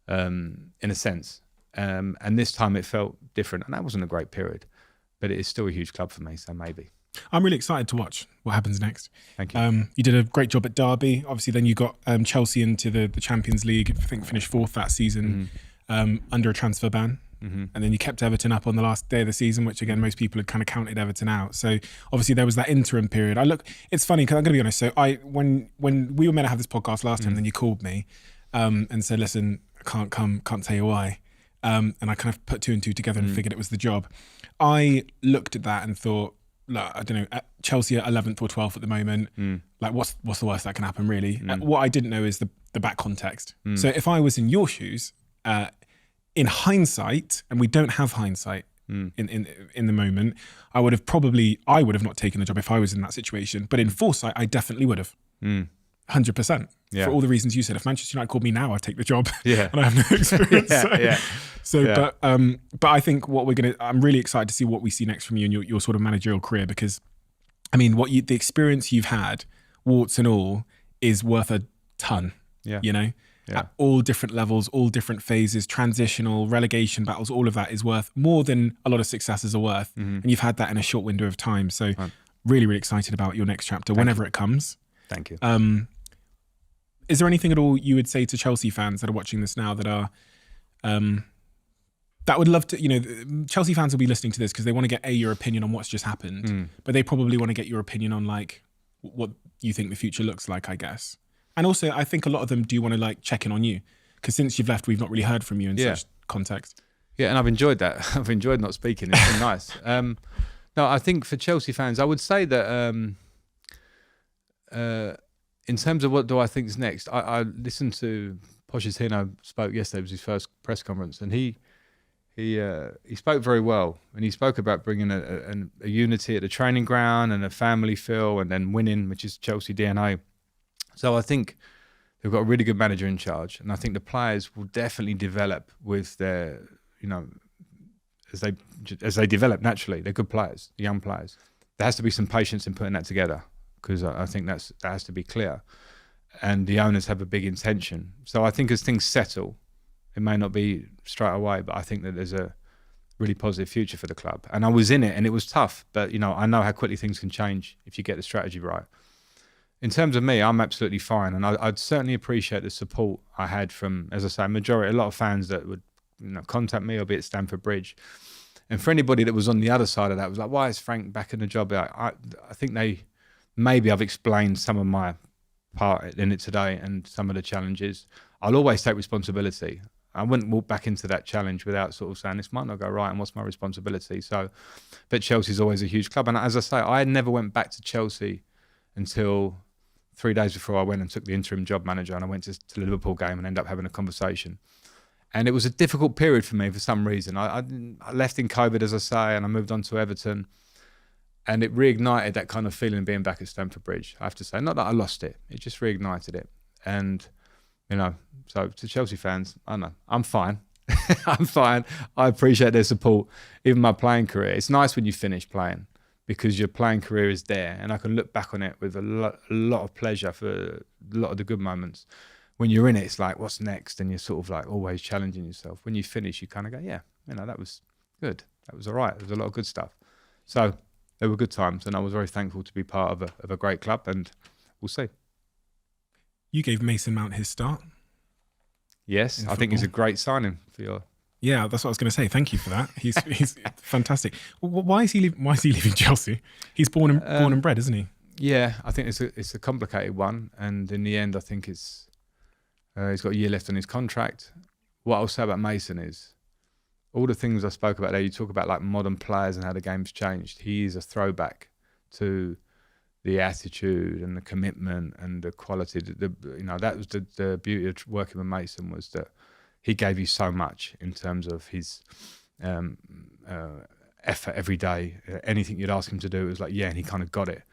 in a sense. And this time it felt different. And that wasn't a great period. But it is still a huge club for me, so maybe. I'm really excited to watch what happens next. Thank you. You did a great job at Derby. Obviously, then you got Chelsea into the Champions League. I think finished 4th that season. Under a transfer ban, and then you kept Everton up on the last day of the season, which again most people had kind of counted Everton out. So obviously there was that interim period. It's funny because I'm going to be honest. So when we were meant to have this podcast last time, then you called me and said, "Listen, I can't come, can't tell you why." and I kind of put 2 and 2 together and figured it was the job. I looked at that and thought, look, I don't know, at Chelsea at 11th or 12th at the moment, like what's the worst that can happen really? What I didn't know is the back context. So if I was in your shoes, in hindsight, and we don't have hindsight in the moment, I would have not taken the job if I was in that situation. But in foresight, I definitely would have. 100%. Yeah. For all the reasons you said. If Manchester United called me now, I'd take the job. Yeah. And I have no experience. Yeah. But I think I'm really excited to see what we see next from you in your sort of managerial career, because I mean, the experience you've had, warts and all, is worth a ton. Yeah. You know? Yeah. At all different levels, all different phases, transitional, relegation battles, all of that is worth more than a lot of successes are worth. And you've had that in a short window of time. So really, really excited about your next chapter whenever it comes. Thank you. Is there anything at all you would say to Chelsea fans that are watching this now that are that would love to, you know, Chelsea fans will be listening to this because they want to get your opinion on what's just happened, but they probably want to get your opinion on like what you think the future looks like, I guess. And also, I think a lot of them do want to like check in on you, because since you've left, we've not really heard from you in such context. Yeah, and I've enjoyed that. I've enjoyed not speaking. It's been nice. No, I think for Chelsea fans, I would say that in terms of what do I think is next, I listened to Pochettino spoke yesterday. It was his first press conference, and he spoke very well, and he spoke about bringing a unity at the training ground and a family feel, and then winning, which is Chelsea DNA. So I think they've got a really good manager in charge, and I think the players will definitely develop with their, you know, as they develop naturally. They're good players, young players. There has to be some patience in putting that together, because I think that has to be clear. And the owners have a big intention. So I think as things settle, it may not be straight away, but I think that there's a really positive future for the club. And I was in it, and it was tough, but you know, I know how quickly things can change if you get the strategy right. In terms of me, I'm absolutely fine, and I'd certainly appreciate the support I had from, as I say, a lot of fans that would, you know, contact me or be at Stamford Bridge. And for anybody that was on the other side of that, was like, why is Frank back in the job? I think maybe I've explained some of my part in it today and some of the challenges. I'll always take responsibility. I wouldn't walk back into that challenge without sort of saying, this might not go right, and what's my responsibility? So, but Chelsea's always a huge club. And as I say, I never went back to Chelsea until 3 days before I went and took the interim job manager, and I went to the Liverpool game and ended up having a conversation. And it was a difficult period for me for some reason. I left in COVID, as I say, and I moved on to Everton. And it reignited that kind of feeling being back at Stamford Bridge, I have to say. Not that I lost it, it just reignited it. And, you know, so to Chelsea fans, I don't know, I'm fine. I'm fine. I appreciate their support, even my playing career. It's nice when you finish playing, because your playing career is there, and I can look back on it with a lot of pleasure for a lot of the good moments. When you're in it, it's like, what's next? And you're sort of like always challenging yourself. When you finish, you kind of go, yeah, you know, that was good. That was all right. There was a lot of good stuff. So they were good times, and I was very thankful to be part of a great club, and we'll see. You gave Mason Mount his start. Yes, I think he's a great signing for your... Yeah, that's what I was going to say. Thank you for that. He's fantastic. Why is he leaving Chelsea? He's born and bred, isn't he? Yeah, I think it's a complicated one, and in the end, I think he's got a year left on his contract. What I'll say about Mason is, all the things I spoke about there, you talk about like modern players and how the game's changed. He is a throwback to the attitude and the commitment and the quality. You know, that was the beauty of working with Mason, was that he gave you so much in terms of his effort every day. Anything you'd ask him to do, it was like, yeah, and he kind of got it.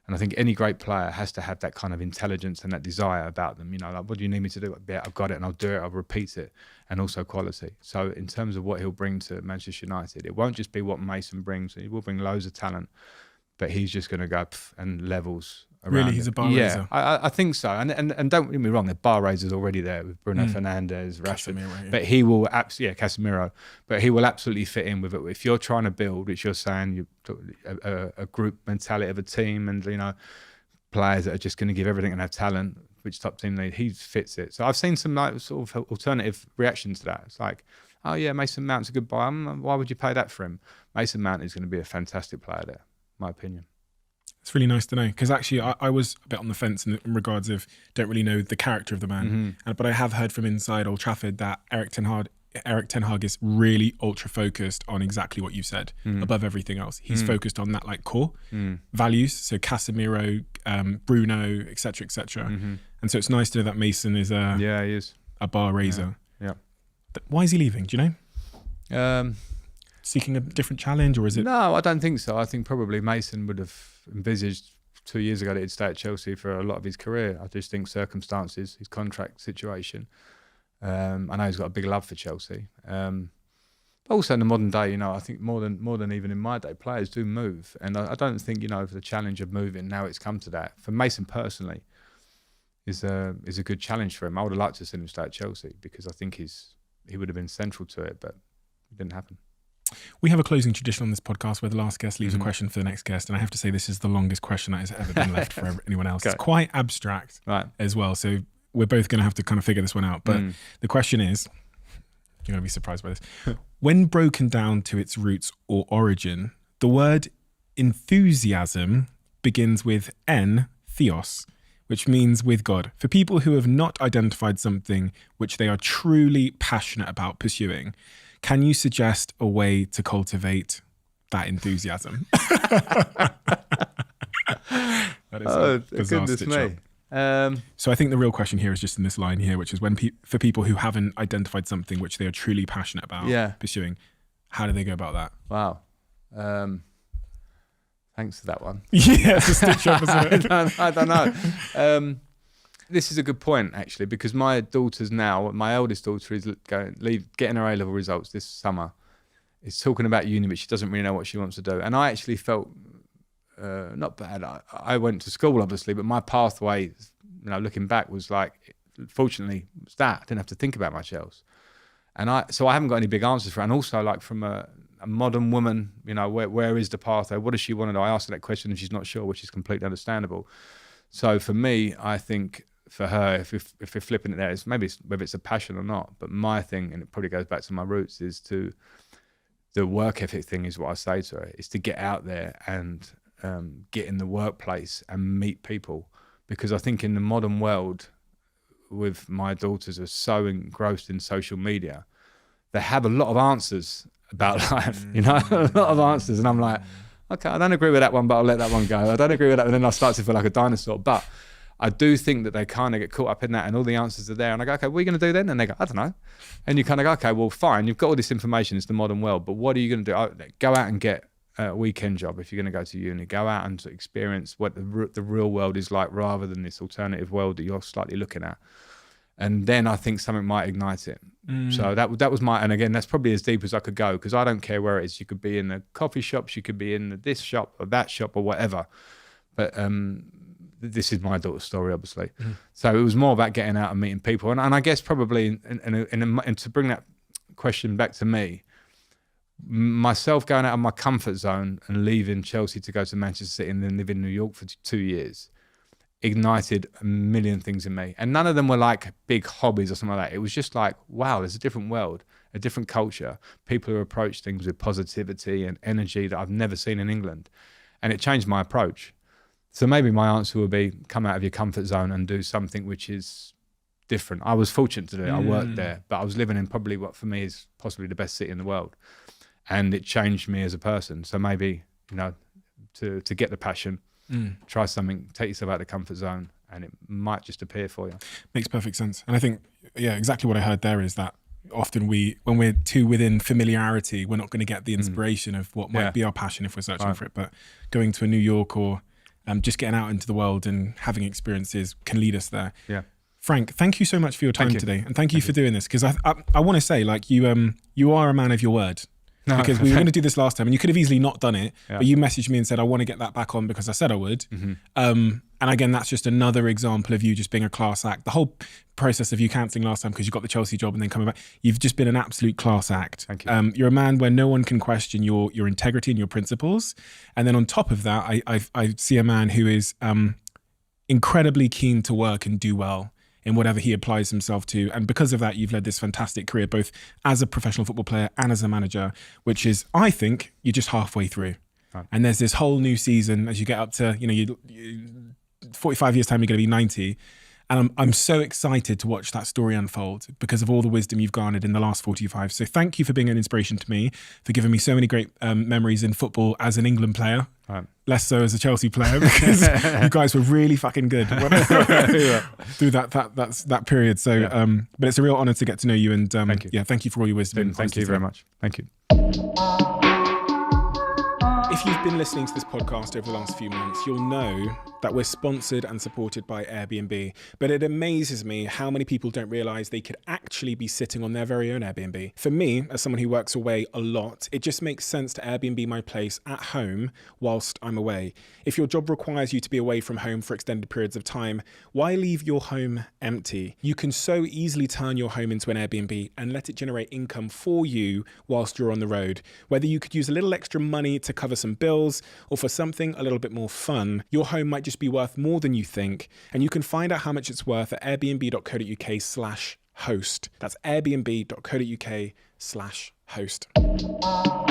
And I think any great player has to have that kind of intelligence and that desire about them. You know, like, what do you need me to do? Yeah, I've got it, and I'll do it. I'll repeat it, and also quality. So in terms of what he'll bring to Manchester United, it won't just be what Mason brings. He will bring loads of talent, but he's just going to go and levels around. Really, he's a bar raiser. Yeah, I think so. And don't get me wrong, the bar raisers already there with Bruno Fernandes, Rashford. Casemiro, yeah. But he will Casemiro. But he will absolutely fit in with it. If you're trying to build, which you're saying, a group mentality of a team, and you know, players that are just going to give everything and have talent, which top team he fits it. So I've seen some like sort of alternative reactions to that. It's like, oh yeah, Mason Mount's a good buy. Why would you pay that for him? Mason Mount is going to be a fantastic player there, my opinion. It's really nice to know, because actually I was a bit on the fence in regards of don't really know the character of the man, but I have heard from inside Old Trafford that Eric Ten Hag Eric Ten Hag is really ultra focused on exactly what you've said above everything else. He's focused on that like core values. So Casemiro, Bruno, etc., etc. And so it's nice to know that Mason is he is a bar raiser. Yeah. Why is he leaving? Do you know? Yeah. Seeking a different challenge, or is it? No, I don't think so. I think probably Mason would have envisaged 2 years ago that he'd stay at Chelsea for a lot of his career. I just think circumstances, his contract situation. I know he's got a big love for Chelsea. But also in the modern day, I think more than even in my day, players do move. And I don't think, for the challenge of moving, now it's come to that. For Mason personally, is a good challenge for him. I would have liked to see him stay at Chelsea because I think he would have been central to it, but it didn't happen. We have a closing tradition on this podcast where the last guest leaves a question for the next guest. And I have to say this is the longest question that has ever been left for anyone else. It's quite abstract as well. So we're both going to have to kind of figure this one out. But the question is, you're going to be surprised by this. When broken down to its roots or origin, the word enthusiasm begins with en, theos, which means with God. For people who have not identified something which they are truly passionate about pursuing, can you suggest a way to cultivate that enthusiasm? That is a bizarre goodness stitch me. up. So I think the real question here is just in this line here, which is for people who haven't identified something which they are truly passionate about pursuing, how do they go about that? Wow. Thanks for that one. Yeah, it's a stitch up, isn't it? I don't know. This is a good point, actually, because my daughter's now, my eldest daughter is getting her A-level results this summer. Is talking about uni, but she doesn't really know what she wants to do. And I actually felt not bad. I went to school, obviously, but my pathway, looking back, was like, fortunately, was that. I didn't have to think about much else. And so I haven't got any big answers for it. And also, like, from a modern woman, where is the pathway? What does she want to do? I asked her that question and she's not sure, which is completely understandable. So for me, I think for her, if we're flipping it there, it's maybe whether it's a passion or not. But my thing, and it probably goes back to my roots, is the work ethic thing is what I say to her, is to get out there and get in the workplace and meet people. Because I think in the modern world, with my daughters are so engrossed in social media, they have a lot of answers about life, a lot of answers. And I'm like, okay, I don't agree with that one, but I'll let that one go. I don't agree with that. And then I start to feel like a dinosaur. But I do think that they kind of get caught up in that and all the answers are there. And I go, okay, what are you going to do then? And they go, I don't know. And you kind of go, okay, well, fine. You've got all this information. It's the modern world. But what are you going to do? Go out and get a weekend job if you're going to go to uni. Go out and experience what the real world is like rather than this alternative world that you're slightly looking at. And then I think something might ignite it. So that was and again, that's probably as deep as I could go because I don't care where it is. You could be in the coffee shops, you could be in this shop or that shop or whatever. But this is my daughter's story, obviously. So it was more about getting out and meeting people. And I guess probably, and to bring that question back to me, myself going out of my comfort zone and leaving Chelsea to go to Manchester City and then live in New York for 2 years ignited a million things in me. And none of them were like big hobbies or something like that. It was just like, wow, there's a different world, a different culture. People who approach things with positivity and energy that I've never seen in England. And it changed my approach. So maybe my answer would be come out of your comfort zone and do something which is different. I was fortunate to do it. I worked there, but I was living in probably what for me is possibly the best city in the world. And it changed me as a person. So maybe, to get the passion, try something, take yourself out of the comfort zone, and it might just appear for you. Makes perfect sense. And I think, exactly what I heard there is that often when we're too within familiarity, we're not going to get the inspiration of what might be our passion if we're searching for it. But going to a New York or just getting out into the world and having experiences can lead us there. Yeah. Frank, thank you so much for your time today. And thank you for doing this. Because I want to say, like, you are a man of your word. No, because we were going to do this last time and you could have easily not done it, but you messaged me and said, I want to get that back on because I said I would. And again, that's just another example of you just being a class act. The whole process of you cancelling last time because you got the Chelsea job and then coming back, you've just been an absolute class act. Thank you. You're a man where no one can question your integrity and your principles. And then on top of that, I see a man who is incredibly keen to work and do well in whatever he applies himself to. And because of that, you've led this fantastic career, both as a professional football player and as a manager, which is, I think, you're just halfway through. Right. And there's this whole new season as you get up to, 45 years time, you're going to be 90. And I'm so excited to watch that story unfold because of all the wisdom you've garnered in the last 45. So thank you for being an inspiration to me, for giving me so many great memories in football as an England player. Right. Less so as a Chelsea player, because you guys were really fucking good through that period. So, but it's a real honour to get to know you, and thank you. Yeah, thank you for all your wisdom. Thank you very much. Thank you. If you've been listening to this podcast over the last few months, you'll know that we're sponsored and supported by Airbnb. But it amazes me how many people don't realise they could actually be sitting on their very own Airbnb. For me, as someone who works away a lot, it just makes sense to Airbnb my place at home whilst I'm away. If your job requires you to be away from home for extended periods of time, why leave your home empty? You can so easily turn your home into an Airbnb and let it generate income for you whilst you're on the road. Whether you could use a little extra money to cover some bills or for something a little bit more fun, your home might just be worth more than you think, and you can find out how much it's worth at airbnb.co.uk/host. That's airbnb.co.uk/host.